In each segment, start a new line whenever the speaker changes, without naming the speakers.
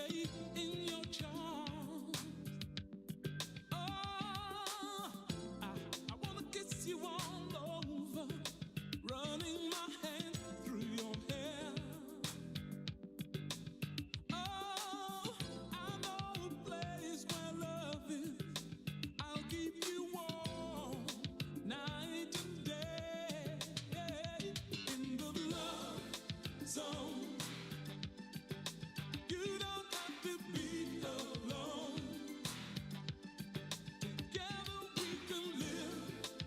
in your charms. Oh, I wanna kiss you all over, running my hand through your hair. Oh, I know a place where love is. I'll keep you warm night and day in the love zone. You don't have to be alone. Together we can live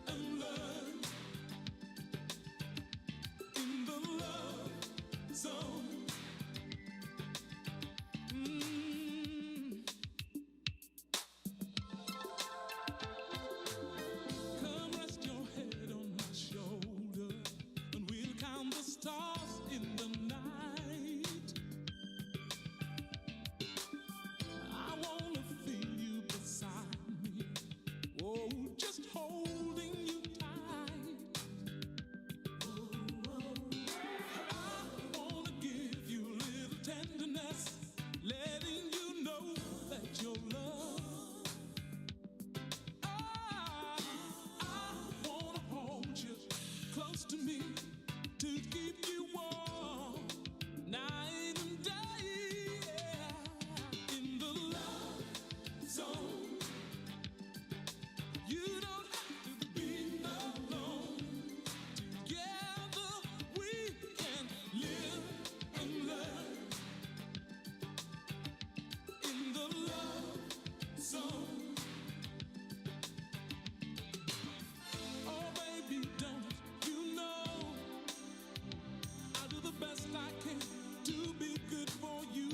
and learn in the love zone. Come rest your head on my shoulder, and we'll count the stars in the night. I wanna feel you beside me, oh, just holding you tight. I wanna give you a little tenderness, letting you know that you're loved. I wanna hold you close to me to keep you warm night and day, yeah, in the love zone. You don't have to be alone. Together we can live and learn in the love zone. Oh baby, don't you know I'll do the best I can to be good for you.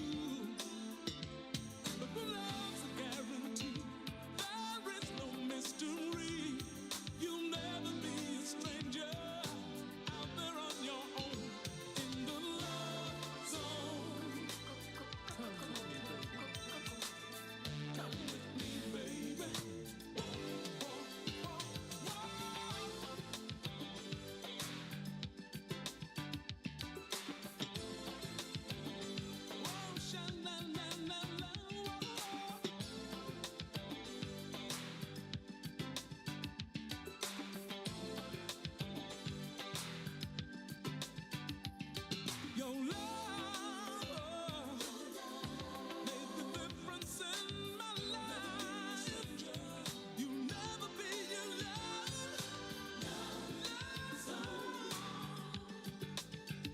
But when love's a guarantee, there is no mystery. You'll never be a stranger out there on your own in the love zone. Come with me, baby. Oh, sha-la-la-la-la, whoa. Your love made the difference in my life. You'll never be alone.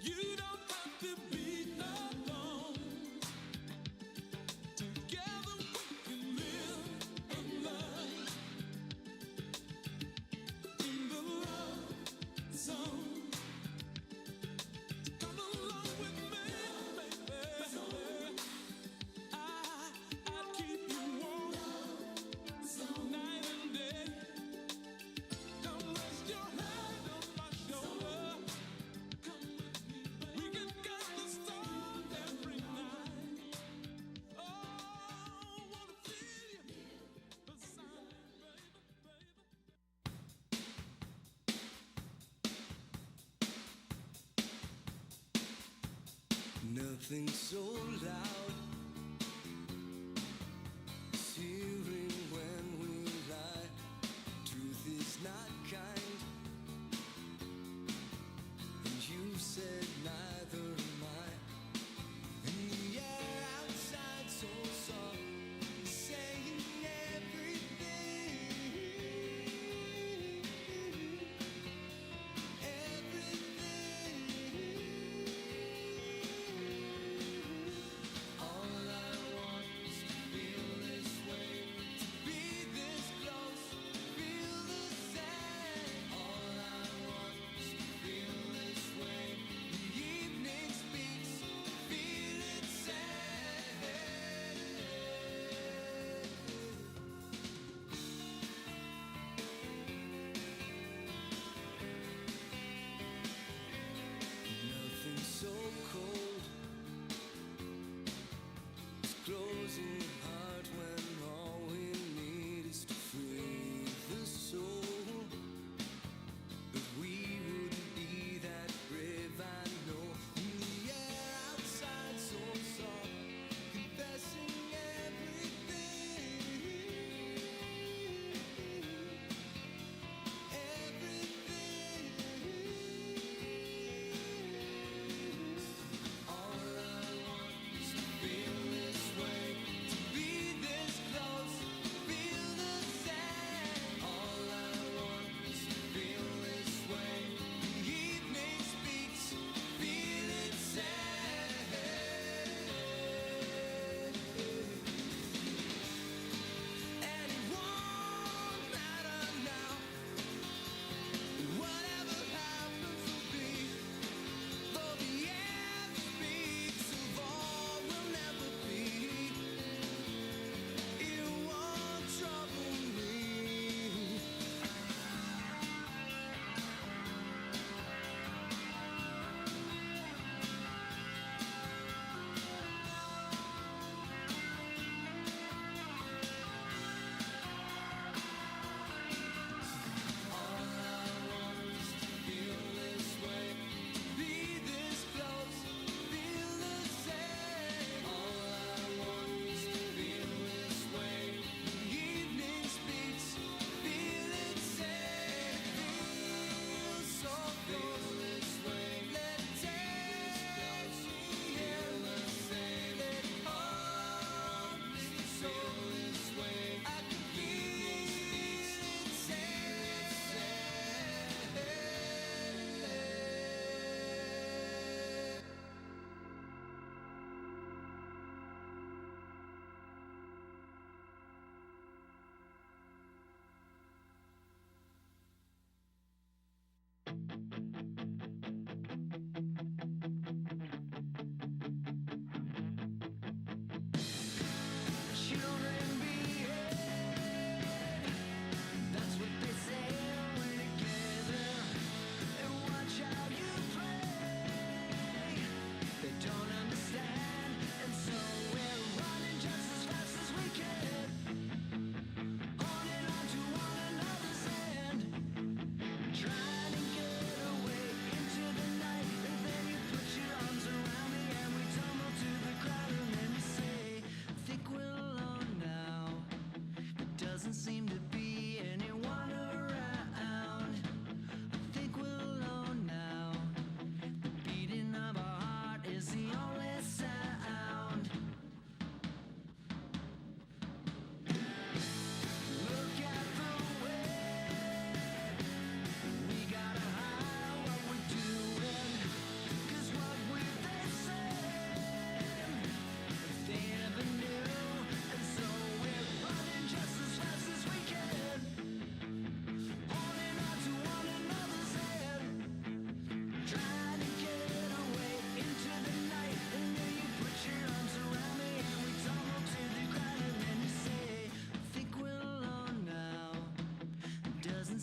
You don't have to be alone. Together we can live and learn in the love zone. Come along with me, baby. I'll keep you warm night and day. Come rest your head on my shoulder. Come with me, baby. We can get the stars every night. Oh, I wanna feel you beside me, baby.
Nothing so loud as hearing when we lie. Truth is not kind, and you said neither am I. And the air outside so soft, saying everything, everything. All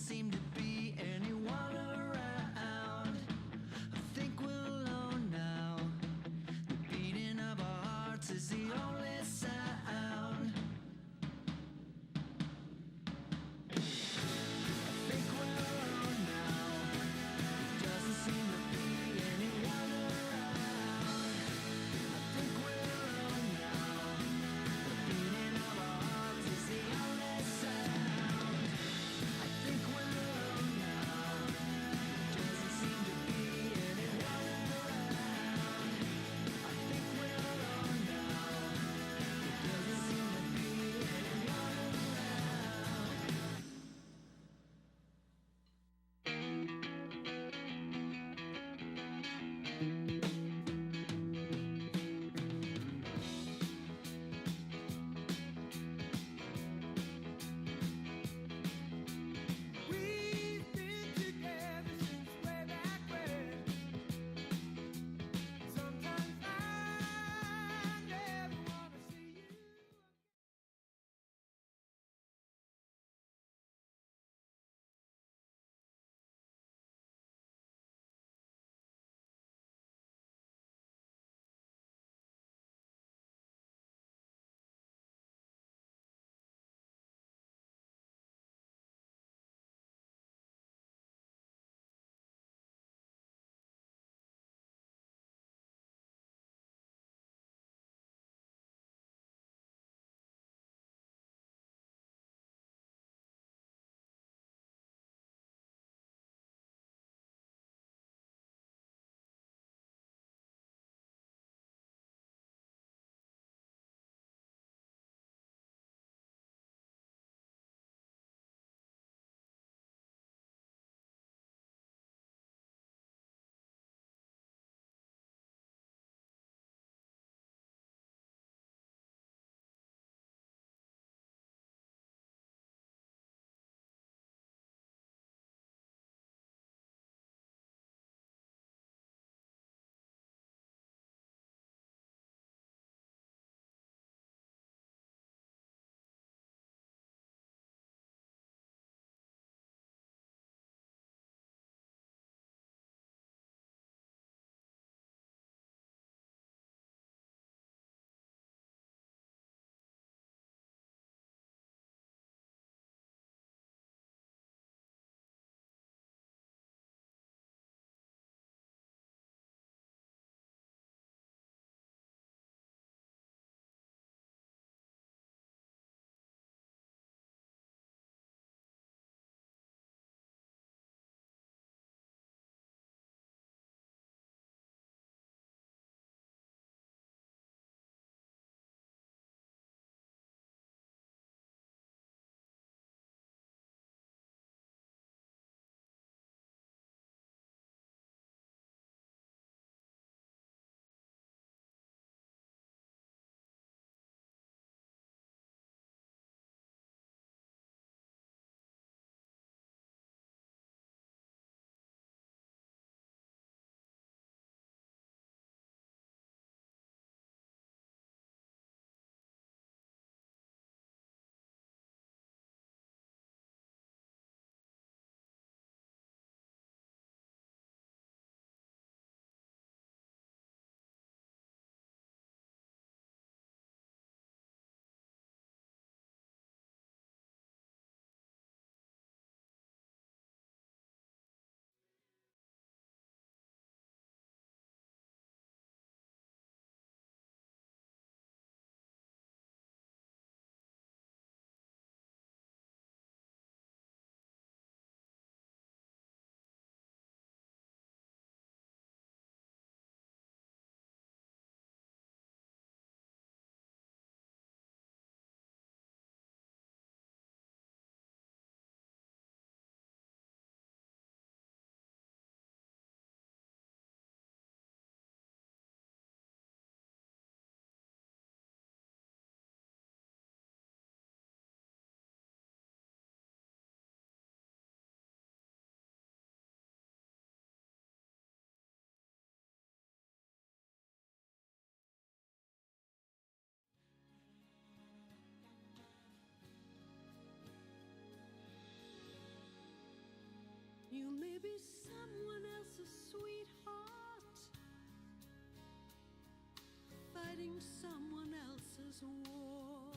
seem to be anyone around. I think we're alone now. The beating of our hearts is the only sound. I think we're alone now. There doesn't seem to be anyone around. I think we're alone now. The beating of our hearts is the only sound. I think we're alone.
Maybe someone else's sweetheart, fighting someone else's war.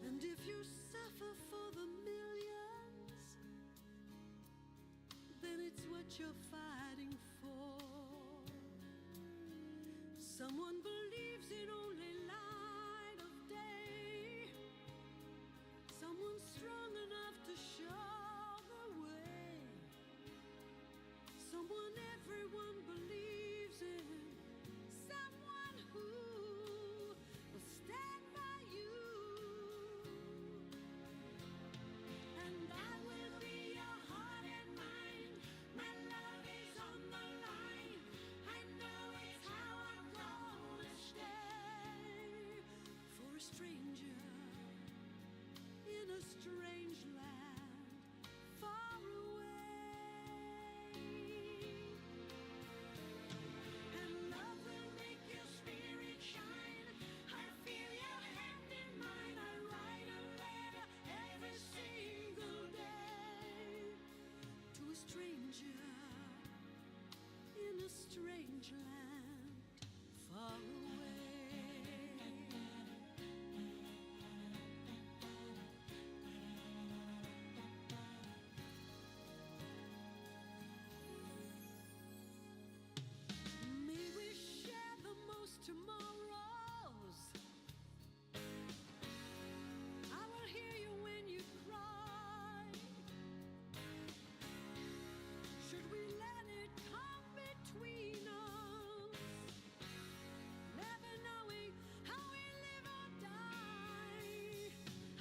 And if you suffer for the millions, then it's what you're fighting for. Someone believes in only light of day, someone strong enough to show the way, someone everyone believes in, someone who will stand by you. And I will be your heart and mind. My love is on the line. I know it's how I'm gonna stay. For a stranger in a strange land far away. And love will make your spirit shine. I feel your hand in mine. I write a letter every single day to a stranger in a strange land far away. May we share the most tomorrows. I will hear you when you cry. Should we let it come between us, never knowing how we live or die?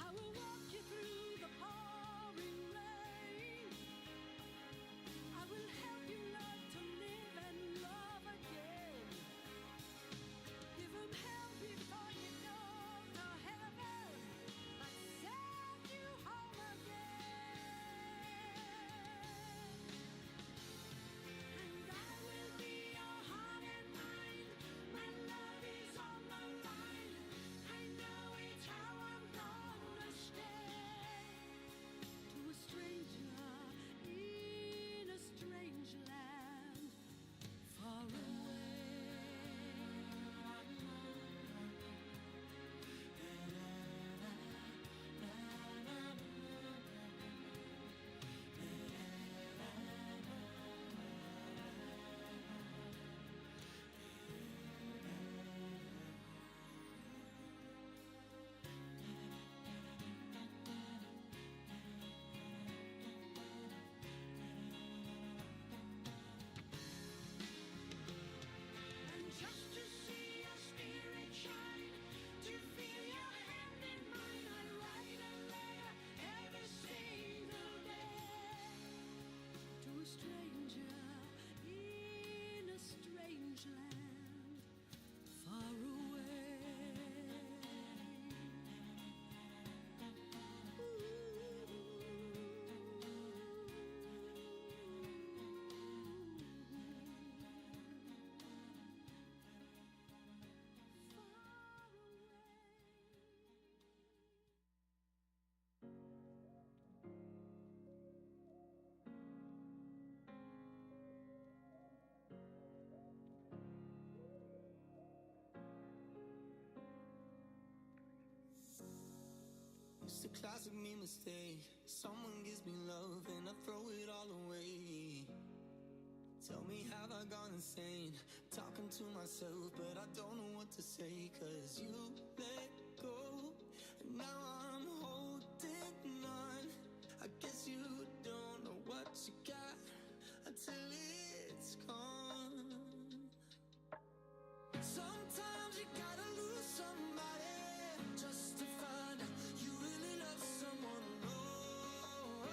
I will walk you through the pouring rain. I will help you learn to live and love again. Give 'em hell before you know the heaven, but send you home again. And I will be your heart and mind. My love is on the line. I know it's how I'm gonna stay. To a stranger in a strange land far away. And just to see your spirit shine, to feel your hand in mine, I write a letter every single day to a stranger in a strange land far
It's a classic me mistake. Someone gives me love and I throw it all away. Tell me, have I gone insane? Talking to myself, but I don't know what to say. 'Cause you let go, and now I'm holding on. I guess you don't know what you got until it's gone. Sometimes you gotta lose somebody just to find out you really love someone. Oh,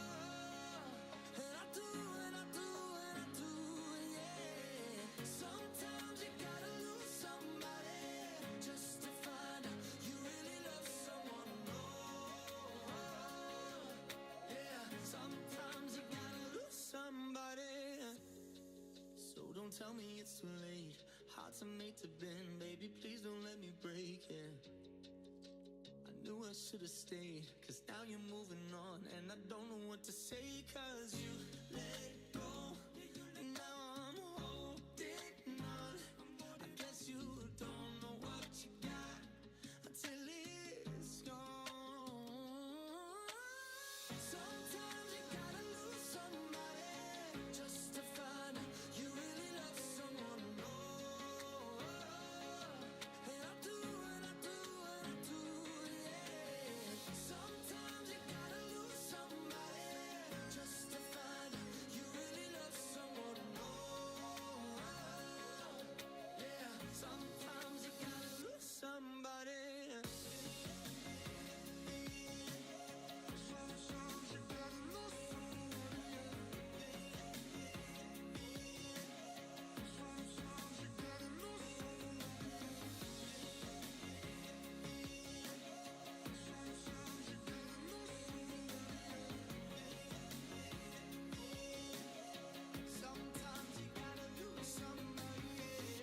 and I do, and I do, and I do, yeah. Sometimes you gotta lose somebody just to find out you really love someone. Oh, yeah. Sometimes you gotta lose somebody. So don't tell me it's too late. Hearts are made to bend, baby, please don't let me break it. I knew I should've stayed, 'cause now you're moving on, and I don't know what what to say, cause you let go. And now I'm holding on. I guess you don't know what you got until it's gone. Sometimes you gotta lose somebody just to find out you really love someone. Oh, and I do, and I do, and I do, yeah. Sometimes you gotta lose somebody just to find out you really love someone. Oh, yeah. Sometimes you gotta lose somebody. Sometimes you gotta lose somebody.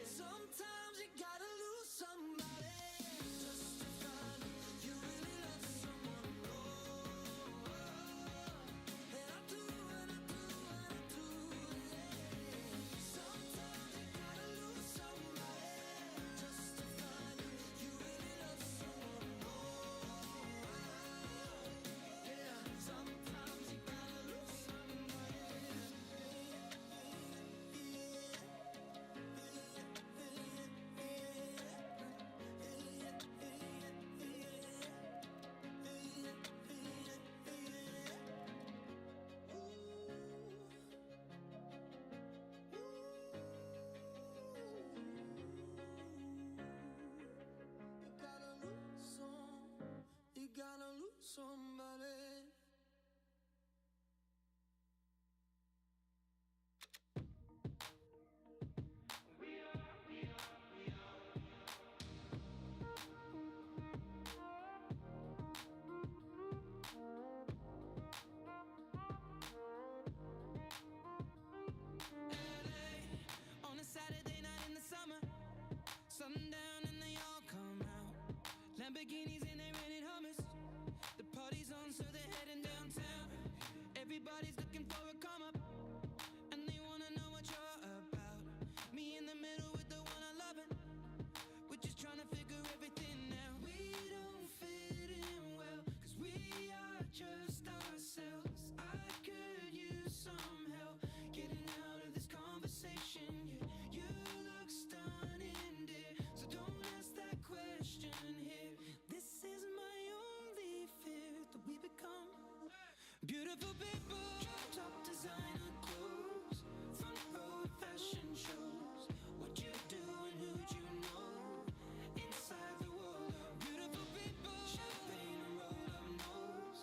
Sometimes you gotta lose somebody just to find out you really love someone. Oh, and I do, and I do, and I do, yeah. Sometimes you gotta lose somebody just to find out you really love someone. Oh, yeah. Sometimes you gotta lose somebody. You gotta lose somebody.
LA on a Saturday night in the summer. Sundown and they all come out. Lamborghinis and they rented Hummers. The party's on, so they're heading downtown. Everybody's looking for a come up, and they wanna know what you're about. Me in the middle with the one I love it. We're just trying to figure everything out. We don't fit in well, cause we are just ourselves. I could use some help getting out of this conversation. Yeah, you look stunning, dear, so don't ask that question here. This is my only fear, that we become beautiful people. Top designer clothes, front row at fashion shows. What you do and who'd you know? Inside the world of beautiful people. Champagne and rolled up nose,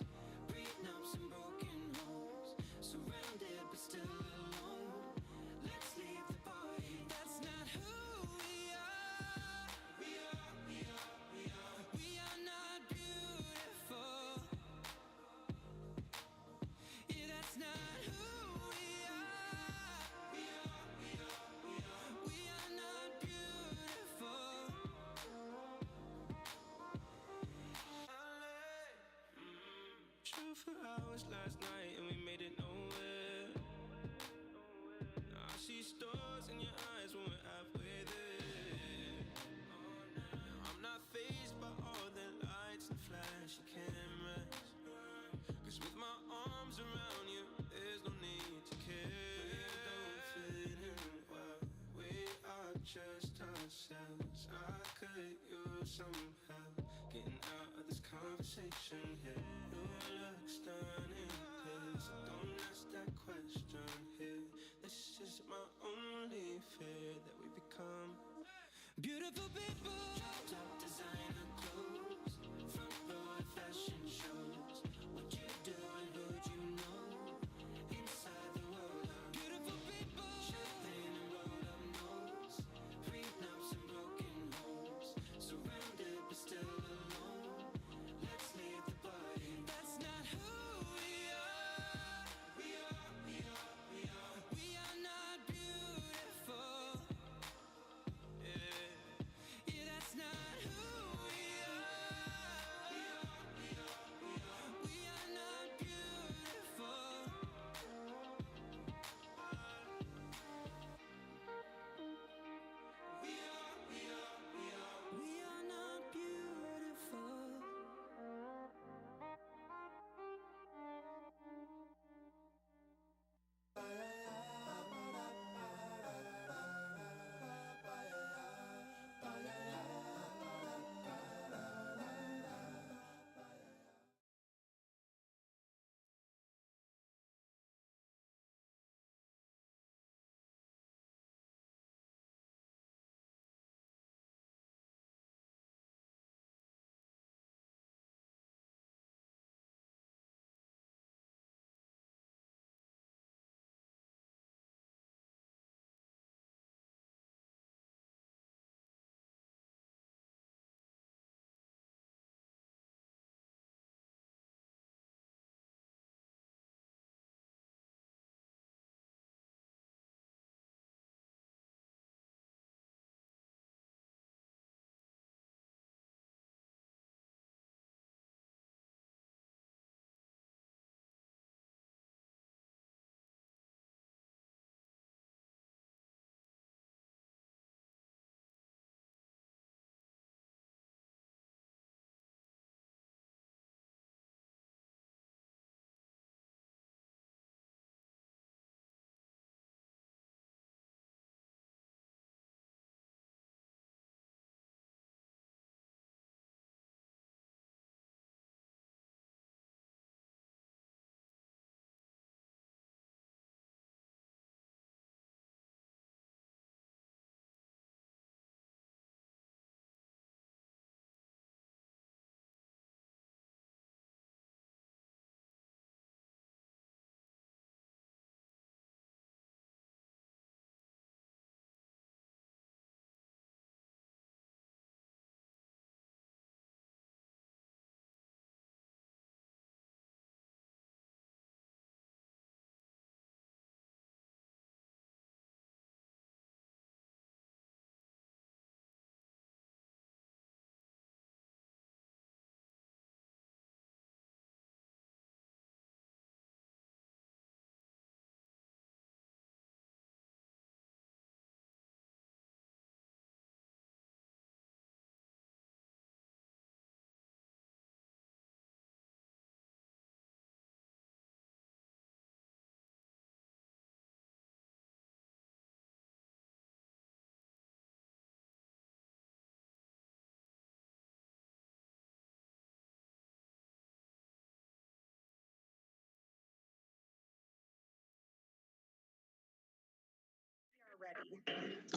prenups and broken homes. Surrounded but still alone. Let's leave the party. That's not who we are. We are not beautiful. Yeah, that's not who we are. We are not beautiful. Drove for hours last night and we made it nowhere. I see stars in your eyes when we're halfway there. I'm not fazed by all the lights and flashy cameras. Cause with my arms around you, there's no need to care. We don't fit in well, we are just ourselves. I could use some help getting out of this conversation here. You look stunning, here, so don't ask that question here. This is my only fear, that we become beautiful people. Top designer clothes, front row at fashion shows. What you do and who'd you know? Inside the world of beautiful people. Champagne and rolled up nose, prenups and broken homes. Surrounded but still alone. Let's leave the party. That's not who we are. We are not beautiful. Yeah.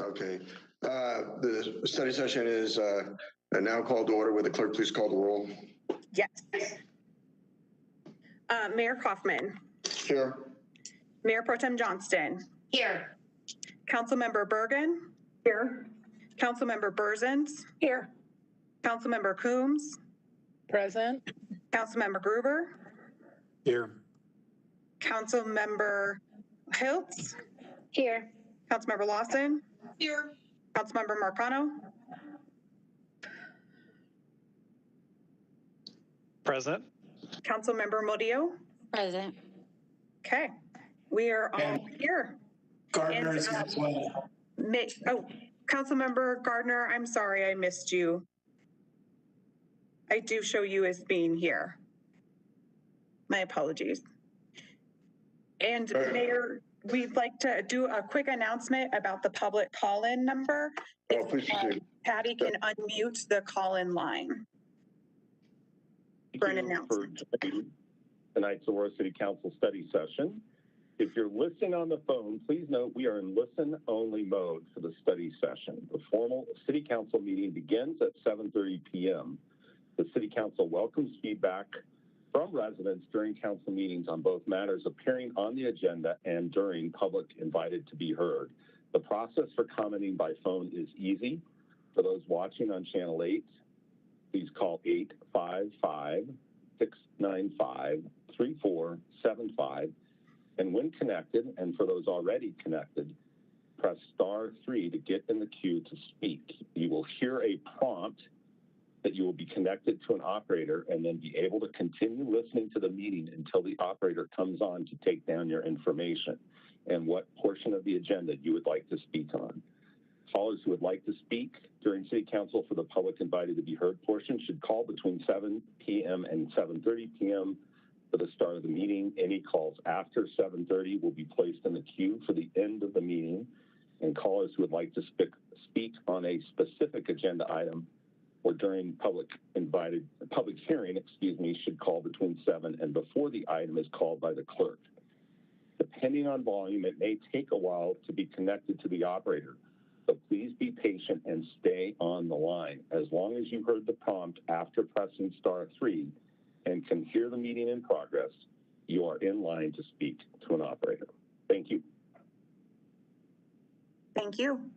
Okay. The study session is now called to order. Would the clerk please call the roll?
Yes. Mayor Kaufman,
Here.
Mayor Pro Tem Johnston,
Here.
Councilmember Bergen,
Here.
Councilmember Berzins,
Here.
Councilmember Coombs,
Present.
Councilmember Gruber,
Here.
Councilmember Hiltz,
Here.
Councilmember Lawson,
Here.
Councilmember Marcano,
Present.
Councilmember Murillo.
Present.
Okay, we are all
And
here.
Gardner
And,
is here as well.
Councilmember Gardner, I'm sorry I missed you. I do show you as being here. My apologies. And Mayor, we'd like to do a quick announcement about the public call-in number.
Oh, please proceed.
Patty can unmute the call-in line. For an announcement.
Tonight's Aurora City Council study session. If you're listening on the phone, please note we are in listen-only mode for the study session. The formal City Council meeting begins at 7:30 p.m. The City Council welcomes feedback from residents during council meetings on both matters appearing on the agenda and during public invited to be heard. The process for commenting by phone is easy. For those watching on Channel 8, please call 855-695-3475. And when connected, and for those already connected, press *3 to get in the queue to speak. You will hear a prompt that you will be connected to an operator and then be able to continue listening to the meeting until the operator comes on to take down your information and what portion of the agenda you would like to speak on. Callers who would like to speak during City Council for the public invited to be heard portion should call between 7 p.m. and 7:30 p.m. for the start of the meeting. Any calls after 7:30 will be placed in the queue for the end of the meeting, and callers who would like to speak on a specific agenda item or during public hearing, should call between 7 and before the item is called by the clerk. Depending on volume, it may take a while to be connected to the operator. So please be patient and stay on the line. As long as you heard the prompt after pressing *3 and can hear the meeting in progress, you are in line to speak to an operator. Thank you.
Thank you.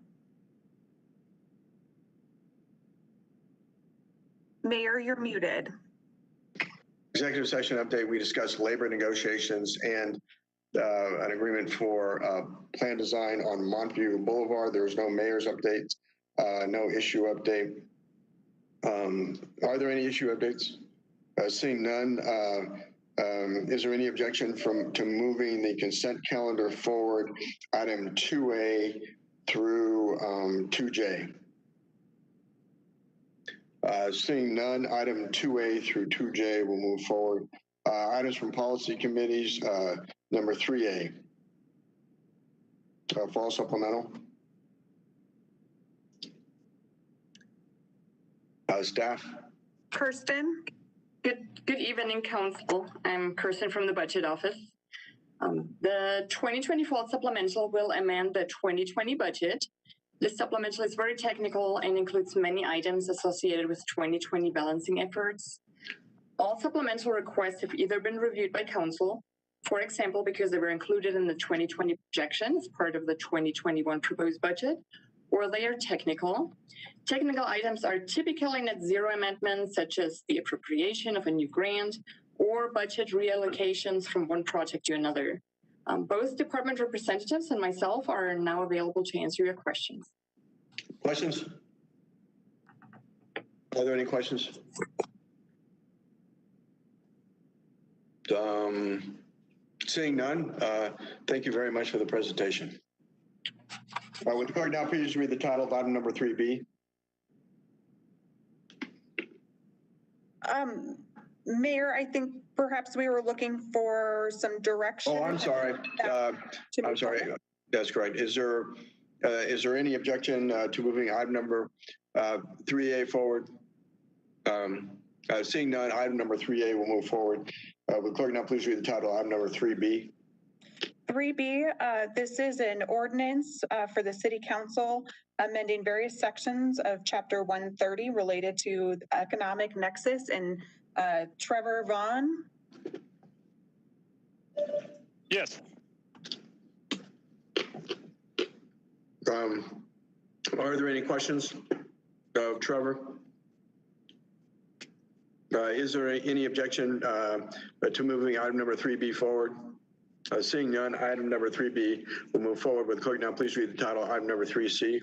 Mayor, you're muted.
Executive session update. We discussed labor negotiations and an agreement for plan design on Montview Boulevard. There was no mayor's update, no issue update. Are there any issue updates? Seeing none, is there any objection to moving the consent calendar forward, item 2A through 2J? Seeing none, item 2A through 2J will move forward. Items from policy committees, number 3A. Fall supplemental. Staff.
Kirsten?
Good evening, Council. I'm Kirsten from the Budget Office. The 2020 fall supplemental will amend the 2020 budget. This supplemental is very technical and includes many items associated with 2020 balancing efforts. All supplemental requests have either been reviewed by Council, for example, because they were included in the 2020 projection as part of the 2021 proposed budget, or they are technical. Technical items are typically net zero amendments, such as the appropriation of a new grant or budget reallocations from one project to another. Both department representatives and myself are now available to answer your questions.
Questions? Are there any questions? Seeing none, thank you very much for the presentation. Would the clerk now please read the title of item number 3B?
Mayor, I think perhaps we were looking for some direction.
Oh, I'm sorry. I'm sorry. That's correct. Is there any objection to moving item number 3A forward? Seeing none, item number 3A will move forward. Would the clerk now please read the title, item number 3B?
3B, this is an ordinance for the city council amending various sections of chapter 130 related to economic nexus, and Trevor Vaughn.
Yes.
Are there any questions of Trevor? Is there any objection to moving item number 3B forward? Seeing none, item number 3B will move forward. With the clerk now, please read the title, item number 3C.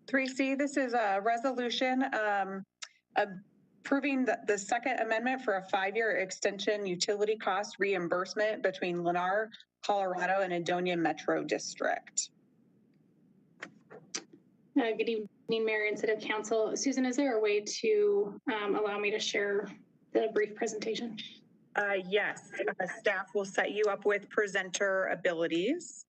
3C, this is a resolution approving the second amendment for a 5-year extension utility cost reimbursement between Lennar, Colorado, and Adonia Metro District.
Good evening, Mayor and City Council. Susan, is there a way to allow me to share the brief presentation?
Yes, staff will set you up with presenter abilities.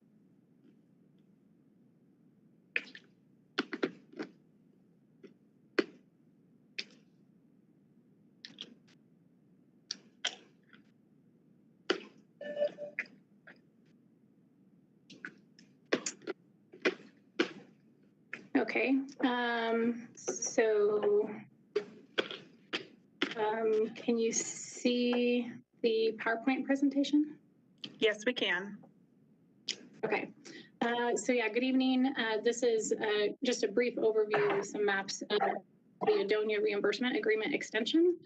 Okay, can you see the PowerPoint presentation?
Yes, we can.
Okay, so yeah, good evening. This is just a brief overview of some maps of the Adonia reimbursement agreement extension.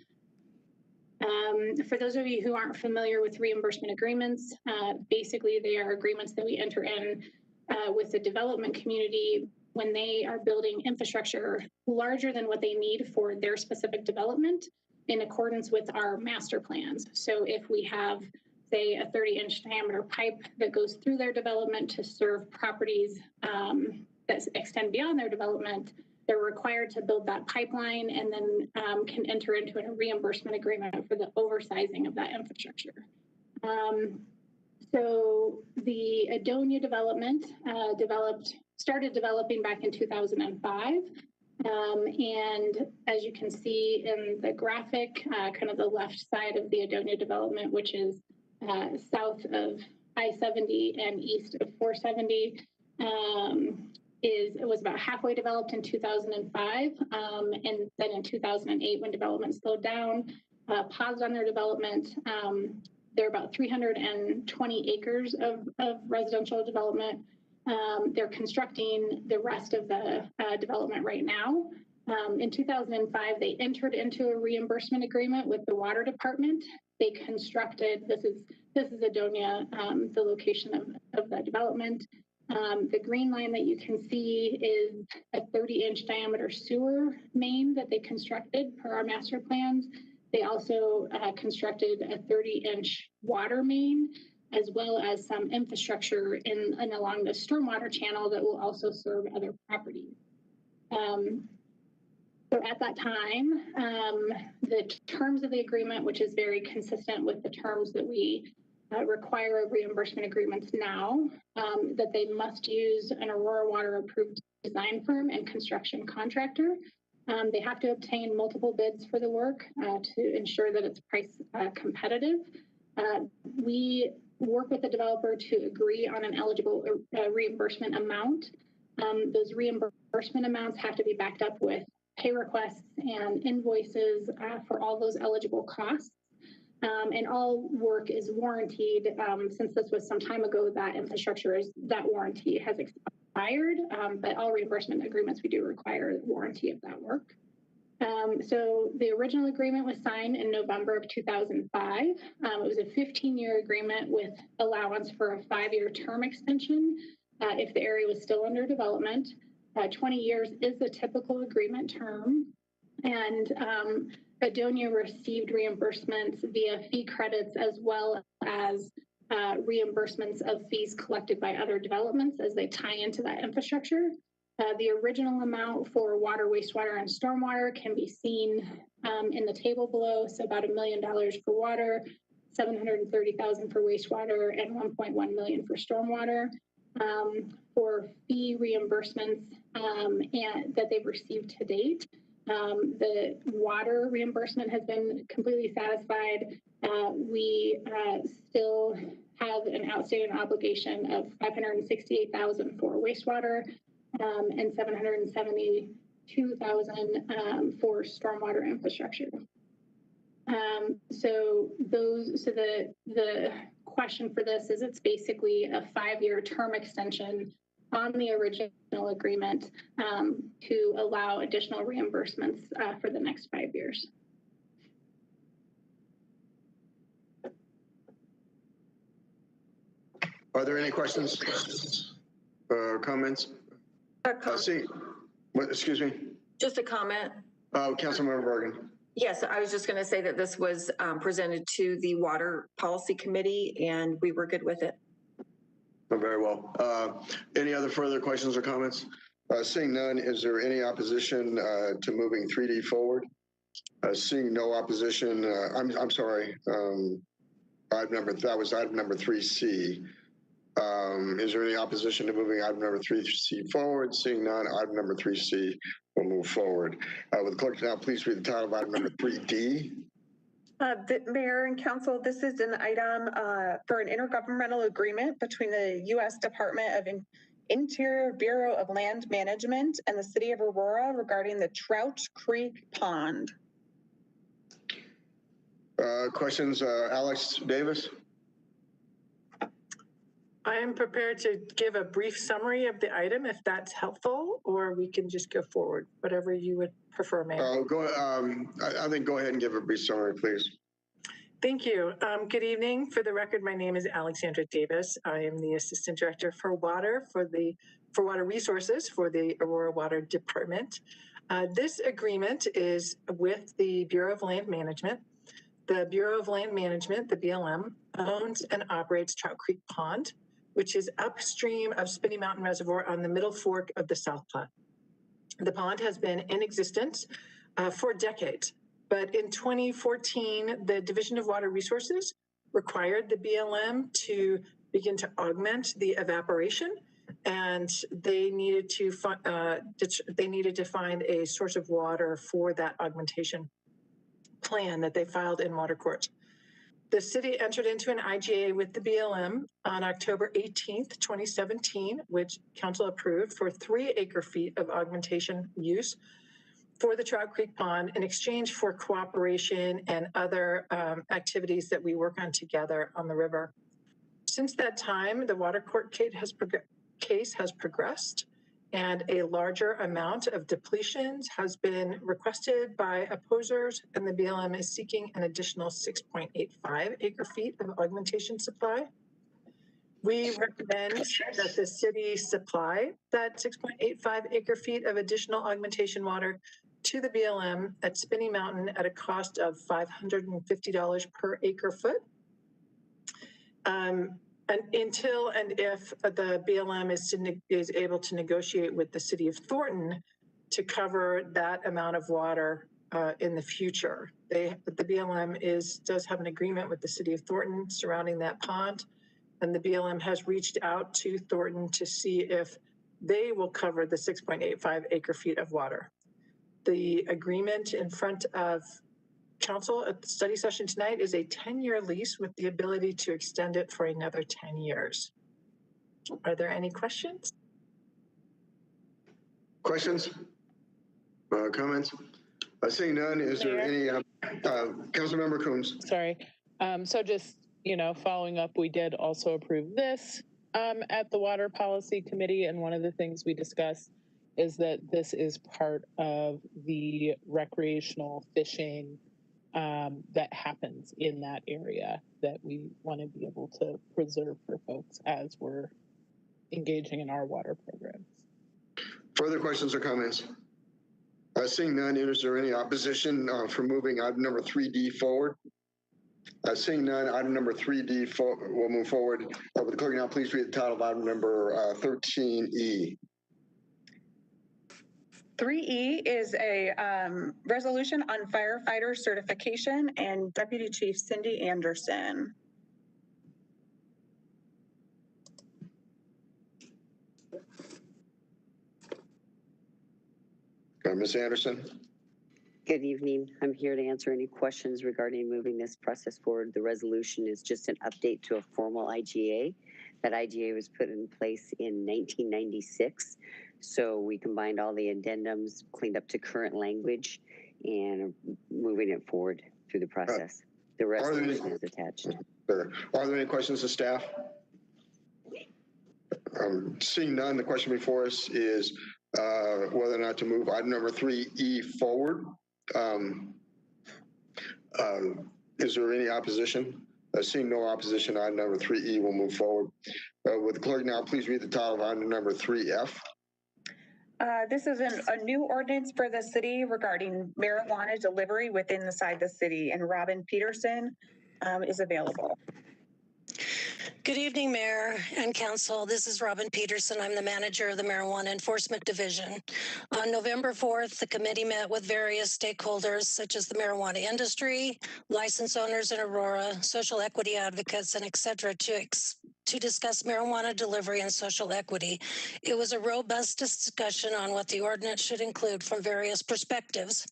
For those of you who aren't familiar with reimbursement agreements, basically they are agreements that we enter in with the development community when they are building infrastructure larger than what they need for their specific development in accordance with our master plans. So if we have, say, a 30-inch diameter pipe that goes through their development to serve properties that extend beyond their development, they're required to build that pipeline and then can enter into a reimbursement agreement for the oversizing of that infrastructure. So the Adonia development started developing back in 2005. And as you can see in the graphic, kind of the left side of the Adonia development, which is south of I-70 and east of 470, it was about halfway developed in 2005. And then in 2008, when development slowed down, paused on their development. There are about 320 acres of residential development. They're constructing the rest of the development right now. In 2005, they entered into a reimbursement agreement with the water department. They constructed, this is Adonia, the location of the development. The green line that you can see is a 30-inch diameter sewer main that they constructed per our master plans. They also constructed a 30-inch water main, as well as some infrastructure in and along the stormwater channel that will also serve other properties. So at that time, the terms of the agreement, which is very consistent with the terms that we require of reimbursement agreements now, that they must use an Aurora Water approved design firm and construction contractor. They have to obtain multiple bids for the work to ensure that it's price competitive. We work with the developer to agree on an eligible reimbursement amount. Those reimbursement amounts have to be backed up with pay requests and invoices for all those eligible costs. And all work is warranted. Since this was some time ago, that warranty has expired, but all reimbursement agreements, we do require warranty of that work. So the original agreement was signed in November of 2005. It was a 15-year agreement with allowance for a 5-year term extension if the area was still under development. 20 years is the typical agreement term. And Adonia received reimbursements via fee credits as well as reimbursements of fees collected by other developments as they tie into that infrastructure. The original amount for water, wastewater, and stormwater can be seen in the table below. So about $1 million for water, $730,000 for wastewater, and $1.1 million for stormwater. For fee reimbursements and that they've received to date. The water reimbursement has been completely satisfied. We still have an outstanding obligation of $568,000 for wastewater and $772,000 for stormwater infrastructure. So the question for this is it's basically a 5-year term extension on the original agreement to allow additional reimbursements for the next 5 years.
Are there any questions or comments? Excuse me.
Just a comment.
Councilmember Bergen.
Yes, I was just going to say that this was presented to the Water Policy Committee and we were good with it.
Oh, very well. Any other further questions or comments? Seeing none, is there any opposition to moving 3D forward? Seeing no opposition, I'm sorry. That was item number 3C. Is there any opposition to moving item number 3C forward? Seeing none, item number 3C will move forward. Will the clerk now please read the title of item number 3D?
The Mayor and Council, this is an item for an intergovernmental agreement between the U.S. Department of Interior Bureau of Land Management and the City of Aurora regarding the Trout Creek Pond.
Questions, Alex Davis?
I am prepared to give a brief summary of the item if that's helpful, or we can just go forward, whatever you would prefer, Mayor.
I think go ahead and give a brief summary, please.
Thank you. Good evening. For the record, my name is Alexandra Davis. I am the Assistant Director for Water for Water Resources for the Aurora Water Department. This agreement is with the Bureau of Land Management. The Bureau of Land Management, the BLM, owns and operates Trout Creek Pond, which is upstream of Spinney Mountain Reservoir on the Middle Fork of the South Platte. The pond has been in existence for decades, but in 2014, the Division of Water Resources required the BLM to begin to augment the evaporation, and they needed to find a source of water for that augmentation plan that they filed in water court. The city entered into an IGA with the BLM on October 18th, 2017, which council approved for 3 acre-feet of augmentation use for the Trout Creek Pond in exchange for cooperation and other activities that we work on together on the river. Since that time, the water court case has progressed, and a larger amount of depletions has been requested by opposers, and the BLM is seeking an additional 6.85 acre-feet of augmentation supply. We recommend that the city supply that 6.85 acre-feet of additional augmentation water to the BLM at Spinney Mountain at a cost of $550 per acre-foot. And until and if the BLM is able to negotiate with the city of Thornton to cover that amount of water in the future. The BLM does have an agreement with the city of Thornton surrounding that pond, and the BLM has reached out to Thornton to see if they will cover the 6.85 acre-feet of water. The agreement in front of council at the study session tonight is a 10-year lease with the ability to extend it for another 10 years. Are there any questions?
Questions? Comments? Seeing none, is there any, Councilmember Coombs?
Sorry. So just, following up, we did also approve this at the Water Policy Committee, and one of the things we discussed is that this is part of the recreational fishing that happens in that area that we want to be able to preserve for folks as we're engaging in our water programs.
Further questions or comments? Seeing none, is there any opposition for moving item number 3D forward? Seeing none, item number 3D will move forward. Would the clerk now please read the title of item number 13E?
3E is a resolution on firefighter certification and Deputy Chief Cindy Anderson.
Ms. Anderson?
Good evening. I'm here to answer any questions regarding moving this process forward. The resolution is just an update to a formal IGA. That IGA was put in place in 1996. So we combined all the addendums, cleaned up to current language, and moving it forward through the process. The resolution is attached.
Sure. Are there any questions to staff? Seeing none, the question before us is whether or not to move item number 3E forward. Is there any opposition? Seeing no opposition, item number 3E will move forward. Would the clerk now please read the title of item number 3F?
This is a new ordinance for the city regarding marijuana delivery within the city, and Robin Peterson is available.
Good evening, Mayor and Council. This is Robin Peterson. I'm the manager of the Marijuana Enforcement Division. On November 4th, the committee met with various stakeholders such as the marijuana industry, license owners in Aurora, social equity advocates, and et cetera to discuss marijuana delivery and social equity. It was a robust discussion on what the ordinance should include from various perspectives.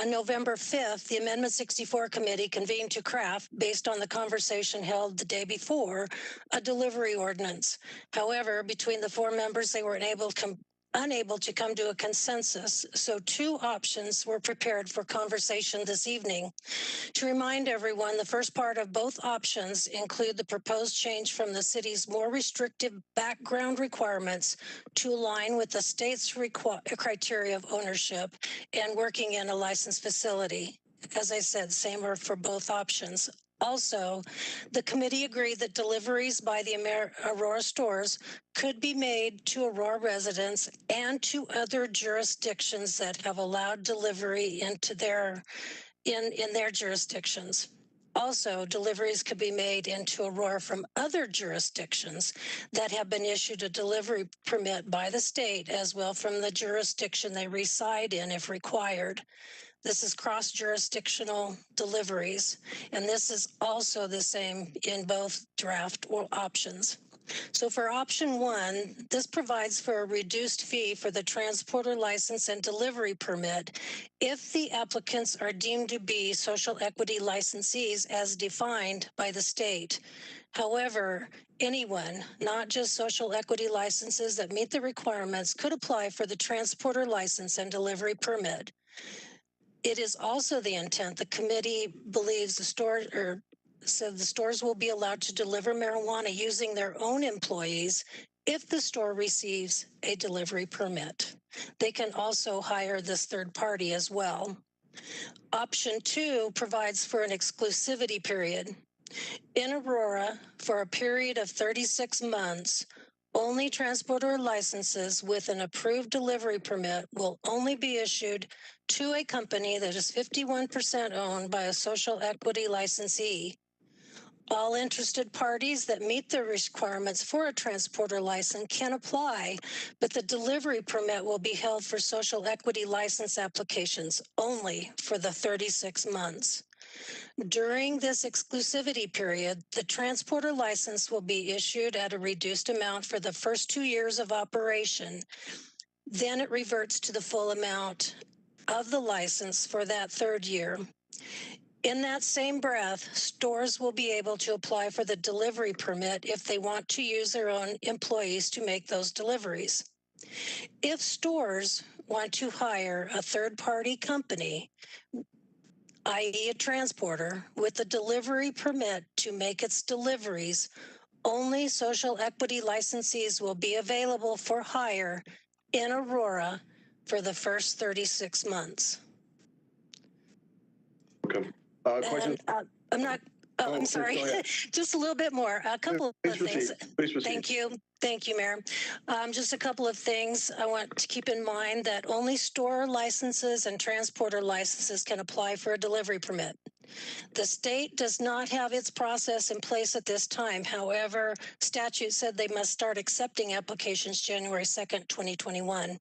On November 5th, the Amendment 64 Committee convened to craft, based on the conversation held the day before, a delivery ordinance. However, between the four members, they were unable to come to a consensus, so two options were prepared for conversation this evening. To remind everyone, the first part of both options include the proposed change from the city's more restrictive background requirements to align with the state's criteria of ownership and working in a licensed facility. As I said, same are for both options. Also, the committee agreed that deliveries by the Aurora stores could be made to Aurora residents and to other jurisdictions that have allowed delivery into their jurisdictions. Also, deliveries could be made into Aurora from other jurisdictions that have been issued a delivery permit by the state, as well from the jurisdiction they reside in if required. This is cross-jurisdictional deliveries, and this is also the same in both draft or options. So for option one, this provides for a reduced fee for the transporter license and delivery permit if the applicants are deemed to be social equity licensees as defined by the state. However, anyone, not just social equity licenses that meet the requirements, could apply for the transporter license and delivery permit. It is also the intent the committee believes the stores will be allowed to deliver marijuana using their own employees if the store receives a delivery permit. They can also hire this third party as well. Option two provides for an exclusivity period. In Aurora, for a period of 36 months, only transporter licenses with an approved delivery permit will only be issued to a company that is 51% owned by a social equity licensee. All interested parties that meet the requirements for a transporter license can apply, but the delivery permit will be held for social equity license applications only for the 36 months. During this exclusivity period, the transporter license will be issued at a reduced amount for the first 2 years of operation. Then it reverts to the full amount of the license for that third year. In that same breath, stores will be able to apply for the delivery permit if they want to use their own employees to make those deliveries. If stores want to hire a third-party company, i.e. a transporter, with a delivery permit to make its deliveries, only social equity licensees will be available for hire in Aurora for the first 36 months.
Okay. Questions?
I'm sorry. Just a little bit more. A couple of things.
Please proceed.
Thank you. Thank you, Mayor. Just a couple of things I want to keep in mind that only store licenses and transporter licenses can apply for a delivery permit. The state does not have its process in place at this time. However, statute said they must start accepting applications January 2nd, 2021.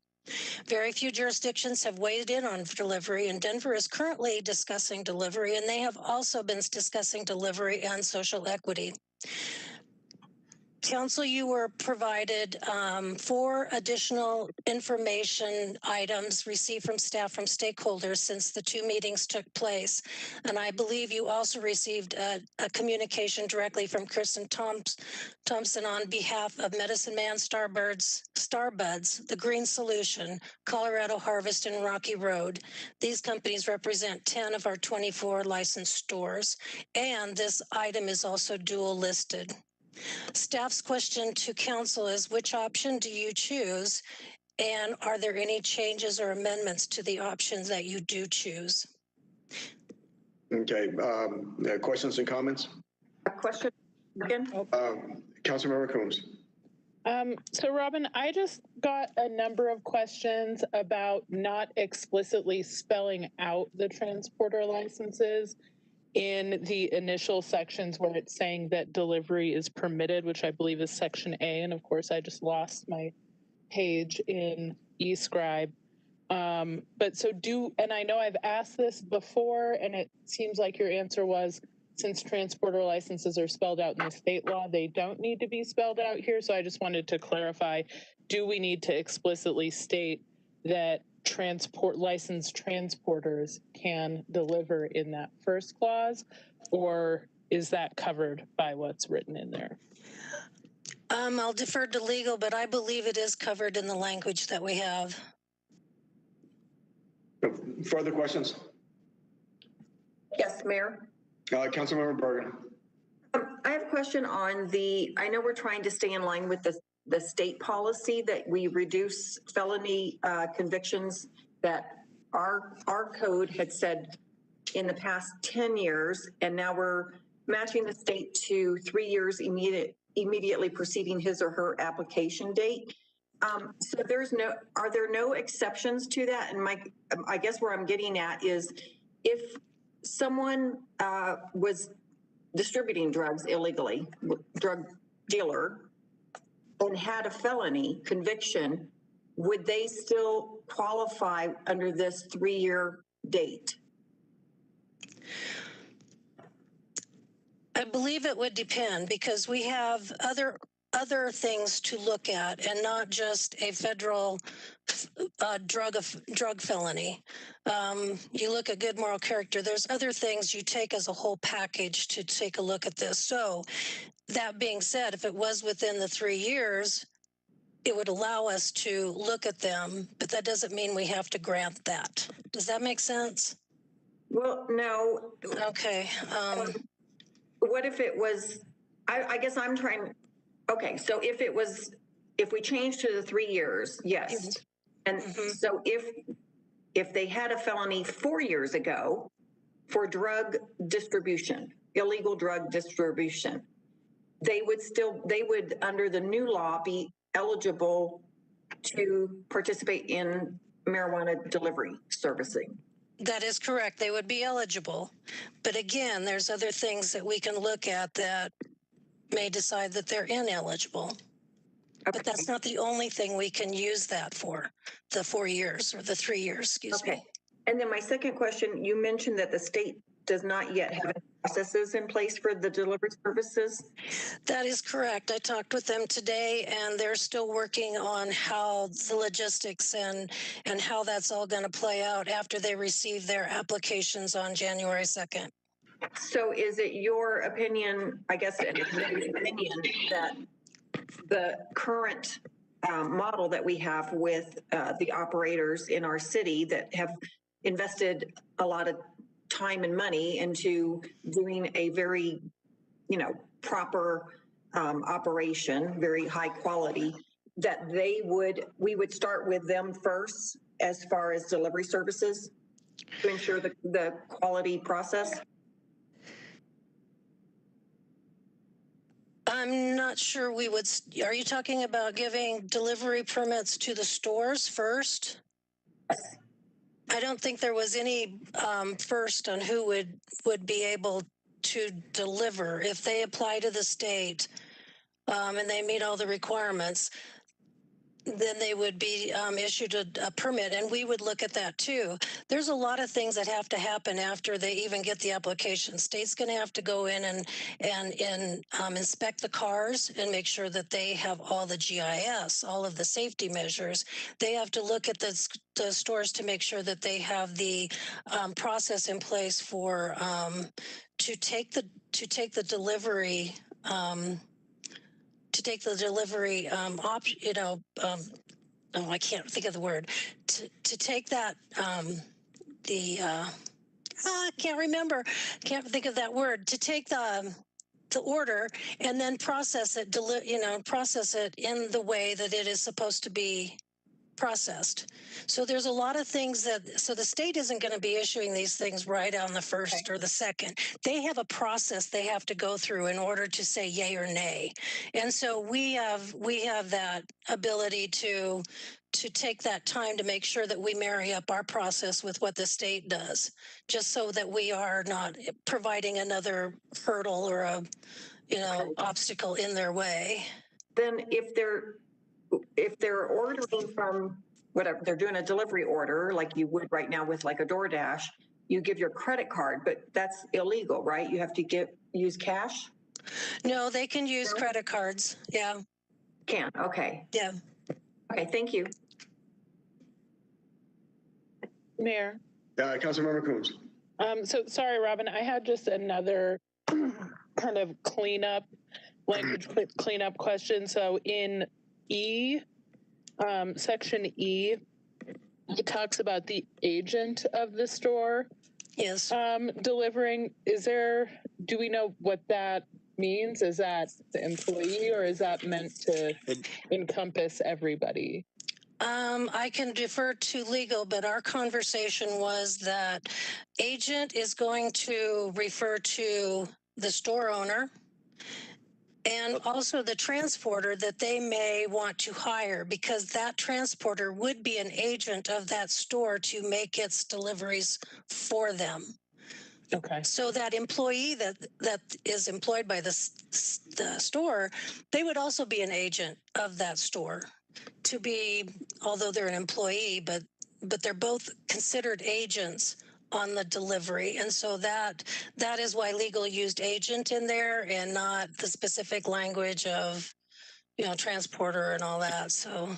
Very few jurisdictions have weighed in on delivery, and Denver is currently discussing delivery, and they have also been discussing delivery and social equity. Council, you were provided 4 additional information items received from staff from stakeholders since the 2 meetings took place. And I believe you also received a communication directly from Kristen Thompson on behalf of Medicine Man, Starbuds, The Green Solution, Colorado Harvest, and Rocky Road. These companies represent 10 of our 24 licensed stores, and this item is also dual listed. Staff's question to council is, which option do you choose? And are there any changes or amendments to the options that you do choose?
Okay, questions and comments?
A question again?
Councilmember Coombs.
So Robin, I just got a number of questions about not explicitly spelling out the transporter licenses in the initial sections where it's saying that delivery is permitted, which I believe is section A. And of course, I just lost my page in eScribe. But so and I know I've asked this before, and it seems like your answer was, since transporter licenses are spelled out in the state law, they don't need to be spelled out here. So I just wanted to clarify, do we need to explicitly state that licensed transporters can deliver in that first clause, or is that covered by what's written in there?
I'll defer to legal, but I believe it is covered in the language that we have.
Further questions?
Yes, Mayor.
Councilmember Bergen.
I have a question on I know we're trying to stay in line with the state policy that we reduce felony convictions that our code had said in the past 10 years, and now we're matching the state to 3 years immediately preceding his or her application date. So are there no exceptions to that? And I guess where I'm getting at is, if someone was distributing drugs illegally, drug dealer, and had a felony conviction, would they still qualify under this 3-year date?
I believe it would depend, because we have other things to look at, and not just a federal drug felony. You look at good moral character. There's other things you take as a whole package to take a look at this. So that being said, if it was within the 3 years, it would allow us to look at them, but that doesn't mean we have to grant that. Does that make sense?
Well, no.
Okay.
What if it was, I guess I'm trying, okay, so if we change to the 3 years, yes. And so if they had a felony 4 years ago for drug distribution, illegal drug distribution, they would under the new law be eligible to participate in marijuana delivery servicing.
That is correct. They would be eligible. But again, there's other things that we can look at that may decide that they're ineligible. Okay. But that's not the only thing we can use that for, the 4 years or the 3 years, excuse me.
And then my second question, you mentioned that the state does not yet have processes in place for the delivery services.
That is correct. I talked with them today, and they're still working on how the logistics and how that's all going to play out after they receive their applications on January 2nd.
So is it your opinion, I guess, an opinion that the current model that we have with the operators in our city that have invested a lot of time and money into doing a very, proper operation, very high quality, that we would start with them first as far as delivery services to ensure the quality process?
I'm not sure we would. Are you talking about giving delivery permits to the stores first? I don't think there was any first on who would be able to deliver. If they apply to the state and they meet all the requirements, then they would be issued a permit, and we would look at that too. There's a lot of things that have to happen after they even get the application. State's going to have to go in and inspect the cars and make sure that they have all the GIS, all of the safety measures. They have to look at the stores to make sure that they have the process in place for to take the delivery. Oh, I can't think of the word. To take that, I can't remember, can't think of that word. To take the order and then process it, process it in the way that it is supposed to be processed. So there's a lot of things so the state isn't going to be issuing these things right on the first or the second. They have a process they have to go through in order to say yay or nay. And so we have that ability to take that time to make sure that we marry up our process with what the state does, just so that we are not providing another hurdle or a obstacle in their way.
Then if they're ordering from whatever, they're doing a delivery order like you would right now with like a DoorDash, you give your credit card, but that's illegal, right? You have to use cash?
No, they can use credit cards. Yeah.
Can, okay.
Yeah.
Okay, thank you.
Mayor.
Councilmember Coombs.
So sorry, Robin, I had just another kind of language cleanup question. So in E, section E, it talks about the agent of the store.
Yes.
Delivering. Do we know what that means? Is that the employee, or is that meant to encompass everybody?
I can defer to legal, but our conversation was that agent is going to refer to the store owner and also the transporter that they may want to hire, because that transporter would be an agent of that store to make its deliveries for them.
Okay.
So that employee that is employed by the store, they would also be an agent of that store. Although they're an employee, but they're both considered agents on the delivery. And so that is why legal used agent in there and not the specific language of, transporter and all that. So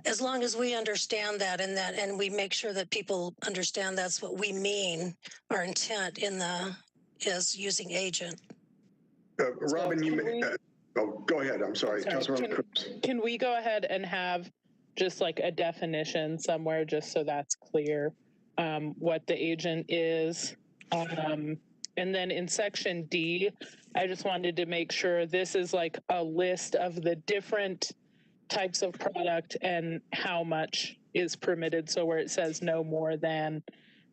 as long as we understand that and we make sure that people understand that's what we mean, our intent is using agent.
Robin, go ahead. I'm sorry.
Can we go ahead and have just like a definition somewhere, just so that's clear, what the agent is? And then in section D, I just wanted to make sure this is like a list of the different types of product and how much is permitted. So where it says no more than,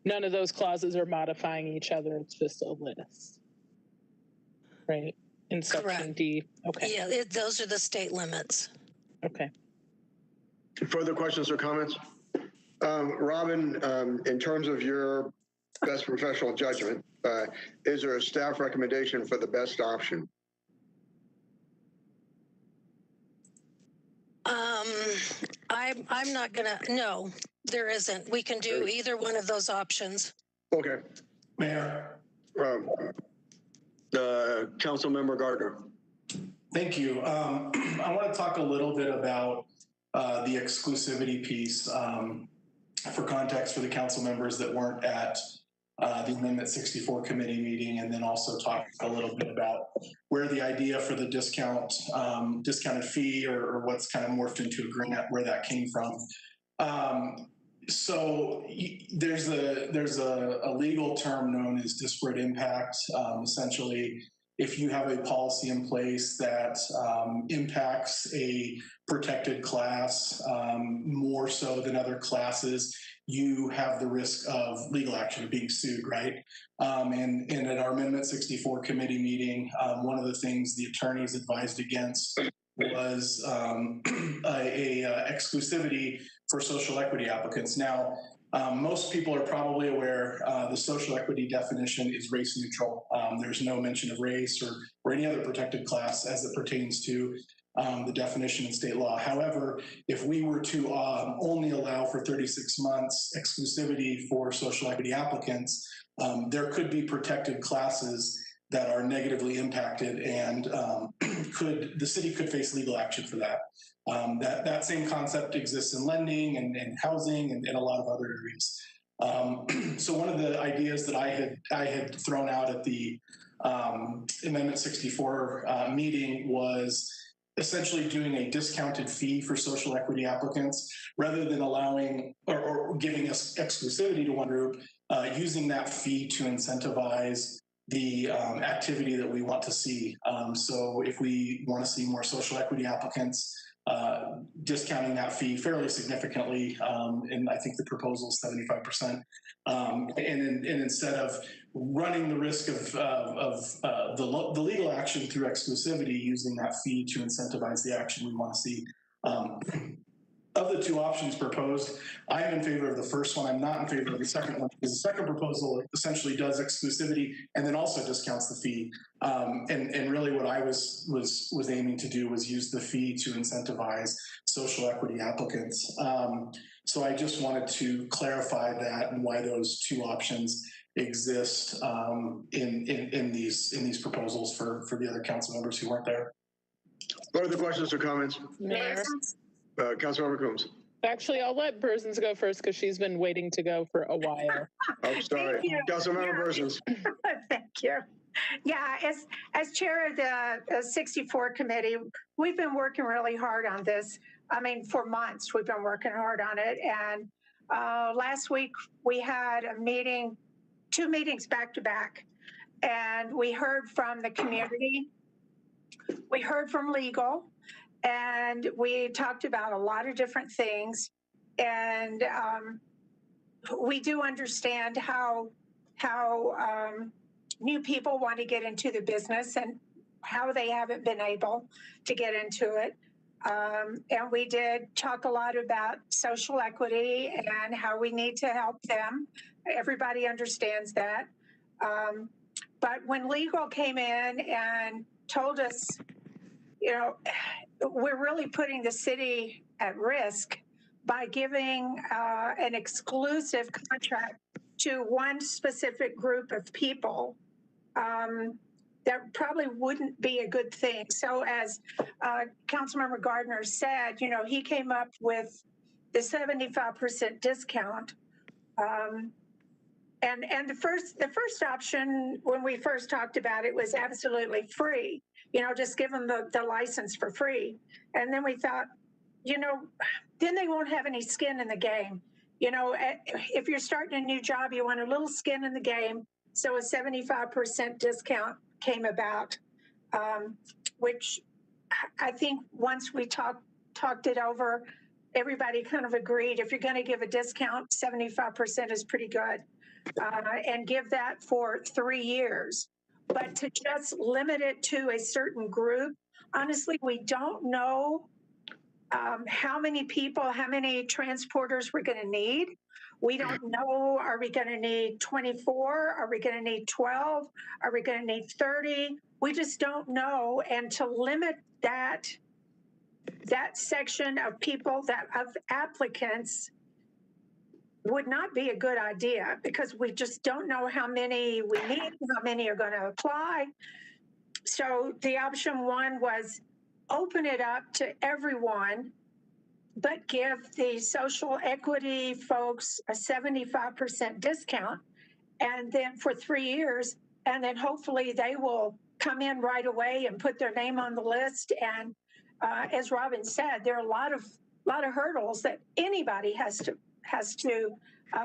none of those clauses are modifying each other. It's just a list. Right. In section
Correct.
D. Okay.
Yeah, those are the state limits.
Okay.
Further questions or comments? Robin, in terms of your best professional judgment, is there a staff recommendation for the best option?
I'm not gonna, no, there isn't. We can do either one of those options.
Okay.
Mayor.
Councilmember Gardner.
Thank you. I want to talk a little bit about the exclusivity piece for context for the council members that weren't at the Amendment 64 committee meeting, and then also talk a little bit about where the idea for the discounted fee or what's kind of morphed into a grant, where that came from. So there's a legal term known as disparate impact. Essentially, if you have a policy in place that impacts a protected class more so than other classes, you have the risk of legal action, of being sued, right? And at our Amendment 64 committee meeting, one of the things the attorneys advised against was a exclusivity for social equity applicants. Now, most people are probably aware the social equity definition is race neutral. There's no mention of race or any other protected class as it pertains to the definition in state law. However, if we were to only allow for 36 months exclusivity for social equity applicants, there could be protected classes that are negatively impacted, and the city could face legal action for that. That same concept exists in lending and housing and a lot of other areas. So one of the ideas that I had thrown out at the Amendment 64 meeting was essentially doing a discounted fee for social equity applicants rather than allowing or giving us exclusivity to one group, using that fee to incentivize the activity that we want to see. So if we want to see more social equity applicants, discounting that fee fairly significantly, and I think the proposal is 75%. And instead of running the risk of the legal action through exclusivity, using that fee to incentivize the action we want to see. Of the two options proposed, I am in favor of the first one. I'm not in favor of the second one, because the second proposal essentially does exclusivity and then also discounts the fee. And really what I was aiming to do was use the fee to incentivize social equity applicants. So I just wanted to clarify that and why those two options exist in these proposals for the other council members who weren't there.
What are the questions or comments?
Mayor.
Councilmember Coombs.
Actually, I'll let Berzins go first because she's been waiting to go for a while.
I'm sorry. Councilmember Berzins.
Thank you. Yeah, as chair of the 64 committee, we've been working really hard on this. I mean, for months, we've been working hard on it. And last week we had a meeting, 2 meetings back to back, and we heard from the community. We heard from legal, and we talked about a lot of different things. And we do understand how new people want to get into the business and how they haven't been able to get into it. And we did talk a lot about social equity and how we need to help them. Everybody understands that. But when legal came in and told us, you know, we're really putting the city at risk by giving an exclusive contract to one specific group of people, that probably wouldn't be a good thing. So as Councilmember Gardner said, you know, he came up with the 75% discount. And the first option, when we first talked about it, was absolutely free. You know, just give them the license for free. And then we thought, you know, then they won't have any skin in the game. You know, if you're starting a new job, you want a little skin in the game. So a 75% discount came about, which I think once we talked it over, everybody kind of agreed if you're going to give a discount, 75% is pretty good, and give that for 3 years. But to just limit it to a certain group, honestly, we don't know how many people, how many transporters we're going to need. We don't know, are we going to need 24? Are we going to need 12? Are we going to need 30? We just don't know. And to limit that section of people, of applicants, would not be a good idea, because we just don't know how many we need, how many are going to apply. So the option one was open it up to everyone, but give the social equity folks a 75% discount, and then for 3 years, and then hopefully they will come in right away and put their name on the list. And as Robin said, there are a lot of hurdles that anybody has to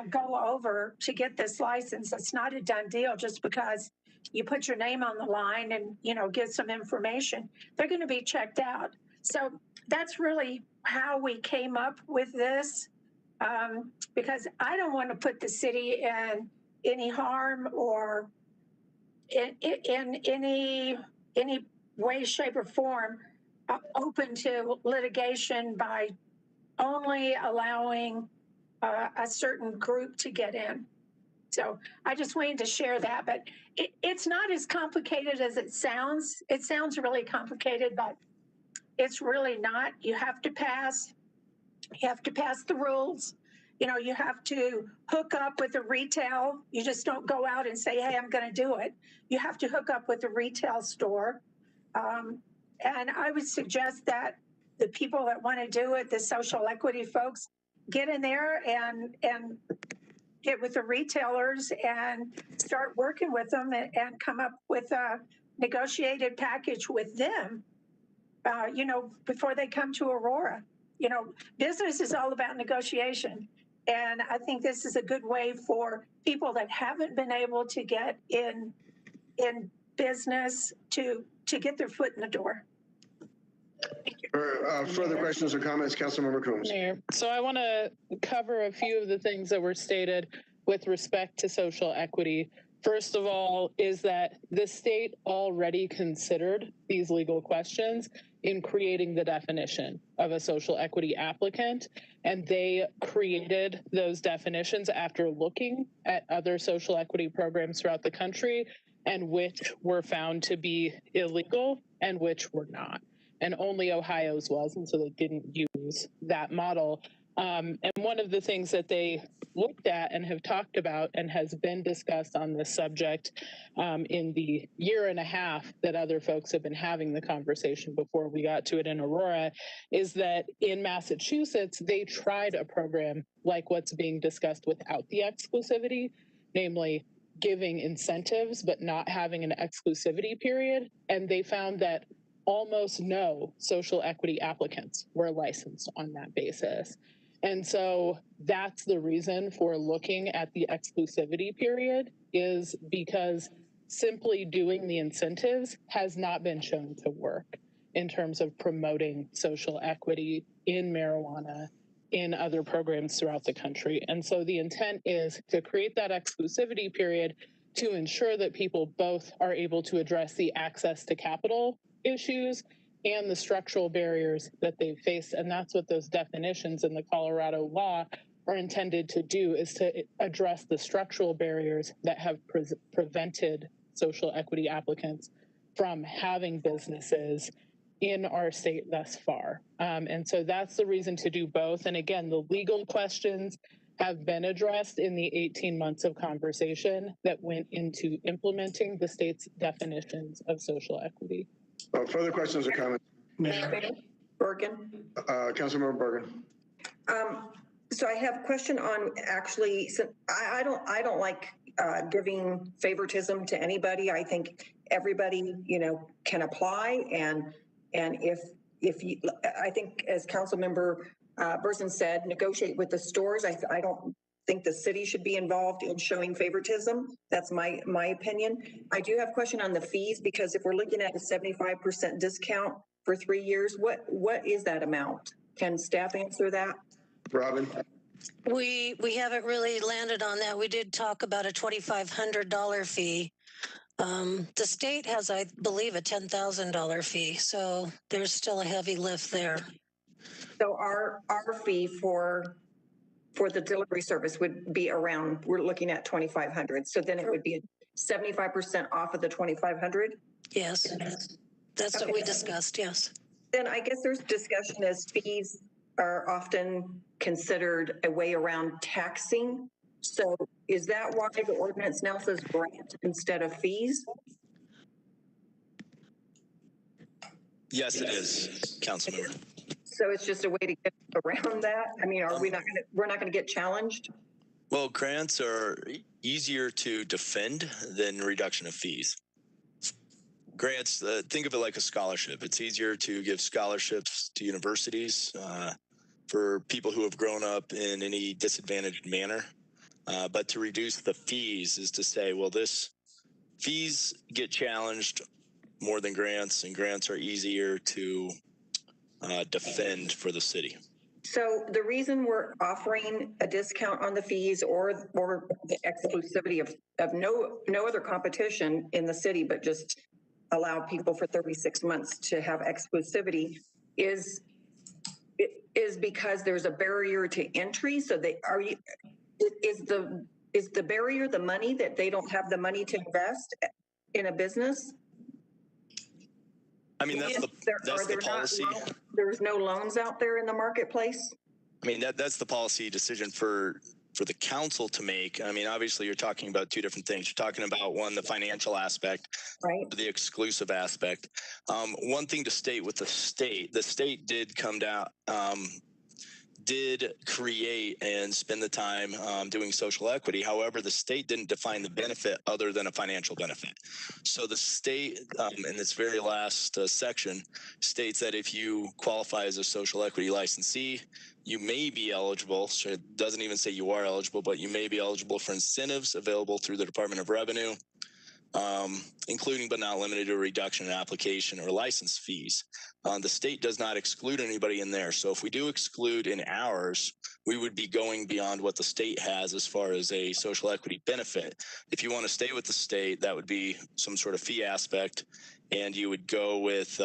go over to get this license. It's not a done deal just because you put your name on the line and, you know, get some information. They're going to be checked out. So that's really how we came up with this, because I don't want to put the city in any harm or in any way, shape, or form open to litigation by only allowing a certain group to get in. So I just wanted to share that, but it's not as complicated as it sounds. It sounds really complicated, but It's really not. You have to pass the rules. You know, you have to hook up with a retail. You just don't go out and say, hey, I'm going to do it. You have to hook up with a retail store. And I would suggest that the people that want to do it, the social equity folks, get in there and get with the retailers and start working with them and come up with a negotiated package with them, you know, before they come to Aurora. You know, business is all about negotiation. And I think this is a good way for people that haven't been able to get in business to get their foot in the door.
Further questions or comments, Councilmember Coombs?
Mayor, so I want to cover a few of the things that were stated with respect to social equity. First of all, is that the state already considered these legal questions in creating the definition of a social equity applicant, and they created those definitions after looking at other social equity programs throughout the country, and which were found to be illegal and which were not. And only Ohio's was, and so they didn't use that model. And one of the things that they looked at and have talked about and has been discussed on this subject in the year and a half that other folks have been having the conversation before we got to it in Aurora, is that in Massachusetts, they tried a program like what's being discussed without the exclusivity, namely giving incentives, but not having an exclusivity period. And they found that almost no social equity applicants were licensed on that basis. And so that's the reason for looking at the exclusivity period, is because simply doing the incentives has not been shown to work in terms of promoting social equity in marijuana in other programs throughout the country. And so the intent is to create that exclusivity period to ensure that people both are able to address the access to capital issues and the structural barriers that they've faced. And that's what those definitions in the Colorado law are intended to do, is to address the structural barriers that have prevented social equity applicants from having businesses in our state thus far. And so that's the reason to do both. And again, the legal questions have been addressed in the 18 months of conversation that went into implementing the state's definitions of social equity.
Further questions or comments?
Bergen.
Councilmember Bergen.
So I have a question on, actually, so I don't like giving favoritism to anybody. I think everybody, you know, can apply, and if you, I think as Councilmember Burson said, negotiate with the stores. I don't think the city should be involved in showing favoritism. That's my opinion. I do have a question on the fees, because if we're looking at a 75% discount for 3 years, what is that amount? Can staff answer that?
Robin?
We haven't really landed on that. We did talk about a $2,500 fee. The state has, I believe, a $10,000 fee, so there's still a heavy lift there.
So our fee for the delivery service would be around, we're looking at 2,500. So then it would be 75% off of the 2,500?
Yes, that's
Okay.
what we discussed, yes.
Then I guess there's discussion as fees are often considered a way around taxing. So is that why the ordinance now says grant instead of fees?
Yes, it is, Councilmember.
So it's just a way to get around that? I mean, we're not going to get challenged?
Well, grants are easier to defend than reduction of fees. Grants, think of it like a scholarship. It's easier to give scholarships to universities for people who have grown up in any disadvantaged manner. But to reduce the fees is to say, well, fees get challenged more than grants, and grants are easier to defend for the city.
So the reason we're offering a discount on the fees or the exclusivity of no other competition in the city, but just allow people for 36 months to have exclusivity is because there's a barrier to entry. So is the barrier the money, that they don't have the money to invest in a business?
I mean, that's the policy.
There's no loans out there in the marketplace?
I mean, that's the policy decision for the council to make. I mean, obviously you're talking about two different things. You're talking about one, the financial aspect,
right?
The exclusive aspect. One thing to state with the state did come down, did create and spend the time doing social equity. However, the state didn't define the benefit other than a financial benefit. So the state, in its very last section, states that if you qualify as a social equity licensee, you may be eligible. So it doesn't even say you are eligible, but you may be eligible for incentives available through the Department of Revenue, including but not limited to a reduction in application or license fees. The state does not exclude anybody in there. So if we do exclude in ours, we would be going beyond what the state has as far as a social equity benefit. If you want to stay with the state, that would be some sort of fee aspect, and you would go with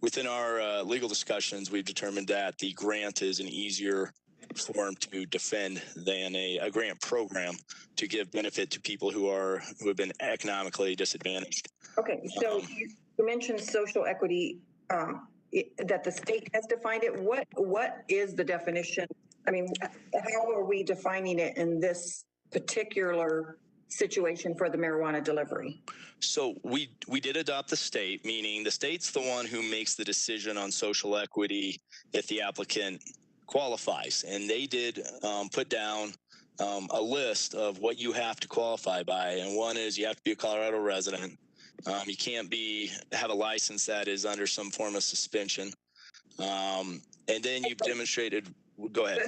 within our legal discussions, we've determined that the grant is an easier form to defend than a grant program to give benefit to people who have been economically disadvantaged.
Okay, so you mentioned social equity, that the state has defined it. What is the definition? I mean, how are we defining it in this particular situation for the marijuana delivery?
So we did adopt the state, meaning the state's the one who makes the decision on social equity if the applicant qualifies, and they did put down a list of what you have to qualify by, and one is you have to be a Colorado resident. You can't have a license that is under some form of suspension, and then you've demonstrated. Go ahead.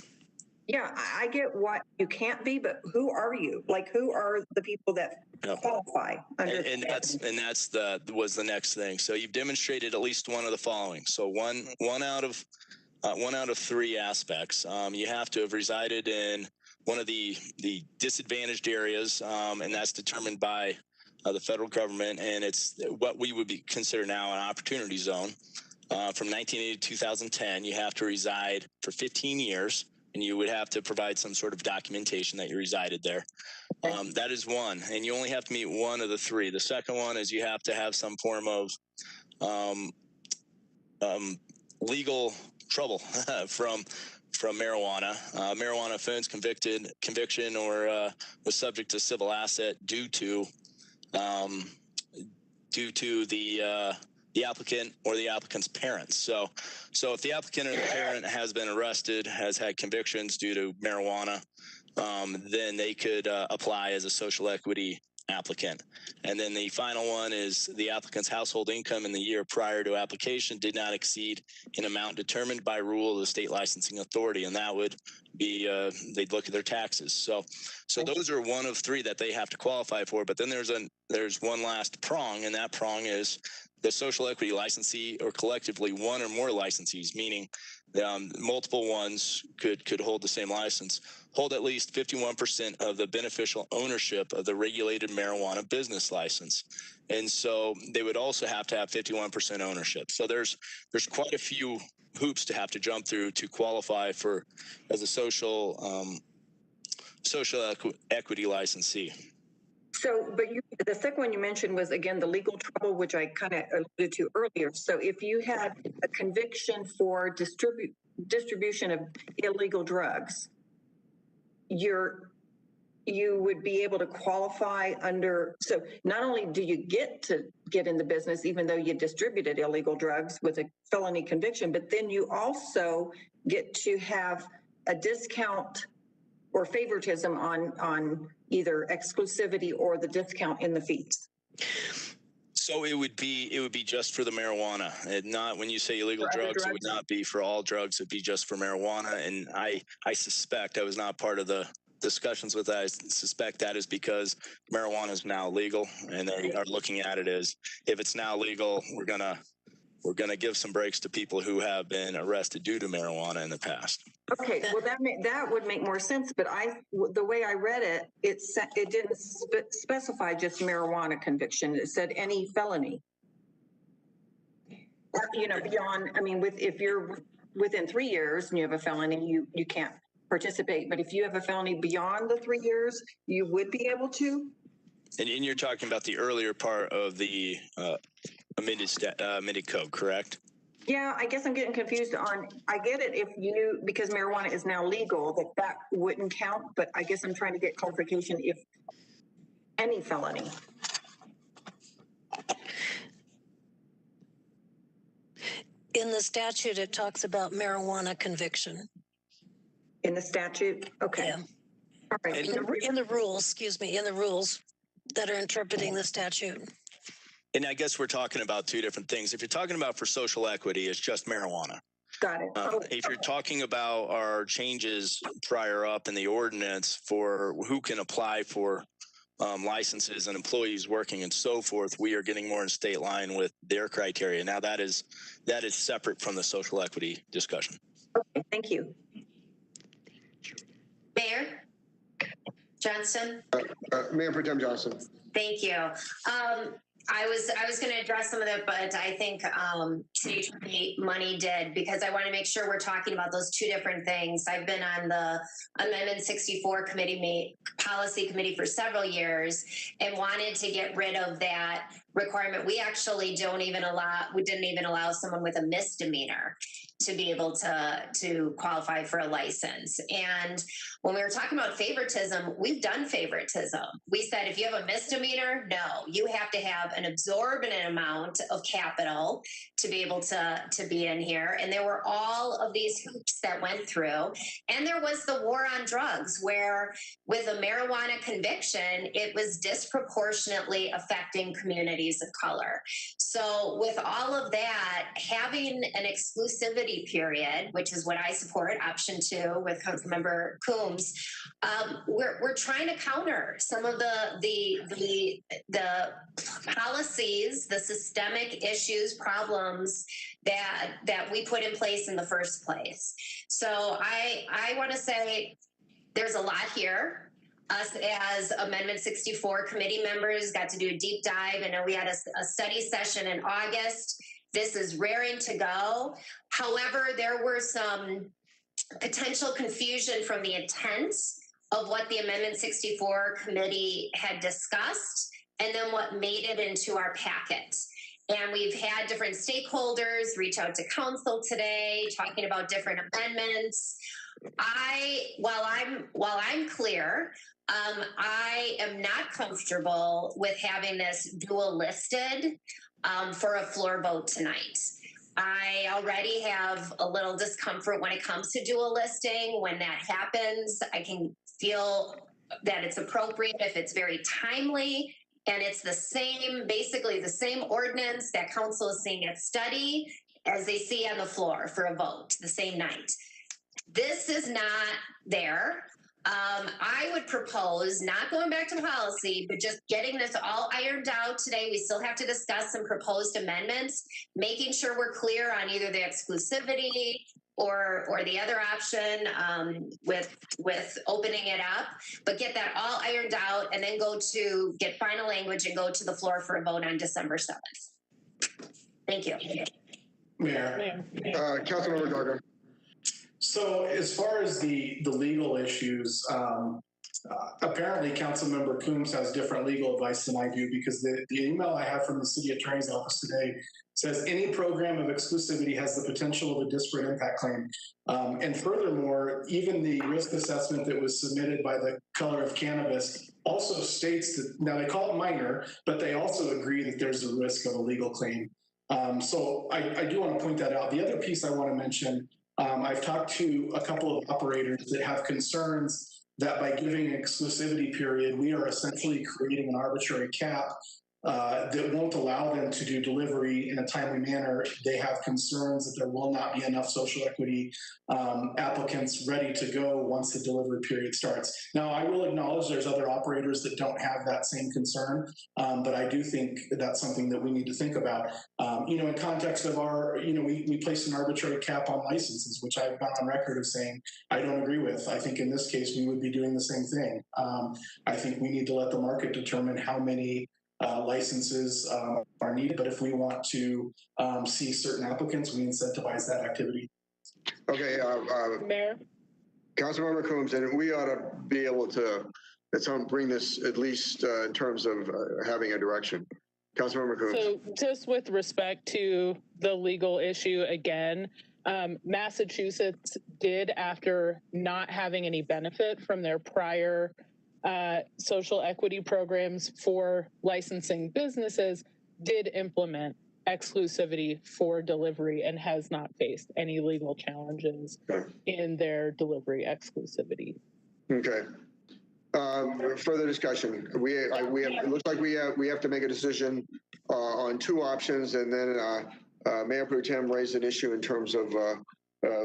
Yeah, I get what you can't be, but who are you? Like, who are the people that qualify under?
And that's was the next thing. So you've demonstrated at least one of the following. So one out of three aspects. You have to have resided in one of the disadvantaged areas, and that's determined by the federal government, and it's what we would consider now an opportunity zone. From 1980 to 2010, you have to reside for 15 years, and you would have to provide some sort of documentation that you resided there. That is one, and you only have to meet one of the three. The second one is you have to have some form of legal trouble from marijuana. Marijuana offense, conviction, or was subject to civil asset due to the applicant or the applicant's parents. So if the applicant or the parent has been arrested, has had convictions due to marijuana, then they could apply as a social equity applicant. And then the final one is the applicant's household income in the year prior to application did not exceed an amount determined by rule of the state licensing authority, and that would be they'd look at their taxes. So those are one of three that they have to qualify for. But then there's one last prong, and that prong is the social equity licensee, or collectively one or more licensees, meaning multiple ones could hold the same license, hold at least 51% of the beneficial ownership of the regulated marijuana business license. And so they would also have to have 51% ownership. So there's quite a few hoops to have to jump through to qualify for as a social equity licensee.
So, but the second one you mentioned was, again, the legal trouble, which I kind of alluded to earlier. So if you had a conviction for distribution of illegal drugs, you would be able to qualify under, so not only do you get in the business, even though you distributed illegal drugs with a felony conviction, but then you also get to have a discount or favoritism on either exclusivity or the discount in the fees.
So it would be just for the marijuana, and not, when you say illegal drugs, it would not be for all drugs. It'd be just for marijuana. And I suspect, I was not part of the discussions with that, I suspect that is because marijuana is now legal, and they are looking at it as, if it's now legal, we're gonna give some breaks to people who have been arrested due to marijuana in the past.
Okay, well that would make more sense, but the way I read it, it didn't specify just marijuana conviction. It said any felony. Beyond. I mean, if you're within 3 years and you have a felony, you can't participate. But if you have a felony beyond the 3 years, you would be able to.
And you're talking about the earlier part of the amended code, correct?
Yeah, I guess I'm getting confused on, I get it if you, because marijuana is now legal, that wouldn't count, but I guess I'm trying to get clarification if any felony.
In the statute, it talks about marijuana conviction.
In the statute? Okay.
Yeah.
All right.
In the rules, excuse me, in the rules that are interpreting the statute.
And I guess we're talking about two different things. If you're talking about for social equity, it's just marijuana.
Got it.
If you're talking about our changes prior up in the ordinance for who can apply for licenses and employees working and so forth, we are getting more in state line with their criteria. Now that is separate from the social equity discussion.
Okay, thank you.
Mayor Johnston.
Mayor Pro Tem Johnson.
Thank you. I was going to address some of that, but I think City Attorney Money did, because I want to make sure we're talking about those two different things. I've been on the Amendment 64 policy committee for several years and wanted to get rid of that requirement. We actually didn't even allow someone with a misdemeanor to be able to qualify for a license. And when we were talking about favoritism, we've done favoritism. We said, if you have a misdemeanor, no, you have to have an exorbitant amount of capital to be able to be in here. And there were all of these hoops that went through. And there was the war on drugs, where with a marijuana conviction, it was disproportionately affecting communities of color. So with all of that, having an exclusivity period, which is what I support, option 2 with Councilmember Coombs, we're trying to counter some of the policies, the systemic issues, problems that we put in place in the first place. So I want to say there's a lot here. Us as Amendment 64 committee members got to do a deep dive. I know we had a study session in August. This is raring to go. However, there were some potential confusion from the intent of what the Amendment 64 committee had discussed and then what made it into our packet. And we've had different stakeholders reach out to council today, talking about different amendments. While I'm clear, I am not comfortable with having this dual listed for a floor vote tonight. I already have a little discomfort when it comes to dual listing. When that happens, I can feel that it's appropriate if it's very timely and it's basically the same ordinance that council is seeing at study as they see on the floor for a vote the same night. This is not there. I would propose not going back to policy, but just getting this all ironed out today. We still have to discuss some proposed amendments, making sure we're clear on either the exclusivity or the other option with opening it up, but get that all ironed out and then get final language and go to the floor for a vote on December 7th. Thank you.
Mayor.
Councilmember Gardner.
So as far as the legal issues, apparently Councilmember Coombs has different legal advice than I do, because the email I have from the city attorney's office today says any program of exclusivity has the potential of a disparate impact claim. And furthermore, even the risk assessment that was submitted by the Color of Cannabis also states that, now they call it minor, but they also agree that there's a risk of a legal claim. So I do want to point that out. The other piece I want to mention, I've talked to a couple of operators that have concerns that by giving an exclusivity period, we are essentially creating an arbitrary cap that won't allow them to do delivery in a timely manner. They have concerns that there will not be enough social equity applicants ready to go once the delivery period starts. Now, I will acknowledge there's other operators that don't have that same concern, but I do think that's something that we need to think about. In context of our, we placed an arbitrary cap on licenses, which I've gone on record of saying I don't agree with. I think in this case, we would be doing the same thing. I think we need to let the market determine how many licenses are needed, but if we want to see certain applicants, we incentivize that activity.
Okay,
Mayor?
Councilmember Coombs, and we ought to be able to bring this at least in terms of having a direction. Councilmember Coombs.
So just with respect to the legal issue again, Massachusetts did, after not having any benefit from their prior social equity programs for licensing businesses, did implement exclusivity for delivery and has not faced any legal challenges in their delivery exclusivity.
Okay. Further discussion. It looks like we have to make a decision on two options, and then Mayor Pro Tem raised an issue in terms of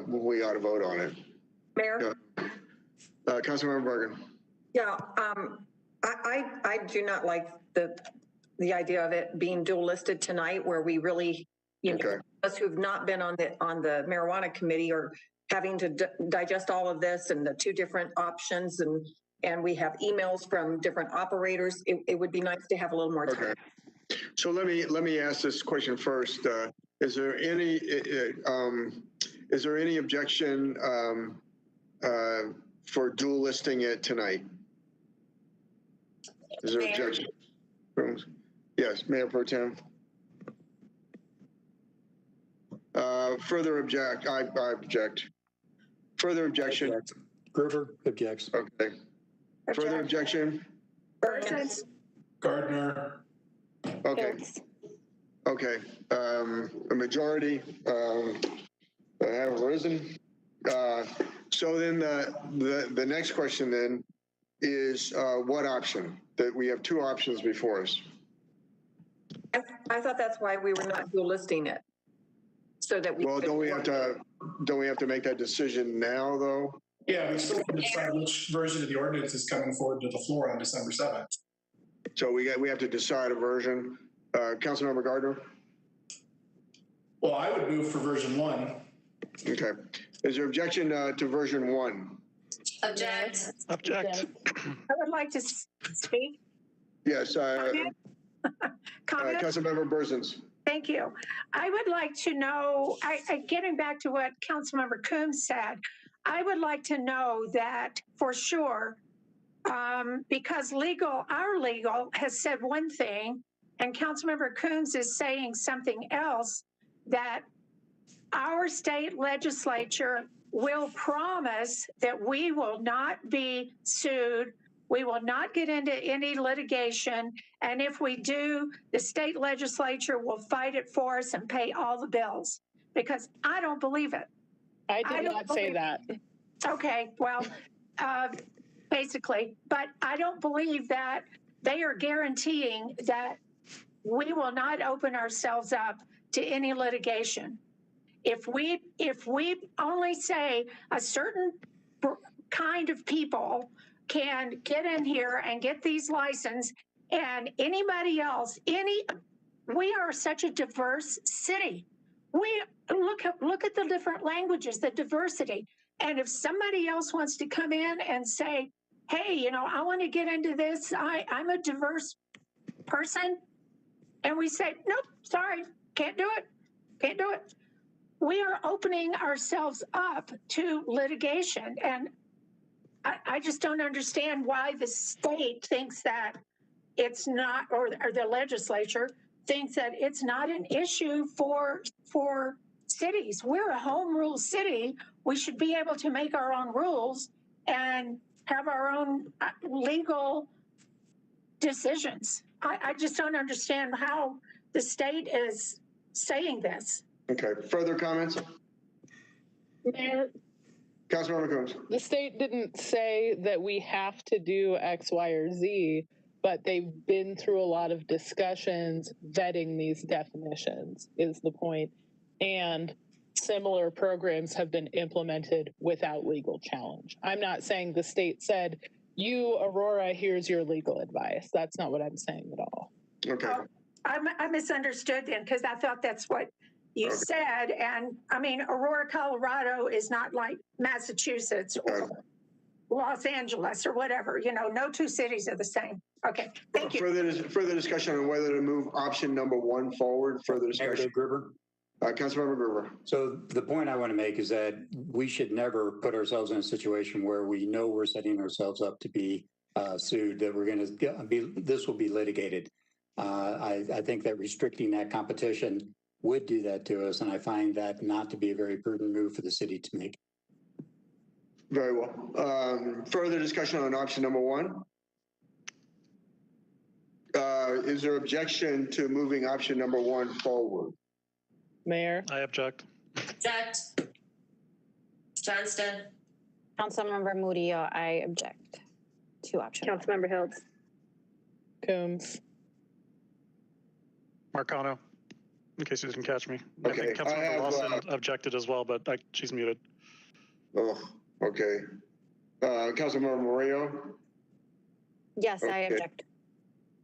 we ought to vote on it.
Mayor?
Councilmember Bergen.
Yeah, I do not like the idea of it being dual listed tonight, where we really, us who've not been on the marijuana committee are having to digest all of this and the two different options, and we have emails from different operators. It would be nice to have a little more time.
Okay. So let me ask this question first. Is there any objection for dual listing it tonight? Is there objection? Yes, Mayor Pro Tem. Further object. I object. Further objection.
Gruber objects.
Okay. Further objection.
Persons.
Gardner.
Okay. Okay. A majority have arisen. So then the next question then is what option? That we have two options before us.
I thought that's why we were not dual listing it. So that we
Well, don't we have to make that decision now though?
Yeah, we still have to decide which version of the ordinance is coming forward to the floor on December 7th.
So we have to decide a version. Councilmember Gardner?
Well, I would move for version 1.
Okay. Is there objection to version 1?
Object.
Object.
I would like to speak.
Yes.
Comment?
Councilmember Berzins.
Thank you. I would like to know, getting back to what Councilmember Coombs said, I would like to know that for sure, because our legal has said one thing, and Councilmember Coombs is saying something else, that our state legislature will promise that we will not be sued, we will not get into any litigation, and if we do, the state legislature will fight it for us and pay all the bills. Because I don't believe it.
I did not say that.
Okay, well, basically, but I don't believe that they are guaranteeing that we will not open ourselves up to any litigation. If we only say a certain kind of people can get in here and get these licenses, and anybody else, we are such a diverse city. We look at the different languages, the diversity. And if somebody else wants to come in and say, hey, I want to get into this, I'm a diverse person, and we say, nope, sorry, can't do it. We are opening ourselves up to litigation. And I just don't understand why the state thinks that it's not, or the legislature thinks that it's not an issue for cities. We're a home rule city. We should be able to make our own rules and have our own legal decisions. I just don't understand how the state is saying this.
Okay, further comments?
Mayor,
Councilmember Coombs.
the state didn't say that we have to do X, Y, or Z, but they've been through a lot of discussions vetting these definitions is the point. And similar programs have been implemented without legal challenge. I'm not saying the state said, you, Aurora, here's your legal advice. That's not what I'm saying at all.
Okay.
I misunderstood then, because I thought that's what you said. And I mean, Aurora, Colorado is not like Massachusetts or Los Angeles or whatever. No two cities are the same. Okay, thank you.
Further discussion on whether to move option number 1 forward. Further discussion.
Gruber.
Councilmember Gruber.
So the point I want to make is that we should never put ourselves in a situation where we know we're setting ourselves up to be sued, that we're going to be, this will be litigated. I think that restricting that competition would do that to us, and I find that not to be a very prudent move for the city to make.
Very well. Further discussion on option number one? Is there objection to moving option number one forward?
Mayor?
I object.
Object. Johnston.
Councilmember Murillo, I object to option.
Councilmember Hiltz.
Coombs.
Marcano, in case you didn't catch me.
Okay,
I think Councilmember Lawson objected as well, but she's muted.
Oh, okay. Councilmember Murillo?
Yes, I object.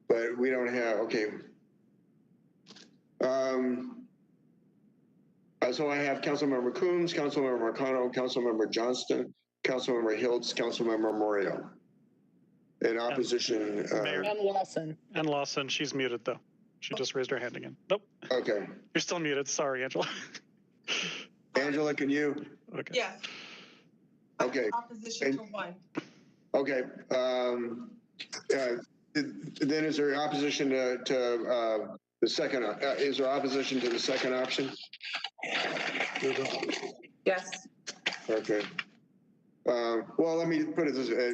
But we don't have, okay. So I have Councilmember Coombs, Councilmember Marcano, Councilmember Johnston, Councilmember Hiltz, Councilmember Murillo. In opposition.
And Lawson.
And Lawson, she's muted though. She just raised her hand again. Nope.
Okay.
You're still muted. Sorry, Angela.
Angela, can you?
Okay.
Yes.
Okay.
Opposition to one.
Okay. Then is there opposition to the second? Is there opposition to the second option?
Yes.
Okay. Well, let me put it this way.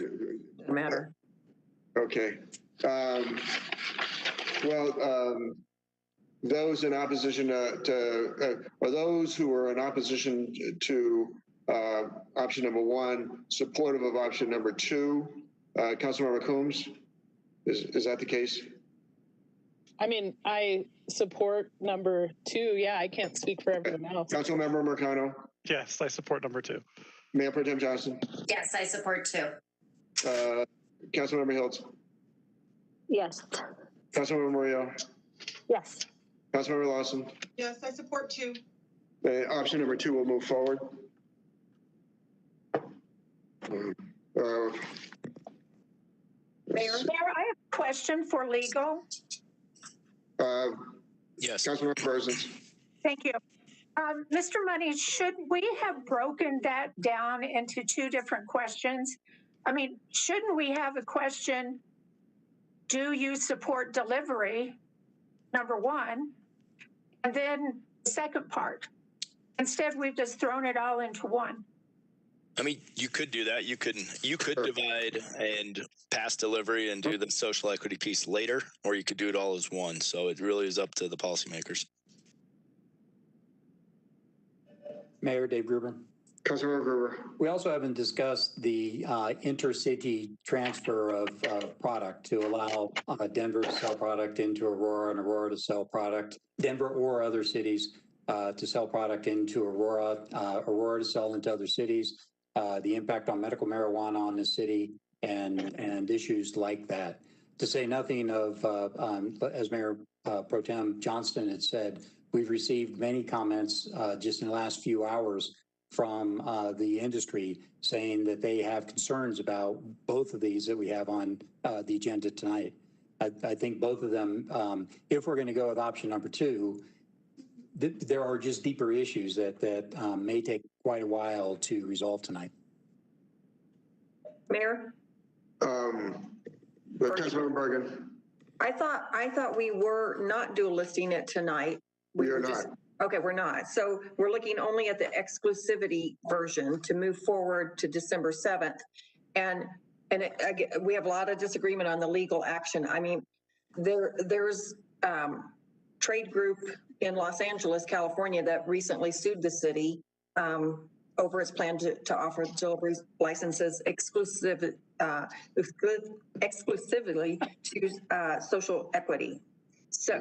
Doesn't matter.
Okay. Those in opposition or those who are in opposition to option number one, supportive of option number two, Councilmember Coombs, is that the case?
I mean, I support number two. Yeah, I can't speak for everyone else.
Councilmember Marcano?
Yes, I support number two.
Mayor Pro Tem Johnson?
Yes, I support two.
Councilmember Hiltz?
Yes.
Councilmember Murillo?
Yes.
Councilmember Lawson?
Yes, I support two.
Option number two will move forward.
Mayor, I have a question for legal.
Yes.
Councilmember Persons.
Thank you. Mr. Money, should we have broken that down into two different questions? I mean, shouldn't we have a question, do you support delivery, number one, and then the second part? Instead, we've just thrown it all into one.
I mean, you could do that. You could divide and pass delivery and do the social equity piece later, or you could do it all as one. So it really is up to the policymakers.
Mayor Dave Gruber.
Councilmember Gruber.
We also haven't discussed the intercity transfer of product to allow Denver to sell product into Aurora and Aurora to sell product, Denver or other cities to sell product into Aurora, Aurora to sell into other cities, the impact on medical marijuana on the city and issues like that. To say nothing of, as Mayor Pro Tem Johnston had said, we've received many comments just in the last few hours from the industry saying that they have concerns about both of these that we have on the agenda tonight. I think both of them, if we're going to go with option number two, there are just deeper issues that may take quite a while to resolve tonight.
Mayor?
Councilmember Bergen.
I thought we were not dual listing it tonight.
We are not.
Okay, we're not. So we're looking only at the exclusivity version to move forward to December 7th. And we have a lot of disagreement on the legal action. I mean, there's trade group in Los Angeles, California that recently sued the city over its plan to offer delivery licenses exclusively to social equity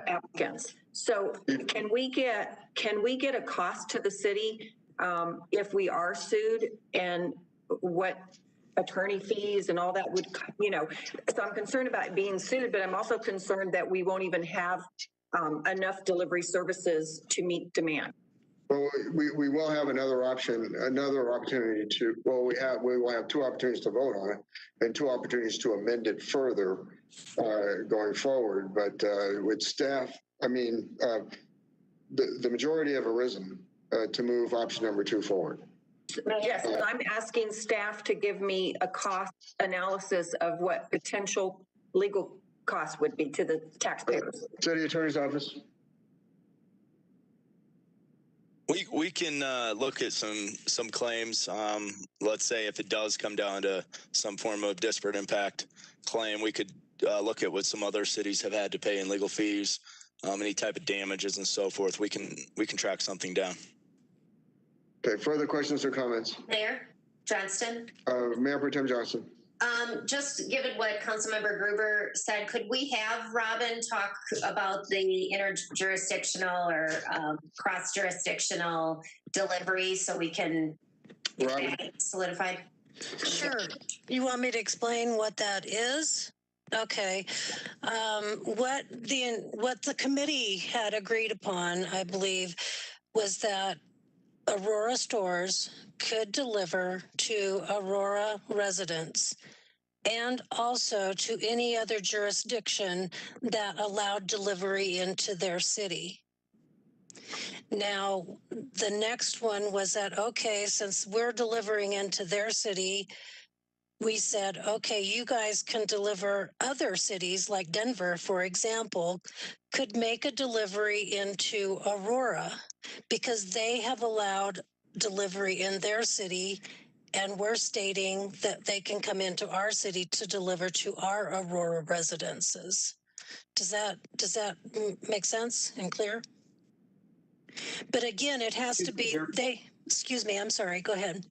applicants. So can we get a cost to the city if we are sued, and what attorney fees and all that would, so I'm concerned about being sued, but I'm also concerned that we won't even have enough delivery services to meet demand.
Well, we will have another opportunity to, we will have two opportunities to vote on it and two opportunities to amend it further going forward. But with staff, I mean, the majority have arisen to move option number two forward.
Yes, I'm asking staff to give me a cost analysis of what potential legal cost would be to the taxpayers.
City Attorney's Office.
We can look at some claims. Let's say if it does come down to some form of disparate impact claim, we could look at what some other cities have had to pay in legal fees, any type of damages and so forth. We can track something down.
Okay, further questions or comments?
Mayor Johnston?
Mayor Pro Tem Johnson.
Just given what Councilmember Gruber said, could we have Robin talk about the interjurisdictional or cross-jurisdictional delivery so we can get that solidified?
Sure. You want me to explain what that is? Okay. What the committee had agreed upon, I believe, was that Aurora stores could deliver to Aurora residents and also to any other jurisdiction that allowed delivery into their city. Now, the next one was that, okay, since we're delivering into their city, we said, okay, you guys can deliver other cities like Denver, for example, could make a delivery into Aurora because they have allowed delivery in their city. And we're stating that they can come into our city to deliver to our Aurora residences. Does that make sense and clear? But again, it has to be excuse me, I'm sorry, go ahead.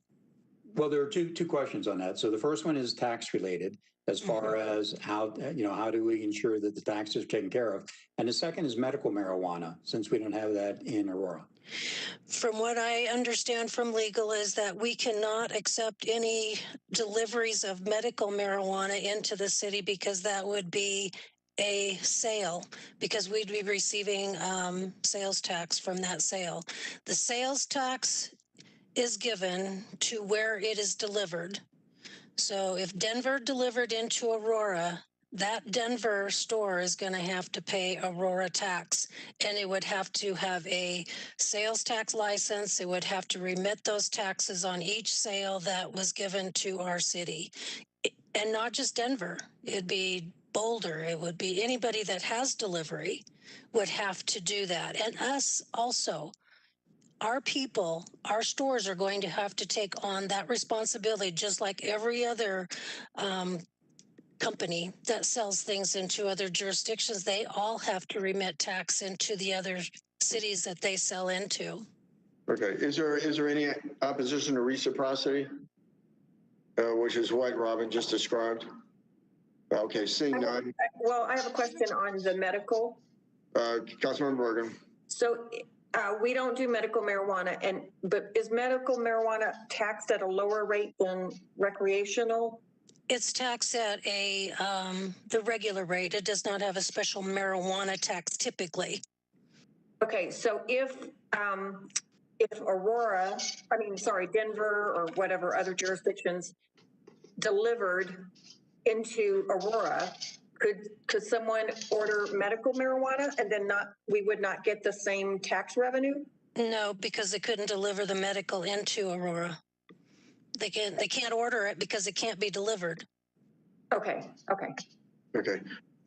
Well, there are two questions on that. So the first one is tax related, as far as how do we ensure that the taxes are taken care of? And the second is medical marijuana, since we don't have that in Aurora.
From what I understand from legal is that we cannot accept any deliveries of medical marijuana into the city because that would be a sale, because we'd be receiving sales tax from that sale. The sales tax is given to where it is delivered. So if Denver delivered into Aurora, that Denver store is going to have to pay Aurora tax, and it would have to have a sales tax license. It would have to remit those taxes on each sale that was given to our city. And not just Denver, it'd be Boulder. It would be anybody that has delivery would have to do that. And us also. Our people, our stores are going to have to take on that responsibility, just like every other company that sells things into other jurisdictions. They all have to remit tax into the other cities that they sell into.
Okay. Is there any opposition to reciprocity, which is what Robin just described? Okay, seeing none.
Well, I have a question on the medical.
Councilmember Bergen.
So we don't do medical marijuana, but is medical marijuana taxed at a lower rate than recreational?
It's taxed at the regular rate. It does not have a special marijuana tax typically.
Okay, so if Denver or whatever other jurisdictions delivered into Aurora, could someone order medical marijuana and then we would not get the same tax revenue?
No, because they couldn't deliver the medical into Aurora. They can't order it because it can't be delivered.
Okay.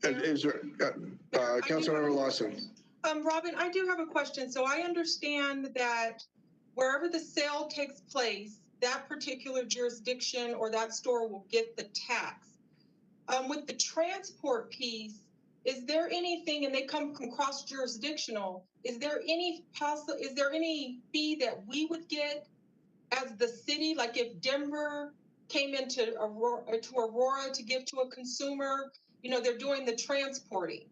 And is there Councilmember Lawson?
Robin, I do have a question. So I understand that wherever the sale takes place, that particular jurisdiction or that store will get the tax. With the transport piece, is there anything, and they come from cross-jurisdictional, is there any fee that we would get as the city? Like if Denver came into Aurora to give to a consumer, they're doing the transporting.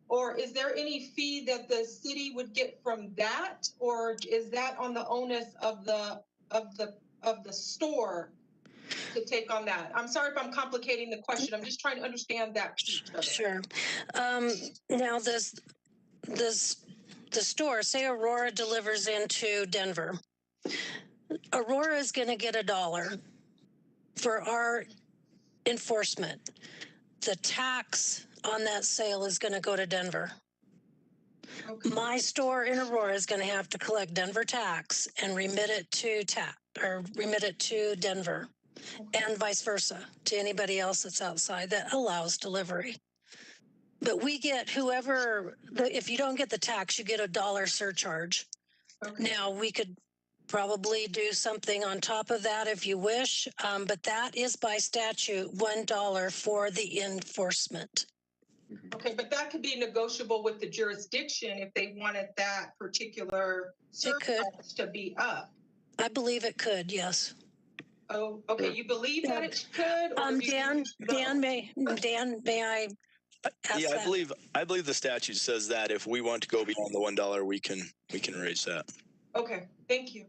Or is there any fee that the city would get from that? Or is that on the onus of the store to take on that? I'm sorry if I'm complicating the question. I'm just trying to understand that piece of it.
Sure. Now the store, say Aurora delivers into Denver. Aurora is going to get $1 for our enforcement. The tax on that sale is going to go to Denver. Okay. My store in Aurora is going to have to collect Denver tax and remit it to Denver, and vice versa to anybody else that's outside that allows delivery. But we get if you don't get the tax, you get $1 surcharge.
Okay.
Now, we could probably do something on top of that if you wish, but that is by statute $1 for the enforcement.
Okay, but that could be negotiable with the jurisdiction if they wanted that particular surcharge to be up.
I believe it could, yes.
Oh, okay. You believe that it could? Or
Dan, may I ask
Yeah,
that?
I believe the statute says that if we want to go beyond the $1, we can raise that.
Okay, thank you.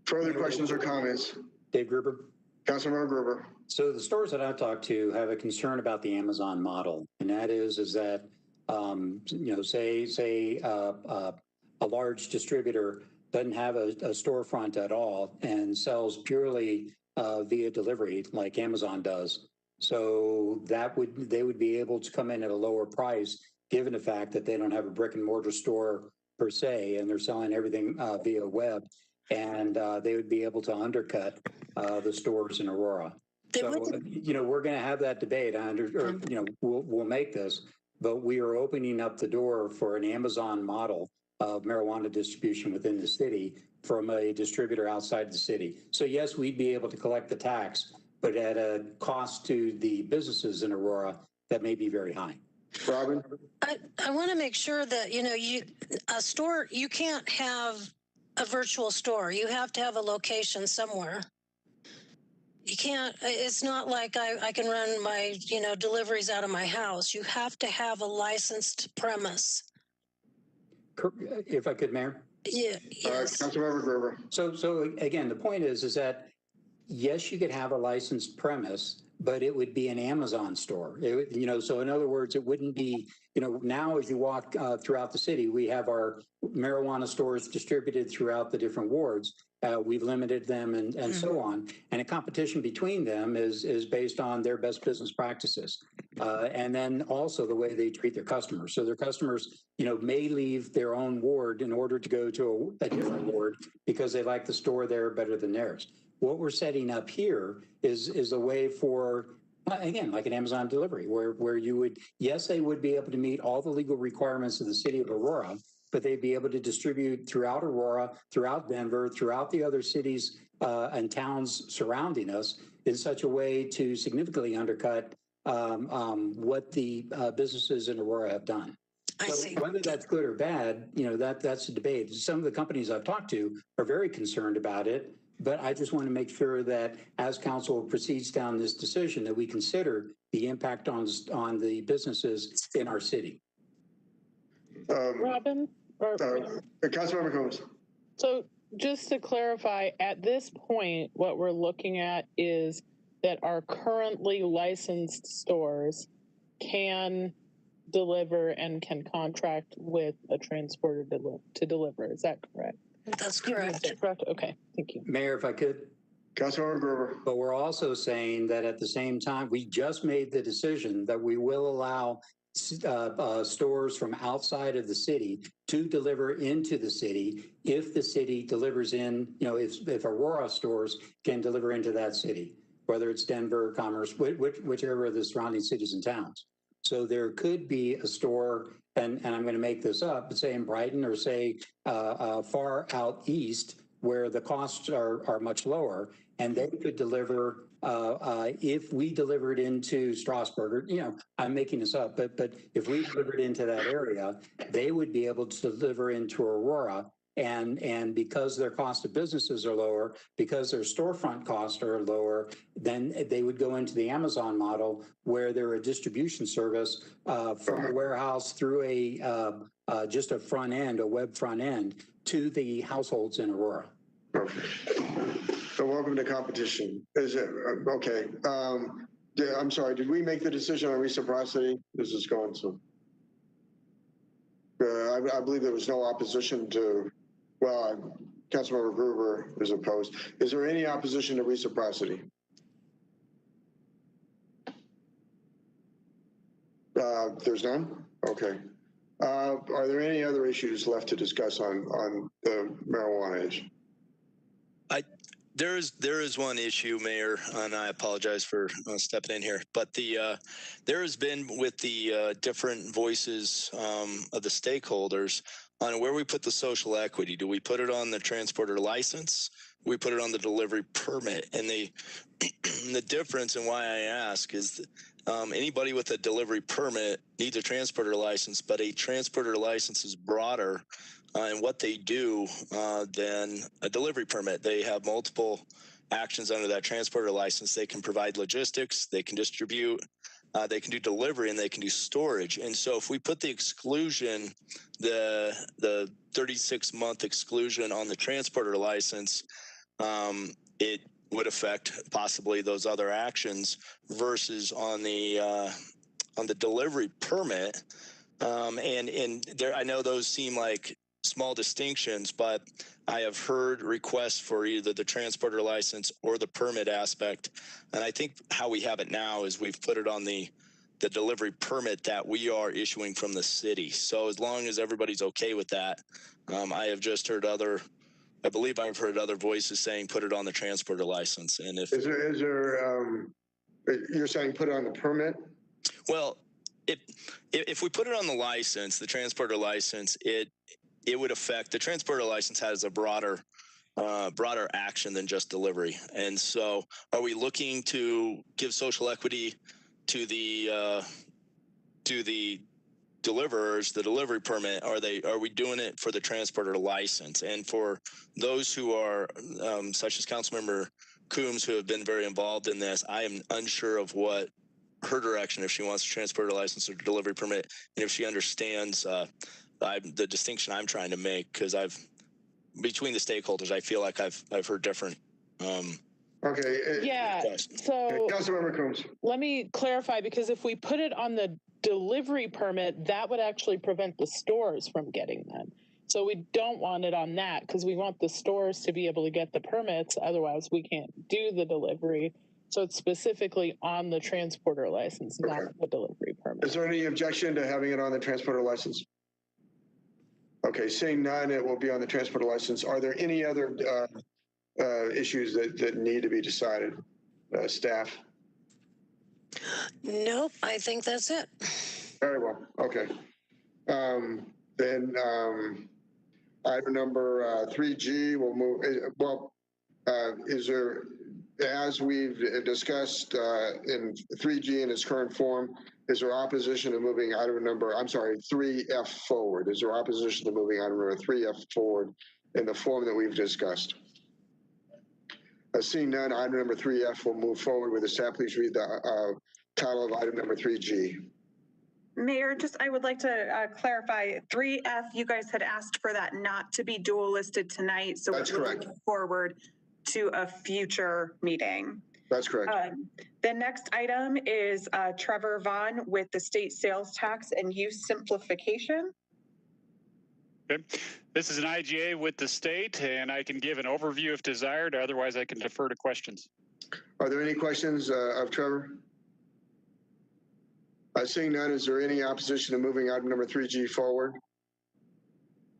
Further questions or comments?
Dave Gruber.
Councilmember Gruber.
So the stores that I've talked to have a concern about the Amazon model, and that is that say a large distributor doesn't have a storefront at all and sells purely via delivery like Amazon does. So they would be able to come in at a lower price, given the fact that they don't have a brick and mortar store per se, and they're selling everything via web, and they would be able to undercut the stores in Aurora. So, we're going to have that debate, we'll make this, but we are opening up the door for an Amazon model of marijuana distribution within the city from a distributor outside the city. So yes, we'd be able to collect the tax, but at a cost to the businesses in Aurora that may be very high.
Robin?
I want to make sure that, a store, you can't have a virtual store. You have to have a location somewhere. You can't, it's not like I can run my, deliveries out of my house. You have to have a licensed premise.
If I could, Mayor?
Yeah. Yes.
Councilmember Gruber.
So again, the point is that yes, you could have a licensed premise, but it would be an Amazon store. So in other words, it wouldn't be, now as you walk throughout the city, we have our marijuana stores distributed throughout the different wards. We've limited them and so on. And a competition between them is based on their best business practices. And then also the way they treat their customers. So their customers, may leave their own ward in order to go to a different ward because they like the store there better than theirs. What we're setting up here is a way for, again, like an Amazon delivery, where you would, yes, they would be able to meet all the legal requirements of the city of Aurora, but they'd be able to distribute throughout Aurora, throughout Denver, throughout the other cities and towns surrounding us in such a way to significantly undercut what the businesses in Aurora have done.
I see.
Whether that's good or bad, that's a debate. Some of the companies I've talked to are very concerned about it, but I just want to make sure that as council proceeds down this decision, that we consider the impact on the businesses in our city.
Robin?
Councilmember Combs.
So just to clarify, at this point, what we're looking at is that our currently licensed stores can deliver and can contract with a transporter to deliver. Is that correct?
That's correct.
Okay, thank you.
Mayor, if I could.
Councilmember Gruber.
But we're also saying that at the same time, we just made the decision that we will allow stores from outside of the city to deliver into the city if the city delivers in, if Aurora stores can deliver into that city, whether it's Denver, Commerce, whichever of the surrounding cities and towns. So there could be a store, and I'm going to make this up, but say in Brighton or say far out east where the costs are much lower, and they could deliver if we delivered into Strasburg, I'm making this up, but if we delivered into that area, they would be able to deliver into Aurora. And because their cost of businesses are lower, because their storefront costs are lower, then they would go into the Amazon model where they're a distribution service from a warehouse through just a front end, a web front end to the households in Aurora.
Okay. So welcome to competition. Is it okay? I'm sorry. Did we make the decision on reciprocity? This is going to. I believe there was no opposition to. Well, Councilmember Gruber is opposed. Is there any opposition to reciprocity? There's none? Okay. Are there any other issues left to discuss on the marijuana issue?
There is one issue, Mayor, and I apologize for stepping in here, but there has been with the different voices of the stakeholders on where we put the social equity. Do we put it on the transporter license? We put it on the delivery permit, and the difference and why I ask is anybody with a delivery permit needs a transporter license, but a transporter license is broader in what they do than a delivery permit. They have multiple actions under that transporter license. They can provide logistics, they can distribute, they can do delivery, and they can do storage. And so if we put the exclusion, the 36-month exclusion on the transporter license, it would affect possibly those other actions versus on the delivery permit. And there, I know those seem like small distinctions, but I have heard requests for either the transporter license or the permit aspect. And I think how we have it now is we've put it on the delivery permit that we are issuing from the city. So as long as everybody's okay with that, I have just heard I believe I've heard other voices saying put it on the transporter license. And if
you're saying put it on the permit?
Well, if we put it on the license, the transporter license, it would affect, the transporter license has a broader action than just delivery. And so are we looking to give social equity to the deliverers, the delivery permit? Are we doing it for the transporter license? And for those who are such as Councilmember Coombs, who have been very involved in this, I am unsure of what her direction, if she wants to transporter license or delivery permit, and if she understands the distinction I'm trying to make, because between the stakeholders, I feel like I've heard different.
Okay.
Yeah. So
Councilmember Coombs.
Let me clarify, because if we put it on the delivery permit, that would actually prevent the stores from getting them. So we don't want it on that, because we want the stores to be able to get the permits. Otherwise, we can't do the delivery. So it's specifically on the transporter license, not the delivery permit.
Is there any objection to having it on the transporter license? Okay, seeing none, it will be on the transporter license. Are there any other issues that need to be decided, staff?
Nope, I think that's it.
Very well. Okay. Then item number 3G will move. Is there, as we've discussed in 3G in its current form, is there opposition to moving item number, 3F forward? Is there opposition to moving item number 3F forward in the form that we've discussed? Seeing none, item number 3F will move forward. With the staff, please read the title of item number 3G.
Mayor, I would like to clarify 3F, you guys had asked for that not to be dual listed tonight. So
that's correct.
Forward to a future meeting.
That's correct.
The next item is Trevor Vaughn with the state sales tax and use simplification.
Okay. This is an IGA with the state, and I can give an overview if desired. Otherwise, I can defer to questions.
Are there any questions of Trevor? Seeing none, is there any opposition to moving item number 3G forward?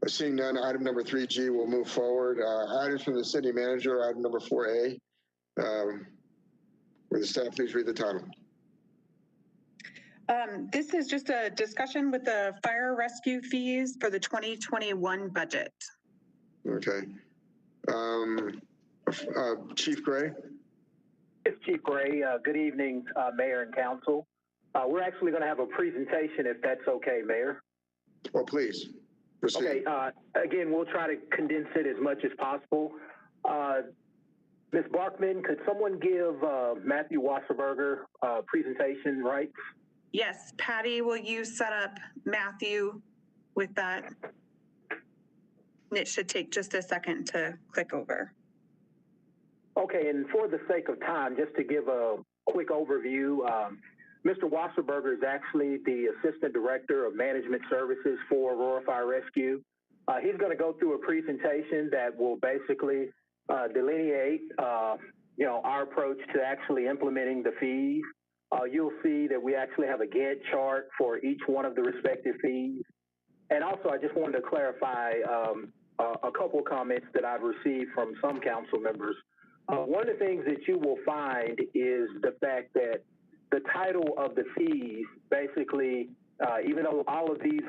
Seeing none, item number 3G will move forward. Items from the city manager, item number 4A. Will the staff please read the title?
This is just a discussion with the fire rescue fees for the 2021 budget.
Okay. Chief Gray.
It's Chief Gray. Good evening, Mayor and Council. We're actually going to have a presentation, if that's okay, Mayor.
Well, please proceed.
Okay. Again, we'll try to condense it as much as possible. Ms. Barkman, could someone give Matthew Wasserberger presentation rights?
Yes, Patty, will you set up Matthew with that? It should take just a second to click over.
Okay, and for the sake of time, just to give a quick overview, Mr. Wasserberger is actually the Assistant Director of Management Services for Aurora Fire Rescue. He's going to go through a presentation that will basically delineate, our approach to actually implementing the fees. You'll see that we actually have a Gantt chart for each one of the respective fees. And also, I just wanted to clarify a couple comments that I've received from some council members. One of the things that you will find is the fact that the title of the fees basically, even though all of these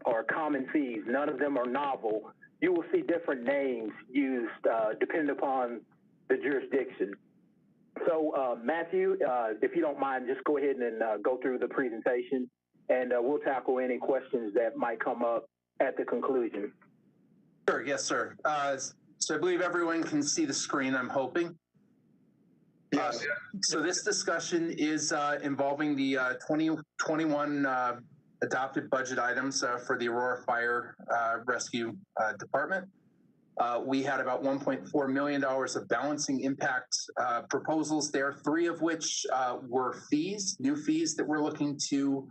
are common fees, none of them are novel, you will see different names used depending upon the jurisdiction. So Matthew, if you don't mind, just go ahead and go through the presentation, and we'll tackle any questions that might come up at the conclusion.
Sure, yes, sir. So I believe everyone can see the screen, I'm hoping.
Yes.
So this discussion is involving the 2021 adopted budget items for the Aurora Fire Rescue Department. We had about $1.4 million of balancing impact proposals there, 3 of which were fees, new fees that we're looking to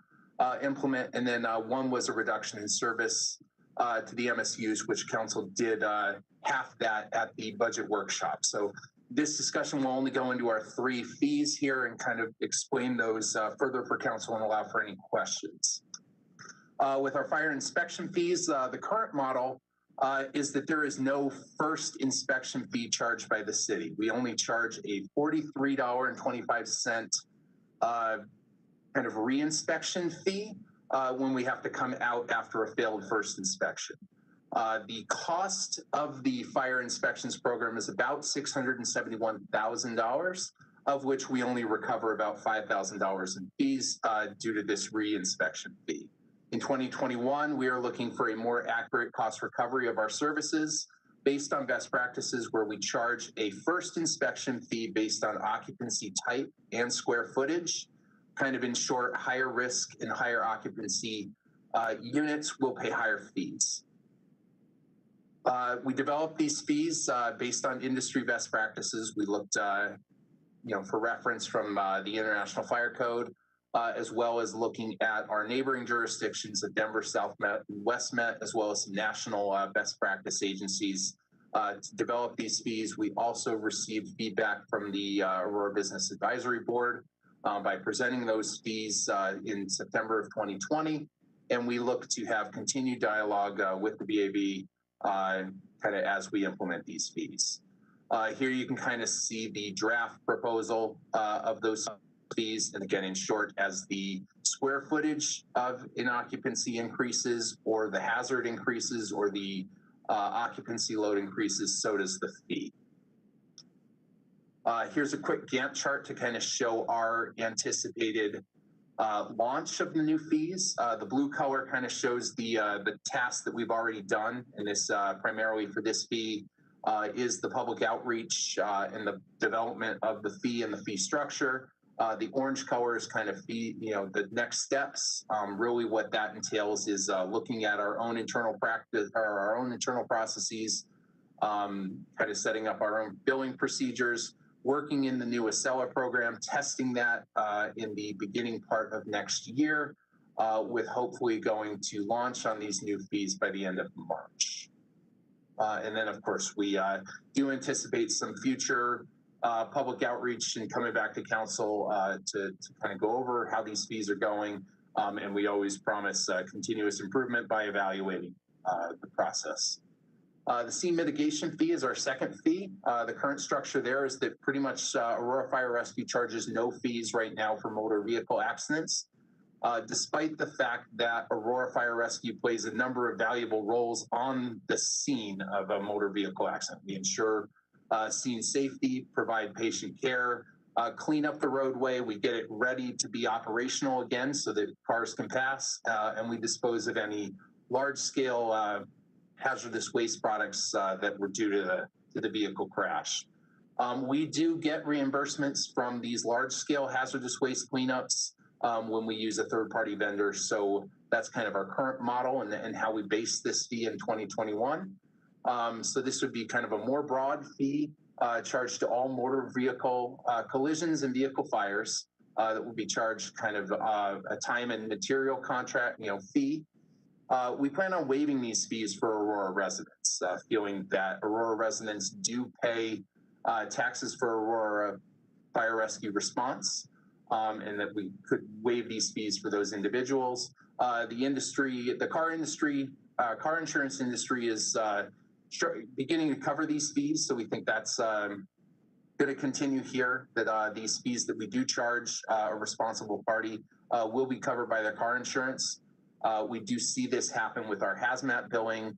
implement, and then 1 was a reduction in service to the MSUs, which council did half that at the budget workshop. So this discussion will only go into our 3 fees here and kind of explain those further for council and allow for any questions. With our fire inspection fees, the current model is that there is no first inspection fee charged by the city. We only charge a $43.25 kind of re-inspection fee when we have to come out after a failed first inspection. The cost of the fire inspections program is about $671,000, of which we only recover about $5,000 in fees due to this re-inspection fee. In 2021, we are looking for a more accurate cost recovery of our services based on best practices where we charge a first inspection fee based on occupancy type and square footage. Kind of in short, higher risk and higher occupancy units will pay higher fees. We developed these fees based on industry best practices. We looked, for reference from the International Fire Code, as well as looking at our neighboring jurisdictions of Denver, South Met, and West Met, as well as national best practice agencies to develop these fees. We also received feedback from the Aurora Business Advisory Board by presenting those fees in September of 2020. And we look to have continued dialogue with the BAB kind of as we implement these fees. Here you can kind of see the draft proposal of those fees. And again, in short, as the square footage of inoccupancy increases or the hazard increases or the occupancy load increases, so does the fee. Here's a quick Gantt chart to kind of show our anticipated launch of the new fees. The blue color kind of shows the tasks that we've already done, and this primarily for this fee is the public outreach and the development of the fee and the fee structure. The orange color is kind of fee, the next steps. Really, what that entails is looking at our own internal practice or our own internal processes, kind of setting up our own billing procedures, working in the new Acela program, testing that in the beginning part of next year, with hopefully going to launch on these new fees by the end of March. And then, of course, we do anticipate some future public outreach and coming back to council to kind of go over how these fees are going. And we always promise continuous improvement by evaluating the process. The sea mitigation fee is our second fee. The current structure there is that pretty much Aurora Fire Rescue charges no fees right now for motor vehicle accidents, despite the fact that Aurora Fire Rescue plays a number of valuable roles on the scene of a motor vehicle accident. We ensure scene safety, provide patient care, clean up the roadway. We get it ready to be operational again so that cars can pass, and we dispose of any large-scale hazardous waste products that were due to the vehicle crash. We do get reimbursements from these large-scale hazardous waste cleanups when we use a third-party vendor. So that's kind of our current model and how we base this fee in 2021. So this would be kind of a more broad fee charged to all motor vehicle collisions and vehicle fires that will be charged kind of a time and material contract, fee. We plan on waiving these fees for Aurora residents, feeling that Aurora residents do pay taxes for Aurora Fire Rescue Response, and that we could waive these fees for those individuals. The car insurance industry is beginning to cover these fees, so we think that's going to continue here that these fees that we do charge a responsible party will be covered by their car insurance. We do see this happen with our hazmat billing,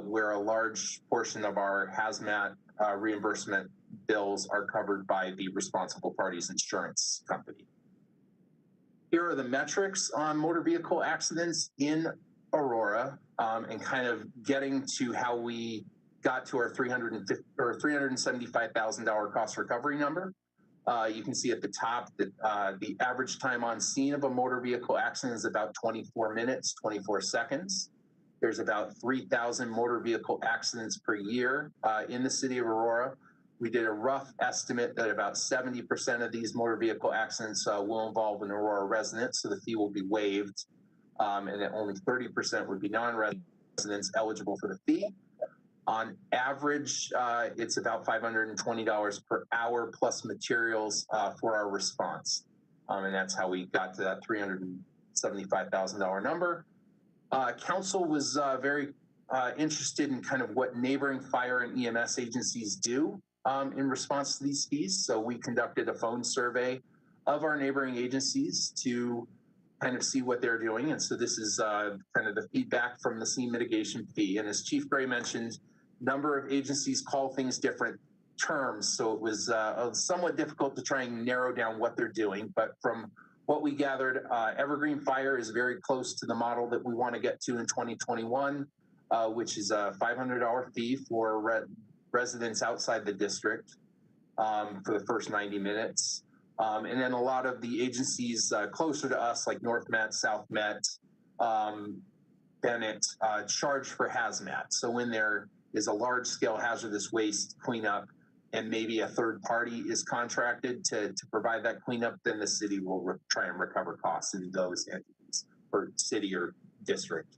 where a large portion of our hazmat reimbursement bills are covered by the responsible party's insurance company. Here are the metrics on motor vehicle accidents in Aurora, and kind of getting to how we got to our $375,000 cost recovery number. You can see at the top that the average time on scene of a motor vehicle accident is about 24 minutes, 24 seconds. There's about 3,000 motor vehicle accidents per year in the city of Aurora. We did a rough estimate that about 70% of these motor vehicle accidents will involve an Aurora resident, so the fee will be waived, and that only 30% would be non-residents eligible for the fee. On average, it's about $520 per hour plus materials for our response. And that's how we got to that $375,000 number. Council was very interested in kind of what neighboring fire and EMS agencies do in response to these fees. So we conducted a phone survey of our neighboring agencies to kind of see what they're doing. And so this is kind of the feedback from the scene mitigation fee. And as Chief Gray mentioned, number of agencies call things different terms. So it was somewhat difficult to try and narrow down what they're doing. But from what we gathered, Evergreen Fire is very close to the model that we want to get to in 2021, which is a $500 fee for residents outside the district for the first 90 minutes. And then a lot of the agencies closer to us, like North Met, South Met, Bennett, charge for hazmat. So when there is a large-scale hazardous waste cleanup and maybe a third party is contracted to provide that cleanup, then the city will try and recover costs in those entities or city or district.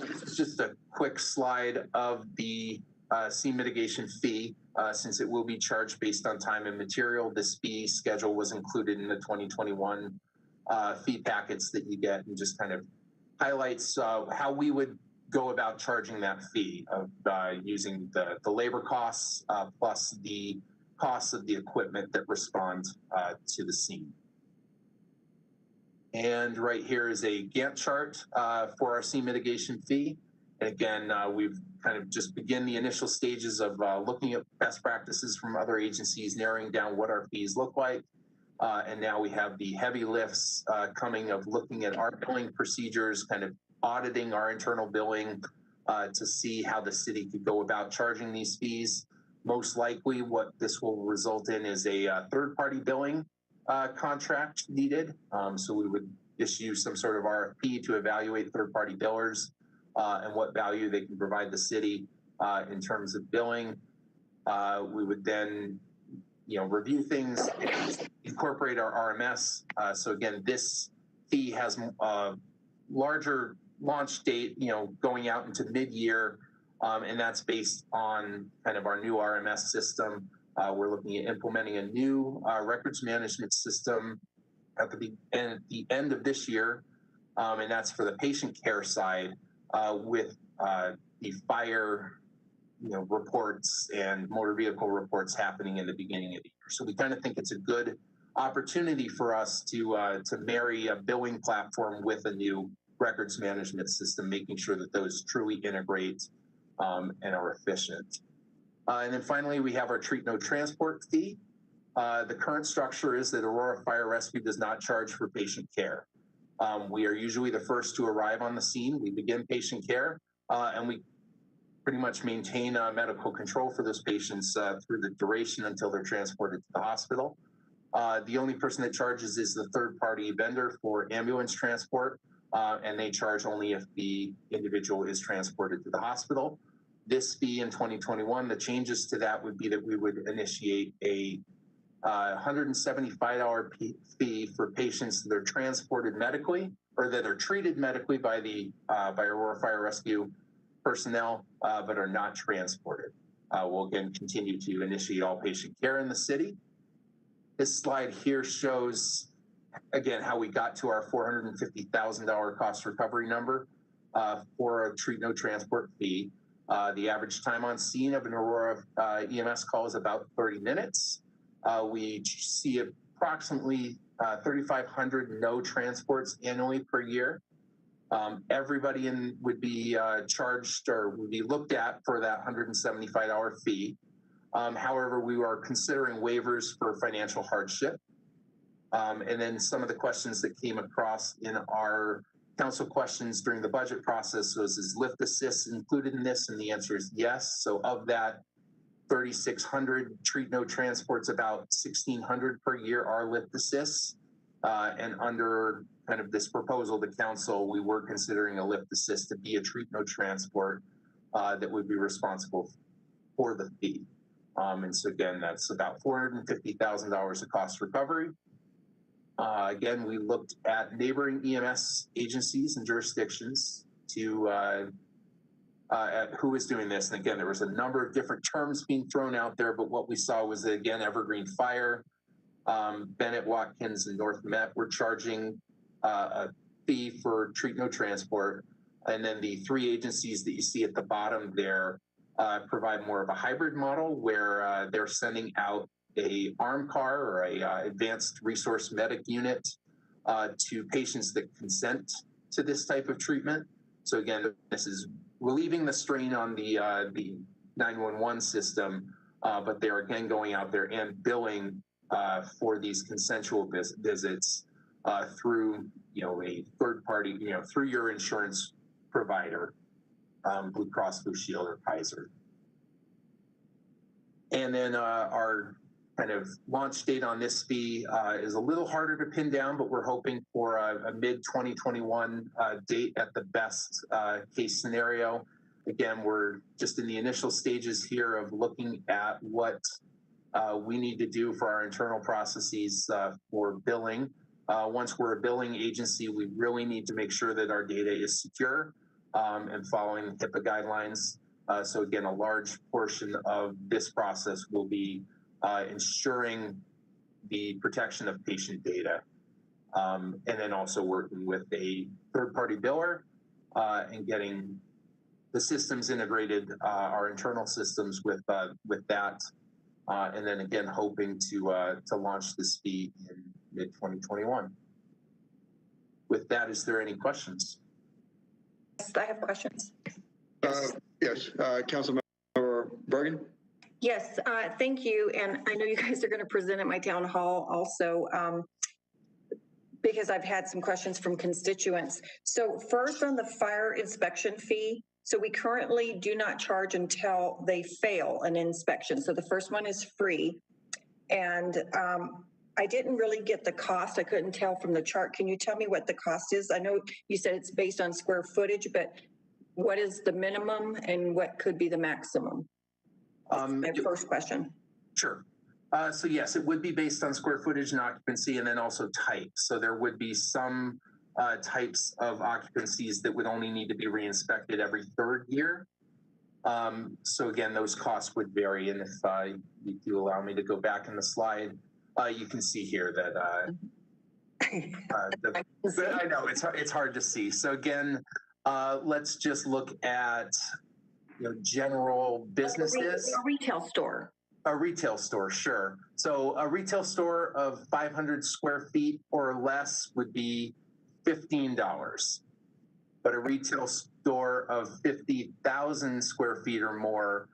This is just a quick slide of the scene mitigation fee. Since it will be charged based on time and material, this fee schedule was included in the 2021 fee packets that you get, and just kind of highlights how we would go about charging that fee of using the labor costs plus the costs of the equipment that respond to the scene. And right here is a Gantt chart for our scene mitigation fee. And again, we've kind of just begin the initial stages of looking at best practices from other agencies, narrowing down what our fees look like. And now we have the heavy lifts coming of looking at our billing procedures, kind of auditing our internal billing to see how the city could go about charging these fees. Most likely what this will result in is a third-party billing contract needed. So we would issue some sort of RFP to evaluate third-party billers and what value they can provide the city in terms of billing. We would then, review things, incorporate our RMS. So again, this fee has a larger launch date, going out into mid-year, and that's based on kind of our new RMS system. We're looking at implementing a new records management system at the end of this year, and that's for the patient care side with the fire reports and motor vehicle reports happening in the beginning of the year. So we kind of think it's a good opportunity for us to marry a billing platform with a new records management system, making sure that those truly integrate and are efficient. And then finally, we have our treat no transport fee. The current structure is that Aurora Fire Rescue does not charge for patient care. We are usually the first to arrive on the scene. We begin patient care, and we pretty much maintain medical control for those patients through the duration until they're transported to the hospital. The only person that charges is the third-party vendor for ambulance transport, and they charge only if the individual is transported to the hospital. This fee in 2021, the changes to that would be that we would initiate a $175 fee for patients that are transported medically or that are treated medically by by Aurora Fire Rescue personnel, but are not transported. We'll again continue to initiate all patient care in the city. This slide here shows, again, how we got to our $450,000 cost recovery number for a treat no transport fee. The average time on scene of an Aurora EMS call is about 30 minutes. We see approximately 3,500 no transports annually per year. Everybody would be charged or would be looked at for that $175 fee. However, we are considering waivers for financial hardship. And then some of the questions that came across in our council questions during the budget process was, is lift assist included in this? And the answer is yes. So of that 3,600 treat no transports, about 1,600 per year are lift assists. And under kind of this proposal to council, we were considering a lift assist to be a treat no transport that would be responsible for the fee. And so again, that's about $450,000 of cost recovery. Again, we looked at neighboring EMS agencies and jurisdictions to at who is doing this. And again, there was a number of different terms being thrown out there, but what we saw was that, again, Evergreen Fire, Bennett, Watkins, and North Met were charging a fee for treat no transport. And then the three agencies that you see at the bottom there provide more of a hybrid model where they're sending out a arm car or a advanced resource medic unit to patients that consent to this type of treatment. So again, this is relieving the strain on the 911 system, but they're again going out there and billing for these consensual visits through a third party, through your insurance provider, Blue Cross Blue Shield or Kaiser. And then our kind of launch date on this fee is a little harder to pin down, but we're hoping for a mid-2021 date at the best case scenario. Again, we're just in the initial stages here of looking at what we need to do for our internal processes for billing. Once we're a billing agency, we really need to make sure that our data is secure and following the HIPAA guidelines. So again, a large portion of this process will be ensuring the protection of patient data, and then also working with a third-party biller and getting the systems integrated, our internal systems with that, and then again hoping to launch this fee in mid-2021. With that, is there any questions?
Yes, I have questions.
Yes, Councilmember Bergen.
Yes, thank you. And I know you guys are going to present at my town hall also, because I've had some questions from constituents. So first on the fire inspection fee. So we currently do not charge until they fail an inspection. So the first one is free. And I didn't really get the cost. I couldn't tell from the chart. Can you tell me what the cost is? I know you said it's based on square footage, but what is the minimum and what could be the maximum? My first question.
Sure. So yes, it would be based on square footage and occupancy, and then also type. So there would be some types of occupancies that would only need to be re-inspected every third year. So again, those costs would vary. And if you allow me to go back in the slide, you can see here that I know it's hard to see. So again, let's just look at general businesses.
A retail store.
A retail store, sure. So a retail store of 500 square feet or less would be $15. But a retail store of 50,000 square feet or more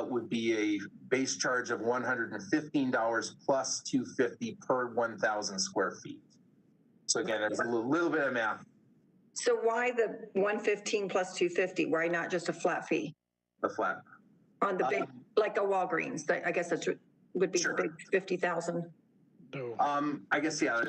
would be a base charge of $115 plus $250 per 1,000 square feet. So again, there's a little bit of math.
So why the 115 plus 250? Why not just a flat fee?
A flat.
On the big, like a Walgreens, I guess that would be sure. The big 50,000.
I guess, yeah,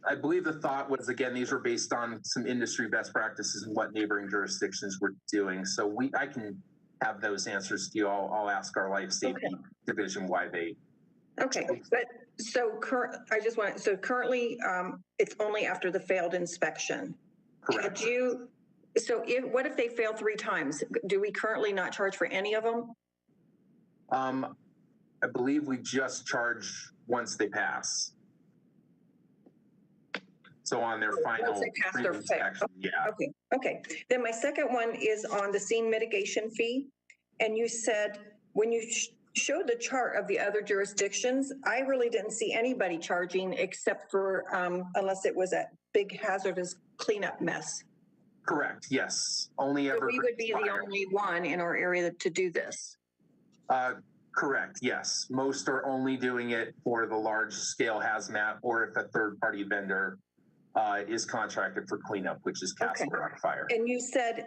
I believe the thought was, again, these were based on some industry best practices and what neighboring jurisdictions were doing. So I can have those answers to you. I'll ask our life safety division why they.
Okay, but so currently it's only after the failed inspection.
Correct.
What if they fail 3 times? Do we currently not charge for any of them?
I believe we just charge once they pass. So on their final
Once they pass their
inspection, yeah.
Okay, okay. Then my second one is on the scene mitigation fee. And you said, when you showed the chart of the other jurisdictions, I really didn't see anybody charging except for, unless it was a big hazardous cleanup mess.
Correct, yes. Only
So
ever.
we would be the only one in our area to do this.
Correct, yes. Most are only doing it for the large scale hazmat, or if a third party vendor is contracted for cleanup, which is Castle Rock Fire.
And you said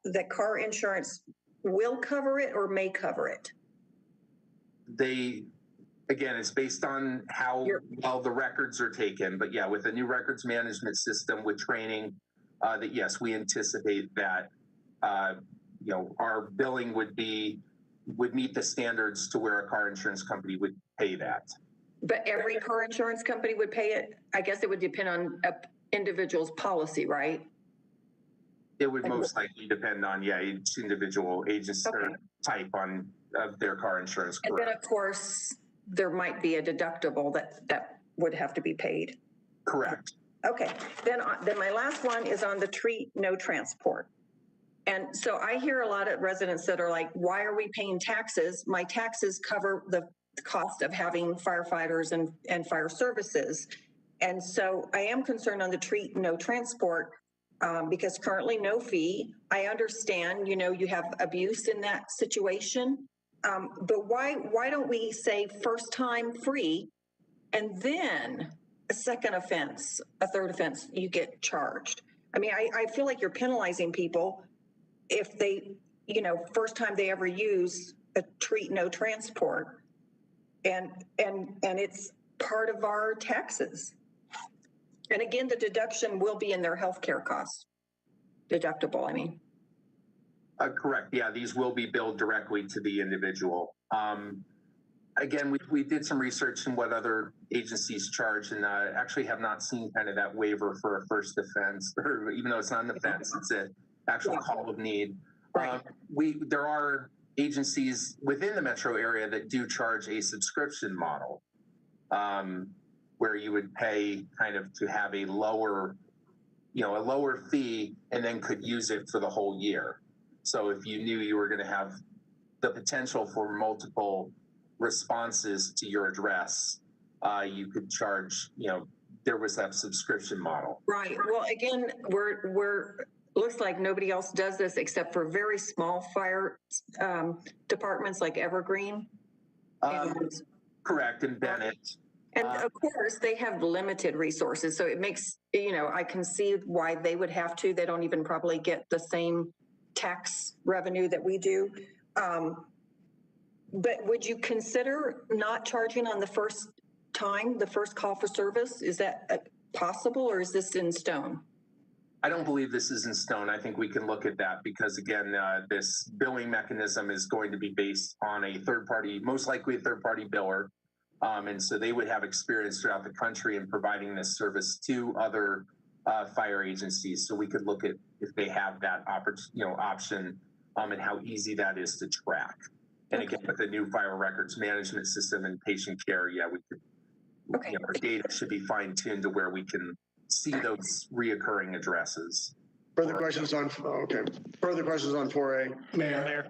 that car insurance will cover it or may cover it?
They, again, it's based on how well the records are taken. But yeah, with a new records management system with training, that yes, we anticipate that, you know, our billing would meet the standards to where a car insurance company would pay that.
But every car insurance company would pay it? I guess it would depend on an individual's policy, right?
It would most likely depend on, yeah, each individual agency or type on their car insurance.
And then of course, there might be a deductible that would have to be paid.
Correct.
Okay, then my last one is on the treat no transport. And so I hear a lot of residents that are like, why are we paying taxes? My taxes cover the cost of having firefighters and fire services. And so I am concerned on the treat no transport because currently no fee. I understand, you know, you have abuse in that situation. But why don't we say first time free and then a second offense, a third offense, you get charged? I mean, I feel like you're penalizing people if they, you know, first time they ever use a treat no transport, and it's part of our taxes. And again, the deduction will be in their healthcare costs. Deductible, I mean.
Correct. Yeah, these will be billed directly to the individual. Again, we did some research in what other agencies charge, and actually have not seen kind of that waiver for a first offense, or even though it's not an offense, it's an actual call of need. There are agencies within the metro area that do charge a subscription model, where you would pay kind of to have a lower, you know, a lower fee, and then could use it for the whole year. So if you knew you were going to have the potential for multiple responses to your address, you could charge, you know, there was that subscription model.
Right. Well, again, we're looks like nobody else does this except for very small fire departments like Evergreen.
Correct, and Bennett.
And of course, they have limited resources. So it makes, you know, I can see why they would have to. They don't even probably get the same tax revenue that we do. But would you consider not charging on the first time, the first call for service? Is that possible, or is this in stone?
I don't believe this is in stone. I think we can look at that because, again, this billing mechanism is going to be based on a third party, most likely a third party biller. And so they would have experience throughout the country in providing this service to other fire agencies. So we could look at if they have that option and how easy that is to track. And again, with the new fire records management system and patient care, yeah, we could, you know, our data should be fine tuned to where we can see those reoccurring addresses.
Further questions on, further questions on 4A?
Mayor.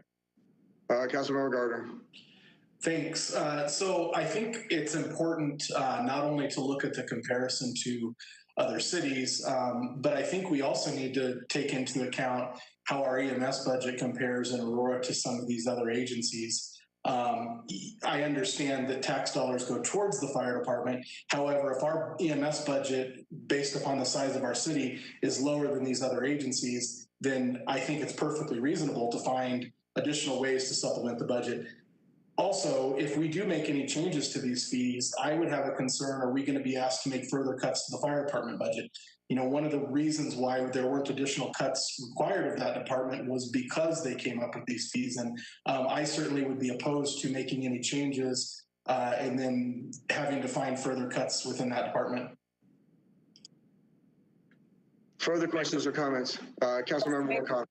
Councilmember Gardner.
Thanks. So I think it's important not only to look at the comparison to other cities, but I think we also need to take into account how our EMS budget compares in Aurora to some of these other agencies. I understand that tax dollars go towards the fire department. However, if our EMS budget, based upon the size of our city, is lower than these other agencies, then I think it's perfectly reasonable to find additional ways to supplement the budget. Also, if we do make any changes to these fees, I would have a concern, are we going to be asked to make further cuts to the fire department budget? You know, one of the reasons why there weren't additional cuts required of that department was because they came up with these fees. And I certainly would be opposed to making any changes and then having to find further cuts within that department.
Further questions or comments? Councilmember McConnell.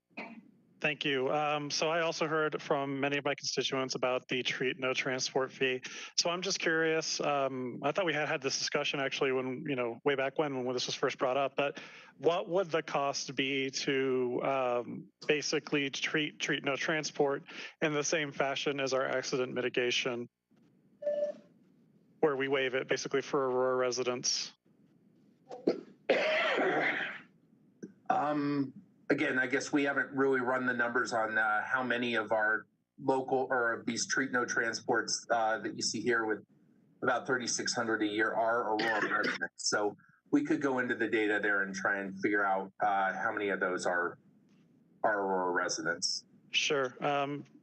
Thank you. So I also heard from many of my constituents about the treat no transport fee. So I'm just curious. I thought we had this discussion actually when, way back when this was first brought up, but what would the cost be to basically treat no transport in the same fashion as our accident mitigation, where we waive it basically for Aurora residents?
Again, I guess we haven't really run the numbers on how many of our local or these treat no transports that you see here with about 3,600 a year are Aurora residents. So we could go into the data there and try and figure out how many of those are Aurora residents.
Sure.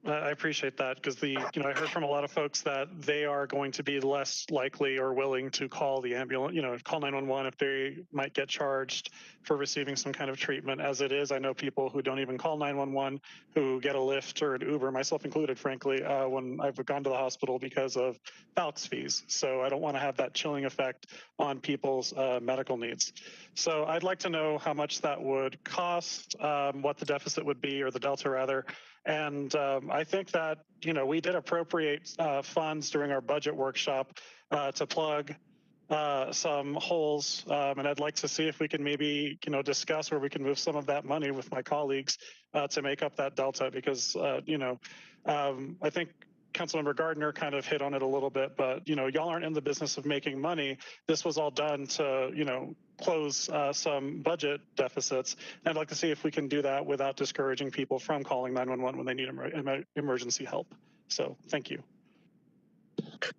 I appreciate that because I heard from a lot of folks that they are going to be less likely or willing to call the ambulance, call 911 if they might get charged for receiving some kind of treatment. As it is, I know people who don't even call 911 who get a Lyft or an Uber, myself included, frankly, when I've gone to the hospital because of Falx fees. So I don't want to have that chilling effect on people's medical needs. So I'd like to know how much that would cost, what the deficit would be, or the delta rather. And I think that, we did appropriate funds during our budget workshop to plug some holes. And I'd like to see if we can maybe, discuss where we can move some of that money with my colleagues to make up that delta because, I think Councilmember Gardner kind of hit on it a little bit, but, y'all aren't in the business of making money. This was all done to, close some budget deficits. And I'd like to see if we can do that without discouraging people from calling 911 when they need emergency help. So thank you.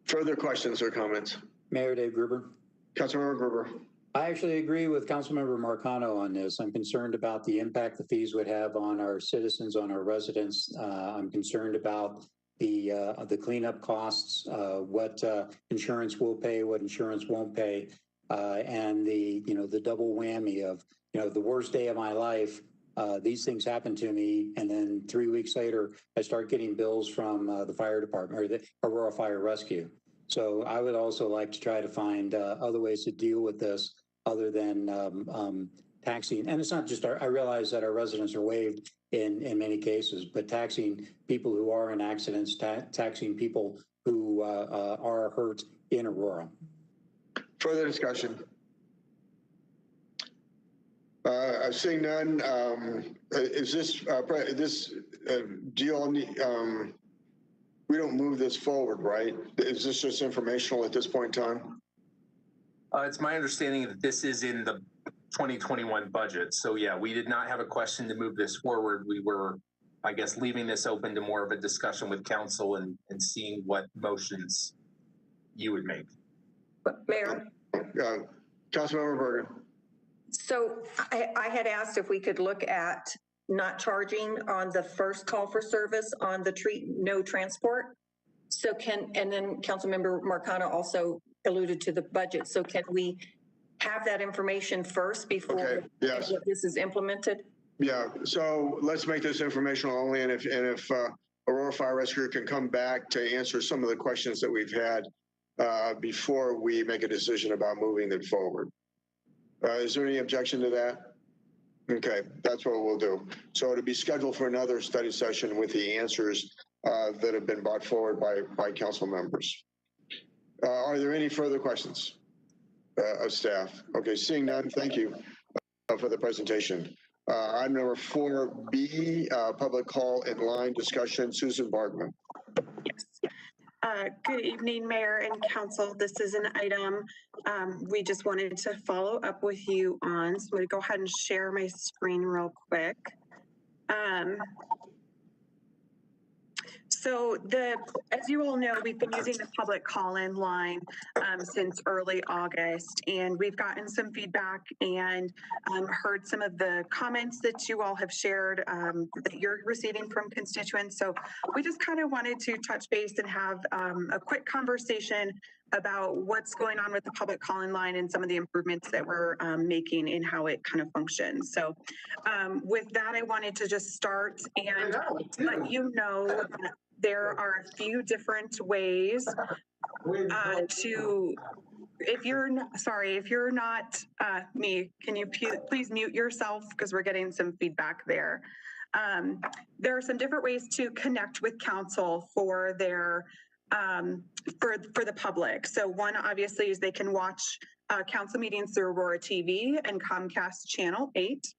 Further questions or comments?
Mayor Dave Gruber.
Councilmember Gruber.
I actually agree with Councilmember Marcano on this. I'm concerned about the impact the fees would have on our citizens, on our residents. I'm concerned about the cleanup costs, what insurance will pay, what insurance won't pay, and the double whammy of the worst day of my life. These things happen to me, and then 3 weeks later, I start getting bills from the fire department or the Aurora Fire Rescue. So I would also like to try to find other ways to deal with this other than taxing. And it's not just I realize that our residents are waived in many cases, but taxing people who are in accidents, taxing people who are hurt in Aurora.
Further discussion? Seeing none, is this do you all need, we don't move this forward, right? Is this just informational at this point in time?
It's my understanding that this is in the 2021 budget. So yeah, we did not have a question to move this forward. We were, I guess, leaving this open to more of a discussion with council and seeing what motions you would make.
Mayor?
Councilmember Bergen.
So I had asked if we could look at not charging on the first call for service on the treat no transport. So and then Councilmember Marcano also alluded to the budget. So can we have that information first before
yes.
This is implemented?
Yeah, so let's make this informational only. And if Aurora Fire Rescue can come back to answer some of the questions that we've had before we make a decision about moving them forward. Is there any objection to that? Okay, that's what we'll do. So it'll be scheduled for another study session with the answers that have been brought forward by council members. Are there any further questions of staff? Okay, seeing none, thank you for the presentation. Item number 4B, public call in line discussion. Susan Bargman.
Yes. Good evening, Mayor and Council. This is an item we just wanted to follow up with you on. So I'm going to go ahead and share my screen real quick. So as you all know, we've been using the public call-in line since early August, and we've gotten some feedback and heard some of the comments that you all have shared that you're receiving from constituents. So we just kind of wanted to touch base and have a quick conversation about what's going on with the public call-in line and some of the improvements that we're making in how it kind of functions. So with that, I wanted to just start and let you know that there are a few different ways if you're not me, can you please mute yourself because we're getting some feedback there. There are some different ways to connect with council for their for the public. So one obviously is they can watch council meetings through Aurora TV and Comcast Channel 8.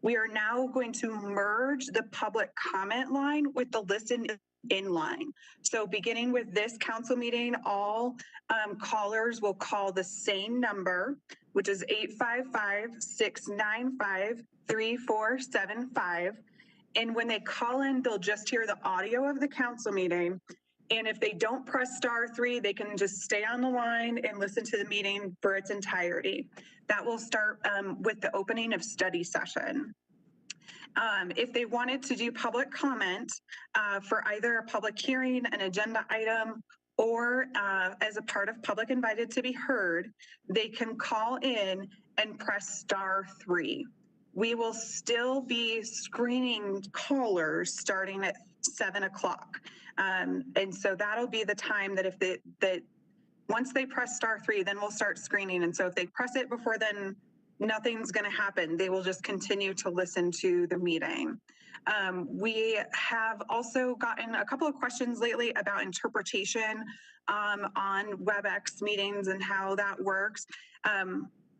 We are now going to merge the public comment line with the listen in line. So beginning with this council meeting, all callers will call the same number, which is 855-695-3475. And when they call in, they'll just hear the audio of the council meeting. And if they don't press *3, they can just stay on the line and listen to the meeting for its entirety. That will start with the opening of study session. If they wanted to do public comment for either a public hearing, an agenda item, or as a part of public invited to be heard, they can call in and press *3. We will still be screening callers starting at 7 o'clock. And so that'll be the time that if once they press *3, then we'll start screening. And so if they press it before then, nothing's going to happen. They will just continue to listen to the meeting. We have also gotten a couple of questions lately about interpretation on WebEx meetings and how that works.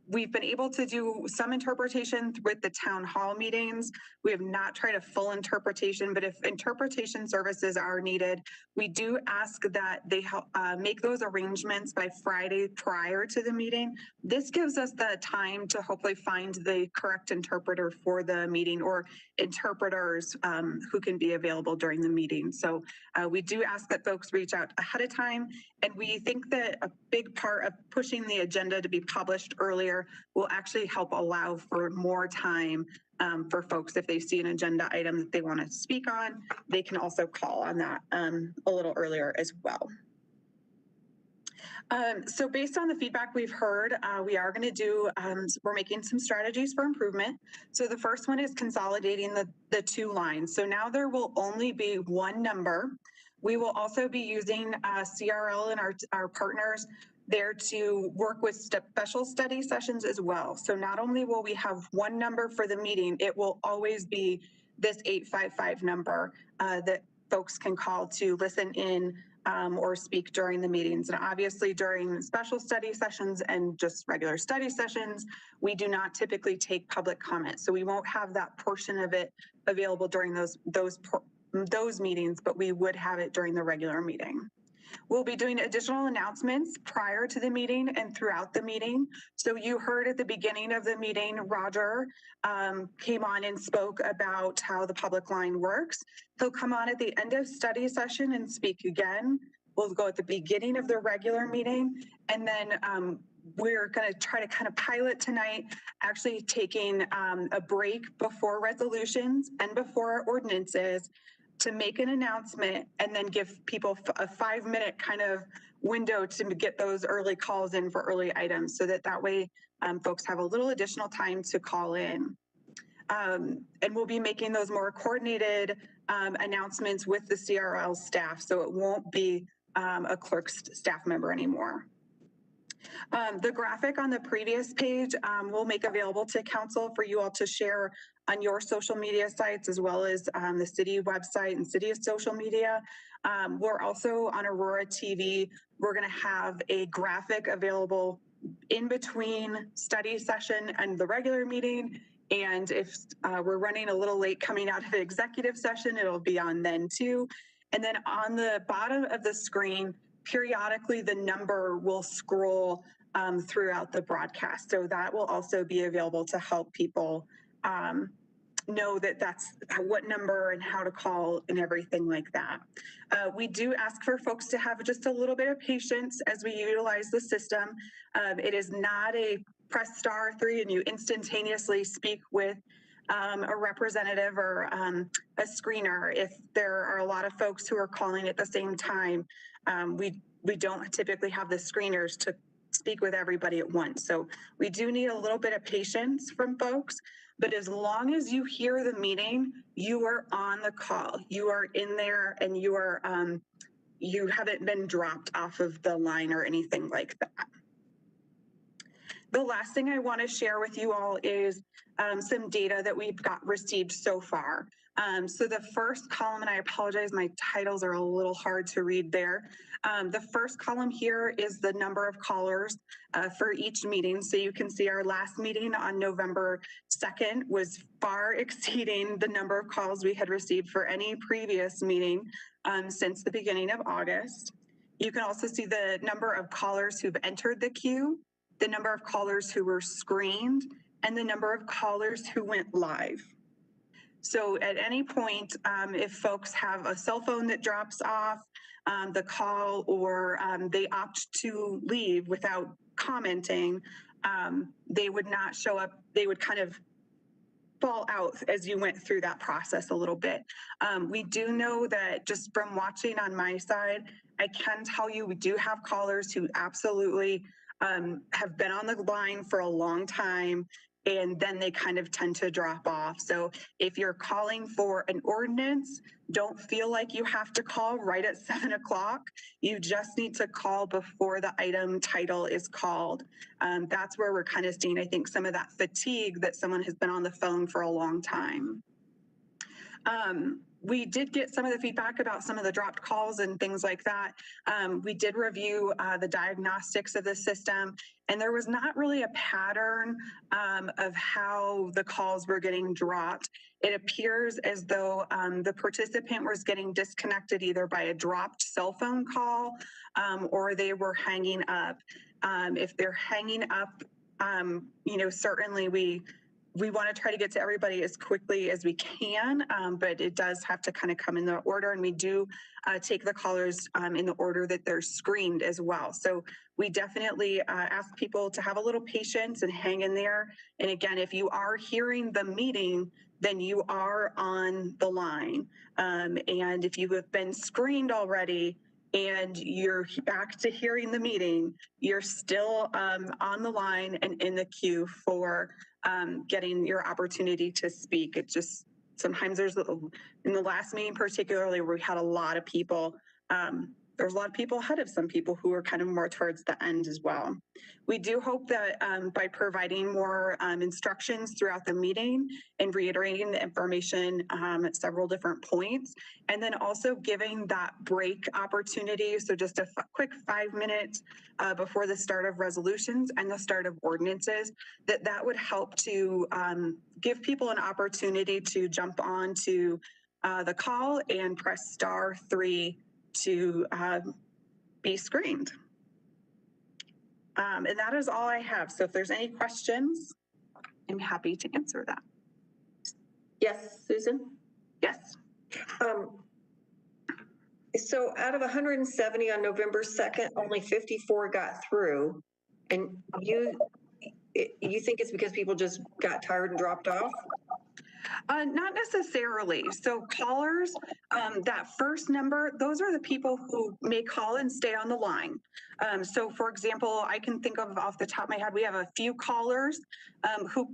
We've been able to do some interpretation with the town hall meetings. We have not tried a full interpretation, but if interpretation services are needed, we do ask that they help make those arrangements by Friday prior to the meeting. This gives us the time to hopefully find the correct interpreter for the meeting or interpreters who can be available during the meeting. So we do ask that folks reach out ahead of time. And we think that a big part of pushing the agenda to be published earlier will actually help allow for more time for folks. If they see an agenda item that they want to speak on, they can also call on that a little earlier as well. So based on the feedback we've heard, we are going to do, we're making some strategies for improvement. So the first one is consolidating the two lines. So now there will only be one number. We will also be using CRL and our partners there to work with special study sessions as well. So not only will we have one number for the meeting, it will always be this 855 number that folks can call to listen in or speak during the meetings. And obviously during special study sessions and just regular study sessions, we do not typically take public comment. So we won't have that portion of it available during those meetings, but we would have it during the regular meeting. We'll be doing additional announcements prior to the meeting and throughout the meeting. So you heard at the beginning of the meeting, Roger came on and spoke about how the public line works. He'll come on at the end of study session and speak again. We'll go at the beginning of the regular meeting. And then we're going to try to kind of pilot tonight, actually taking a break before resolutions and before ordinances to make an announcement and then give people a 5-minute kind of window to get those early calls in for early items so that way folks have a little additional time to call in. And we'll be making those more coordinated announcements with the CRL staff, so it won't be a clerk's staff member anymore. The graphic on the previous page we'll make available to council for you all to share on your social media sites, as well as the city website and city social media. We're also on Aurora TV. We're going to have a graphic available in between study session and the regular meeting. And if we're running a little late coming out of the executive session, it'll be on then too. And then on the bottom of the screen, periodically the number will scroll throughout the broadcast. So that will also be available to help people know that that's what number and how to call and everything like that. We do ask for folks to have just a little bit of patience as we utilize the system. It is not a press *3 and you instantaneously speak with a representative or a screener. If there are a lot of folks who are calling at the same time, we don't typically have the screeners to speak with everybody at once. So we do need a little bit of patience from folks, but as long as you hear the meeting, you are on the call, you are in there and you are, you haven't been dropped off of the line or anything like that. The last thing I want to share with you all is some data that we've received so far. So the first column, and I apologize, my titles are a little hard to read there. The first column here is the number of callers for each meeting. So you can see our last meeting on November 2nd was far exceeding the number of calls we had received for any previous meeting since the beginning of August. You can also see the number of callers who've entered the queue, the number of callers who were screened, and the number of callers who went live. So at any point, if folks have a cell phone that drops off the call, or they opt to leave without commenting, they would not show up. They would kind of fall out as you went through that process a little bit. We do know that just from watching on my side, I can tell you we do have callers who absolutely have been on the line for a long time, and then they kind of tend to drop off. So if you're calling for an ordinance, don't feel like you have to call right at 7 o'clock. You just need to call before the item title is called. That's where we're kind of seeing, I think, some of that fatigue that someone has been on the phone for a long time. We did get some of the feedback about some of the dropped calls and things like that. We did review the diagnostics of the system, and there was not really a pattern of how the calls were getting dropped. It appears as though the participant was getting disconnected either by a dropped cell phone call or they were hanging up. If they're hanging up, you know, certainly we want to try to get to everybody as quickly as we can, but it does have to kind of come in the order, and we do take the callers in the order that they're screened as well. So we definitely ask people to have a little patience and hang in there. And again, if you are hearing the meeting, then you are on the line. And if you have been screened already, and you're back to hearing the meeting, you're still on the line and in the queue for getting your opportunity to speak. It just, sometimes there's, in the last meeting particularly, where we had a lot of people, there's a lot of people ahead of some people who are kind of more towards the end as well. We do hope that by providing more instructions throughout the meeting and reiterating the information at several different points, and then also giving that break opportunity. So just a quick 5 minutes before the start of resolutions and the start of ordinances, that would help to give people an opportunity to jump on to the call and press *3 to be screened. And that is all I have. So if there's any questions, I'm happy to answer that.
Yes, Susan?
Yes.
So out of 170 on November 2nd, only 54 got through. And you think it's because people just got tired and dropped off?
Not necessarily. So callers, that first number, those are the people who may call and stay on the line. So for example, I can think of off the top of my head, we have a few callers who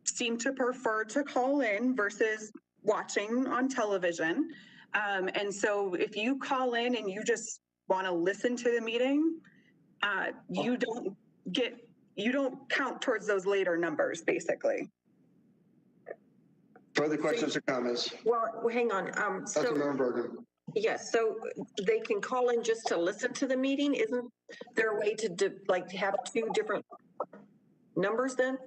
seem to prefer to call in versus watching on television. And so if you call in and you just want to listen to the meeting, you don't count towards those later numbers, basically.
Further questions or comments?
Well, hang on.
Councilmember Bergen.
Yes, so they can call in just to listen to the meeting. Isn't there a way to have two different numbers then?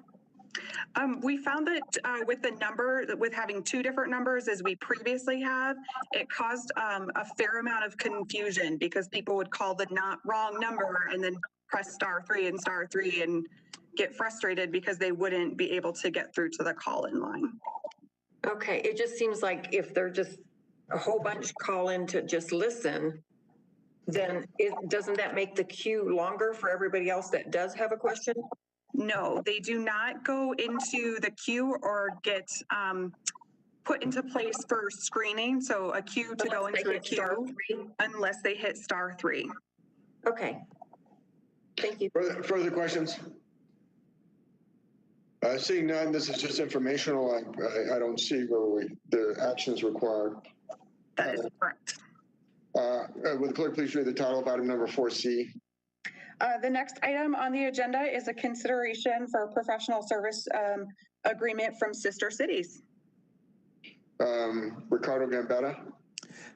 We found that with having two different numbers as we previously have, it caused a fair amount of confusion because people would call the wrong number and then press *3 and *3 and get frustrated because they wouldn't be able to get through to the call-in line.
Okay, it just seems like if they're just a whole bunch call in to just listen, then doesn't that make the queue longer for everybody else that does have a question?
No, they do not go into the queue or get put into place for screening. So a queue to go into a queue unless they hit *3.
Okay. Thank you.
Further questions? Seeing none, this is just informational. I don't see where the actions required.
That is correct.
Will the clerk please read the title of item number 4C?
The next item on the agenda is a consideration for a professional service agreement from Sister Cities.
Ricardo Gambetta.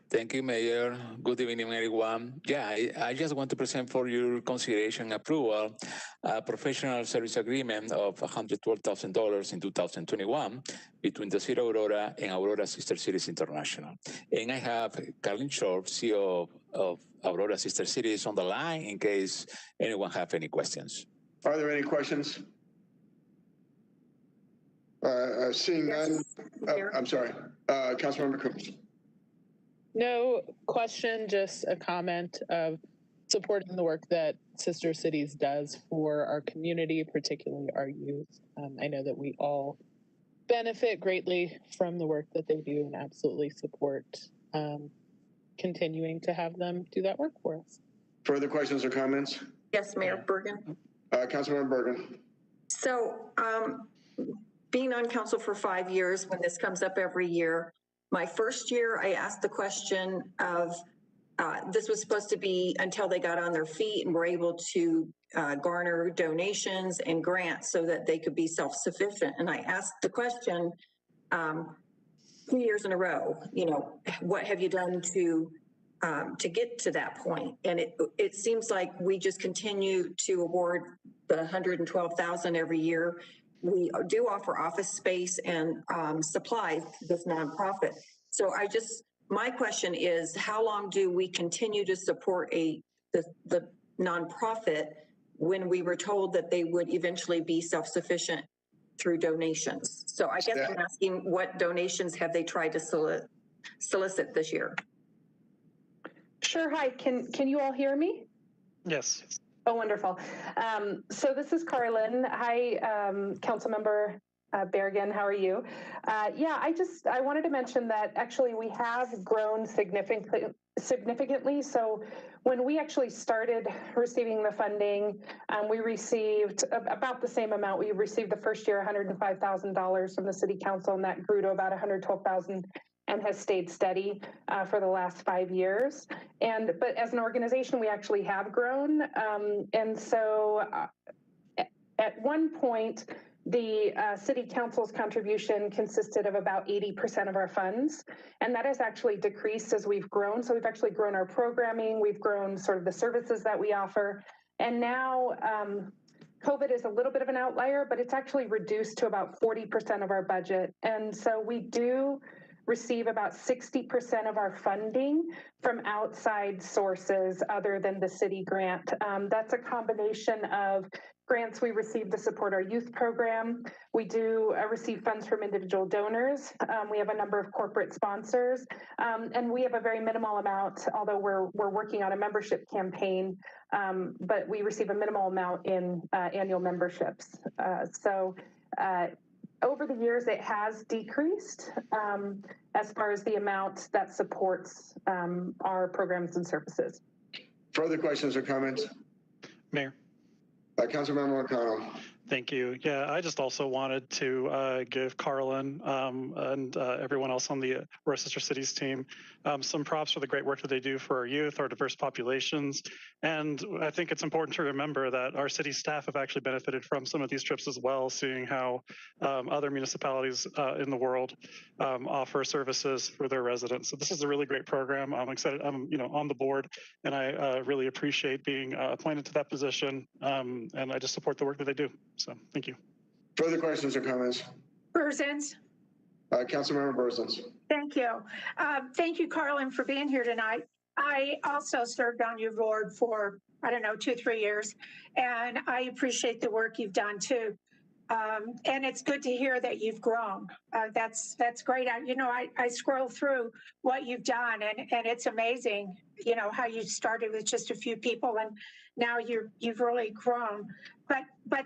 Thank you, Mayor. Good evening, everyone. Yeah, I just want to present for your consideration and approval a professional service agreement of $112,000 in 2021 between the City of Aurora and Aurora Sister Cities International. And I have Carlin Short, CEO of Aurora Sister Cities, on the line in case anyone have any questions.
Are there any questions? Seeing none, I'm sorry, Councilmember Coombs.
No question, just a comment of supporting the work that Sister Cities does for our community, particularly our youth. I know that we all benefit greatly from the work that they do and absolutely support continuing to have them do that work for us.
Further questions or comments?
Yes, Mayor Bergen.
Councilmember Bergen.
So being on council for 5 years, when this comes up every year, my first year I asked the question of, this was supposed to be until they got on their feet and were able to garner donations and grants so that they could be self-sufficient. And I asked the question 2 years in a row, you know, what have you done to get to that point? And it seems like we just continue to award the $112,000 every year. We do offer office space and supplies to this nonprofit. So my question is, how long do we continue to support the nonprofit when we were told that they would eventually be self-sufficient through donations? So I guess I'm asking, what donations have they tried to solicit this year?
Sure. Hi, can you all hear me?
Yes.
Oh, wonderful. So this is Carlin. Hi, Councilmember Bergen, how are you? Yeah, I wanted to mention that actually we have grown significantly. So when we actually started receiving the funding, we received about the same amount. We received the first year $105,000 from the City Council, and that grew to about $112,000 and has stayed steady for the last 5 years. But as an organization, we actually have grown. And so at one point, the City Council's contribution consisted of about 80% of our funds, and that has actually decreased as we've grown. So we've actually grown our programming, we've grown sort of the services that we offer, and now COVID is a little bit of an outlier, but it's actually reduced to about 40% of our budget. And so we do receive about 60% of our funding from outside sources other than the city grant. That's a combination of grants we receive to support our youth program. We do receive funds from individual donors. We have a number of corporate sponsors, and we have a very minimal amount, although we're working on a membership campaign, but we receive a minimal amount in annual memberships. Over the years, it has decreased as far as the amount that supports our programs and services.
Further questions or comments?
Mayor.
Councilmember O'Connell.
Thank you. Yeah, I just also wanted to give Carlin and everyone else on the Aurora Sister Cities team some props for the great work that they do for our youth, our diverse populations. And I think it's important to remember that our city staff have actually benefited from some of these trips as well, seeing how other municipalities in the world offer services for their residents. So this is a really great program. I'm excited. I'm on the board, and I really appreciate being appointed to that position. And I just support the work that they do. So thank you.
Further questions or comments?
Berzins.
Councilmember Berzins.
Thank you. Thank you, Carlin, for being here tonight. I also served on your board for, 2-3 years, and I appreciate the work you've done too. And it's good to hear that you've grown. That's great. I scroll through what you've done, and it's amazing, how you started with just a few people and now you've really grown. But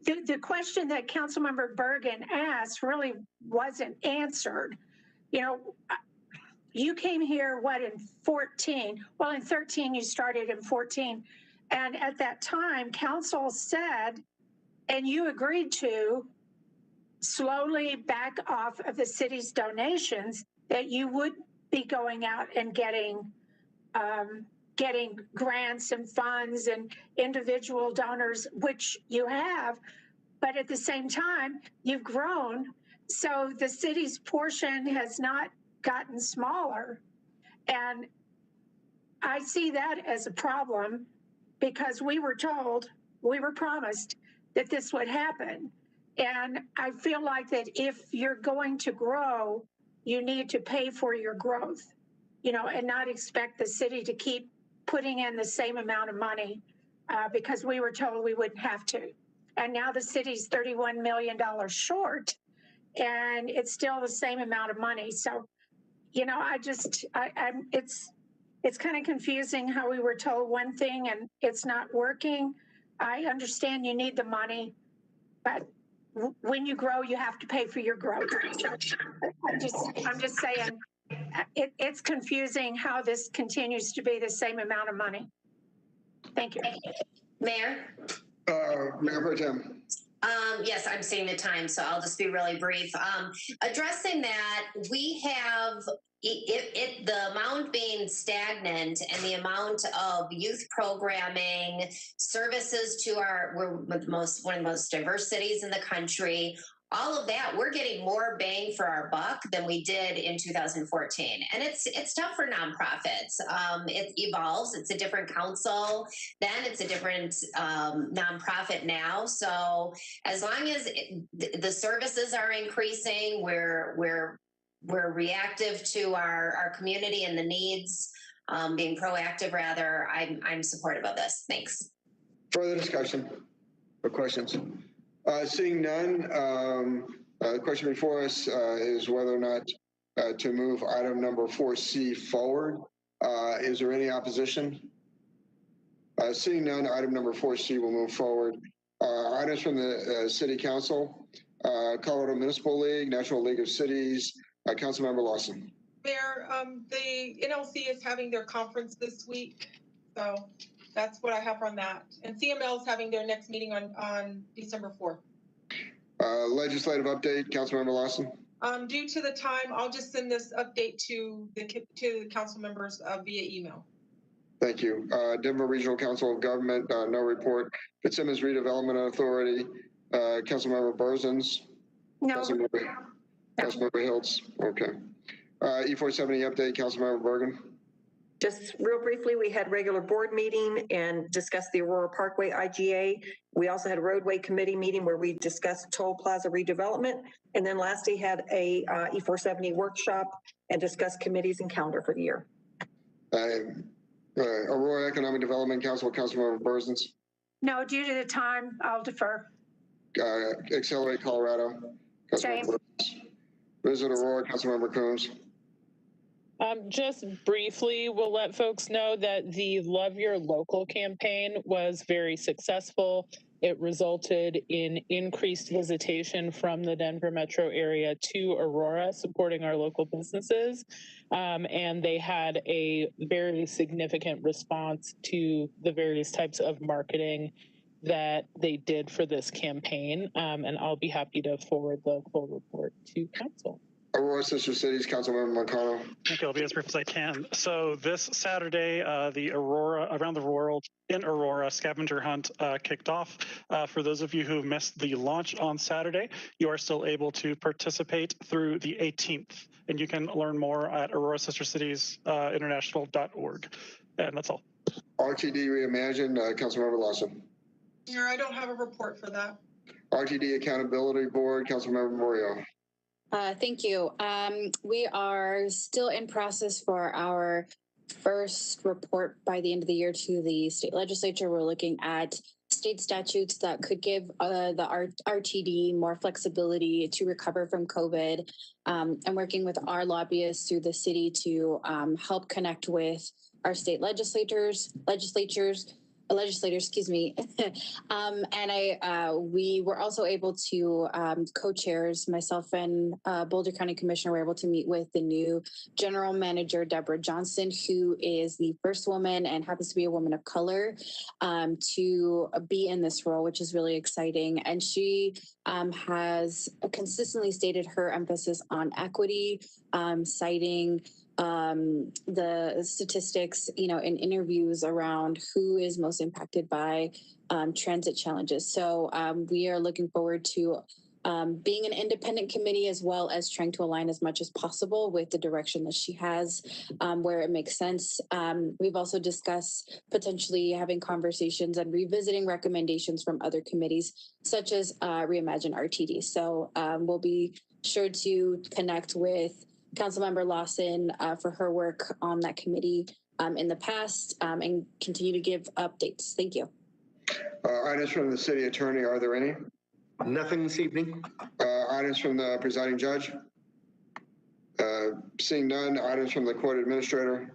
the question that Councilmember Bergen asked really wasn't answered. You came here, in 14? Well, in 13, you started in 14. And at that time, council said, and you agreed to, slowly back off of the city's donations, that you would be going out and getting grants and funds and individual donors, which you have. But at the same time, you've grown So the city's portion has not gotten smaller. And I see that as a problem because we were told, we were promised that this would happen. And I feel like that if you're going to grow, you need to pay for your growth, you know, and not expect the city to keep putting in the same amount of money because we were told we wouldn't have to. And now the city's $31 million short and it's still the same amount of money. So, you know, it's kind of confusing how we were told one thing and it's not working. I understand you need the money, but when you grow, you have to pay for your growth. I'm just saying, it's confusing how this continues to be the same amount of money. Thank you.
Mayor?
Mayor Pro Tem.
Yes, I'm seeing the time, so I'll just be really brief. Addressing that, we have the amount being stagnant and the amount of youth programming, services to we're one of the most diverse cities in the country. All of that, we're getting more bang for our buck than we did in 2014. And it's tough for nonprofits. It evolves. It's a different council then. It's a different nonprofit now. So as long as the services are increasing, we're reactive to our community and the needs, being proactive rather, I'm supportive of this. Thanks.
Further discussion or questions? Seeing none, the question before us is whether or not to move item number 4C forward. Is there any opposition? Seeing none, item number 4C will move forward. Items from the City Council, Colorado Municipal League, National League of Cities, Councilmember Lawson.
Mayor, the NLC is having their conference this week, so that's what I have on that. And CML is having their next meeting on December 4th.
Legislative update, Councilmember Lawson.
Due to the time, I'll just send this update to the council members via email.
Thank you. Denver Regional Council of Government, no report. Fitzsimmons Redevelopment Authority, Councilmember Berzins.
No.
Councilmember Hiltz. Okay. E470 update, Councilmember Bergen.
Just real briefly, we had regular board meeting and discussed the Aurora Parkway IGA. We also had a roadway committee meeting where we discussed toll plaza redevelopment. And then lastly had a E470 workshop and discussed committees and calendar for the year.
Aurora Economic Development Council, Councilmember Berzins.
No, due to the time, I'll defer.
Accelerate Colorado, Councilmember Berzins. Visit Aurora, Councilmember Coons.
Just briefly, we'll let folks know that the Love Your Local campaign was very successful. It resulted in increased visitation from the Denver metro area to Aurora, supporting our local businesses. And they had a very significant response to the various types of marketing that they did for this campaign. And I'll be happy to forward the full report to council.
Aurora Sister Cities, Councilmember Moncano.
Okay, I'll be as brief as I can. So this Saturday, the Aurora Around the World in Aurora scavenger hunt kicked off. For those of you who missed the launch on Saturday, you are still able to participate through the 18th, and you can learn more at aurorasistercitiesinternational.org. And that's all.
RTD Reimagined, Councilmember Lawson.
Mayor, I don't have a report for that.
RTD Accountability Board, Councilmember Murillo.
Thank you. We are still in process for our first report by the end of the year to the state legislature. We're looking at state statutes that could give the RTD more flexibility to recover from COVID, and working with our lobbyists through the city to help connect with our state legislators, excuse me. And we were also able to, co-chairs, myself and Boulder County Commissioner, were able to meet with the new General Manager, Deborah Johnson, who is the first woman and happens to be a woman of color to be in this role, which is really exciting. And she has consistently stated her emphasis on equity, citing the statistics, in interviews around who is most impacted by transit challenges. So we are looking forward to being an independent committee, as well as trying to align as much as possible with the direction that she has where it makes sense. We've also discussed potentially having conversations and revisiting recommendations from other committees, such as Reimagine RTD. So we'll be sure to connect with Councilmember Lawson for her work on that committee in the past and continue to give updates. Thank you.
Items from the city attorney, are there any?
Nothing this evening.
Items from the presiding judge? Seeing none. Items from the court administrator?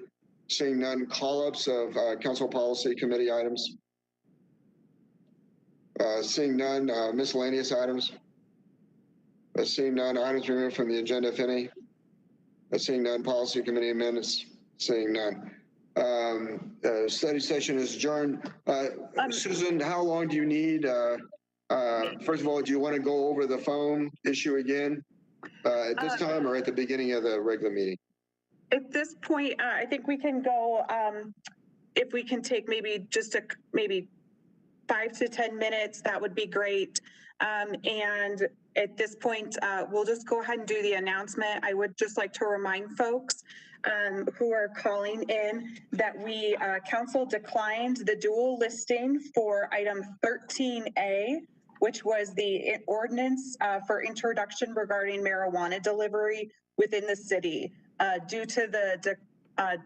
Seeing none. Call-ups of council policy committee items? Seeing none. Miscellaneous items? Seeing none. Items removed from the agenda, if any? Seeing none. Policy committee minutes? Seeing none. Study session is adjourned. Susan, how long do you need? First of all, do you want to go over the phone issue again at this time or at the beginning of the regular meeting?
At this point, I think we can go, if we can take maybe just maybe 5 to 10 minutes, that would be great. And at this point, we'll just go ahead and do the announcement. I would just like to remind folks who are calling in that we council declined the dual listing for item 13A, which was the ordinance for introduction regarding marijuana delivery within the city. Due to the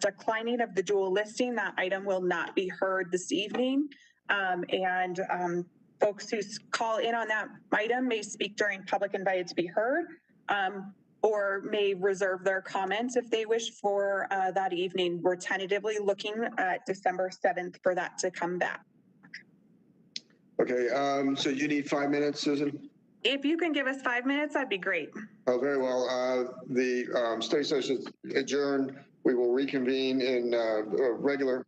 declining of the dual listing, that item will not be heard this evening. Folks who call in on that item may speak during public invited to be heard, or may reserve their comments if they wish for that evening. We're tentatively looking at December 7th for that to come back.
Okay, so you need 5 minutes, Susan?
If you can give us 5 minutes, that'd be great.
Oh, very well. The study session is adjourned. We will reconvene in a regular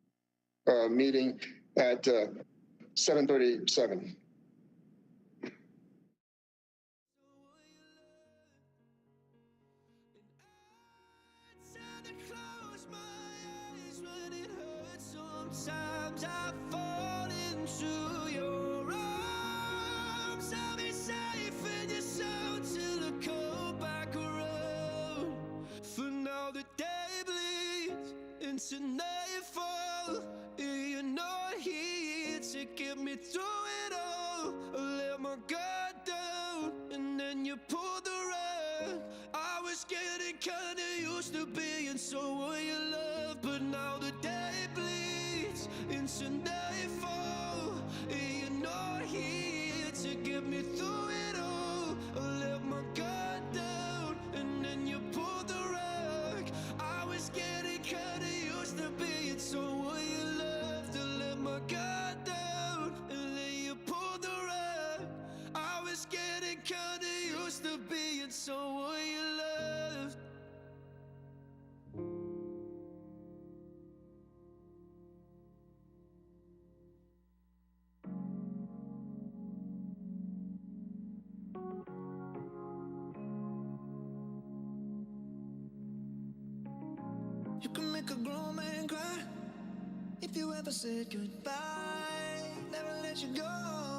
meeting at 7:37.
Sometimes I fall into your arms. I'll be safe in your soul till I come back around. For now the day bleeds into nightfall. You're not here to get me through it all. I let my guard down and then you pulled the rug. I was getting kinda used to being someone you love, but now the day bleeds into nightfall. You're not here to get me through it all. I let my guard down and then you pulled the rug. I was getting kinda used to being someone you loved. I let my guard down and then you pulled the rug. I was getting kinda used to being someone you loved. You can make a grown man cry if you ever said goodbye. Never let you go.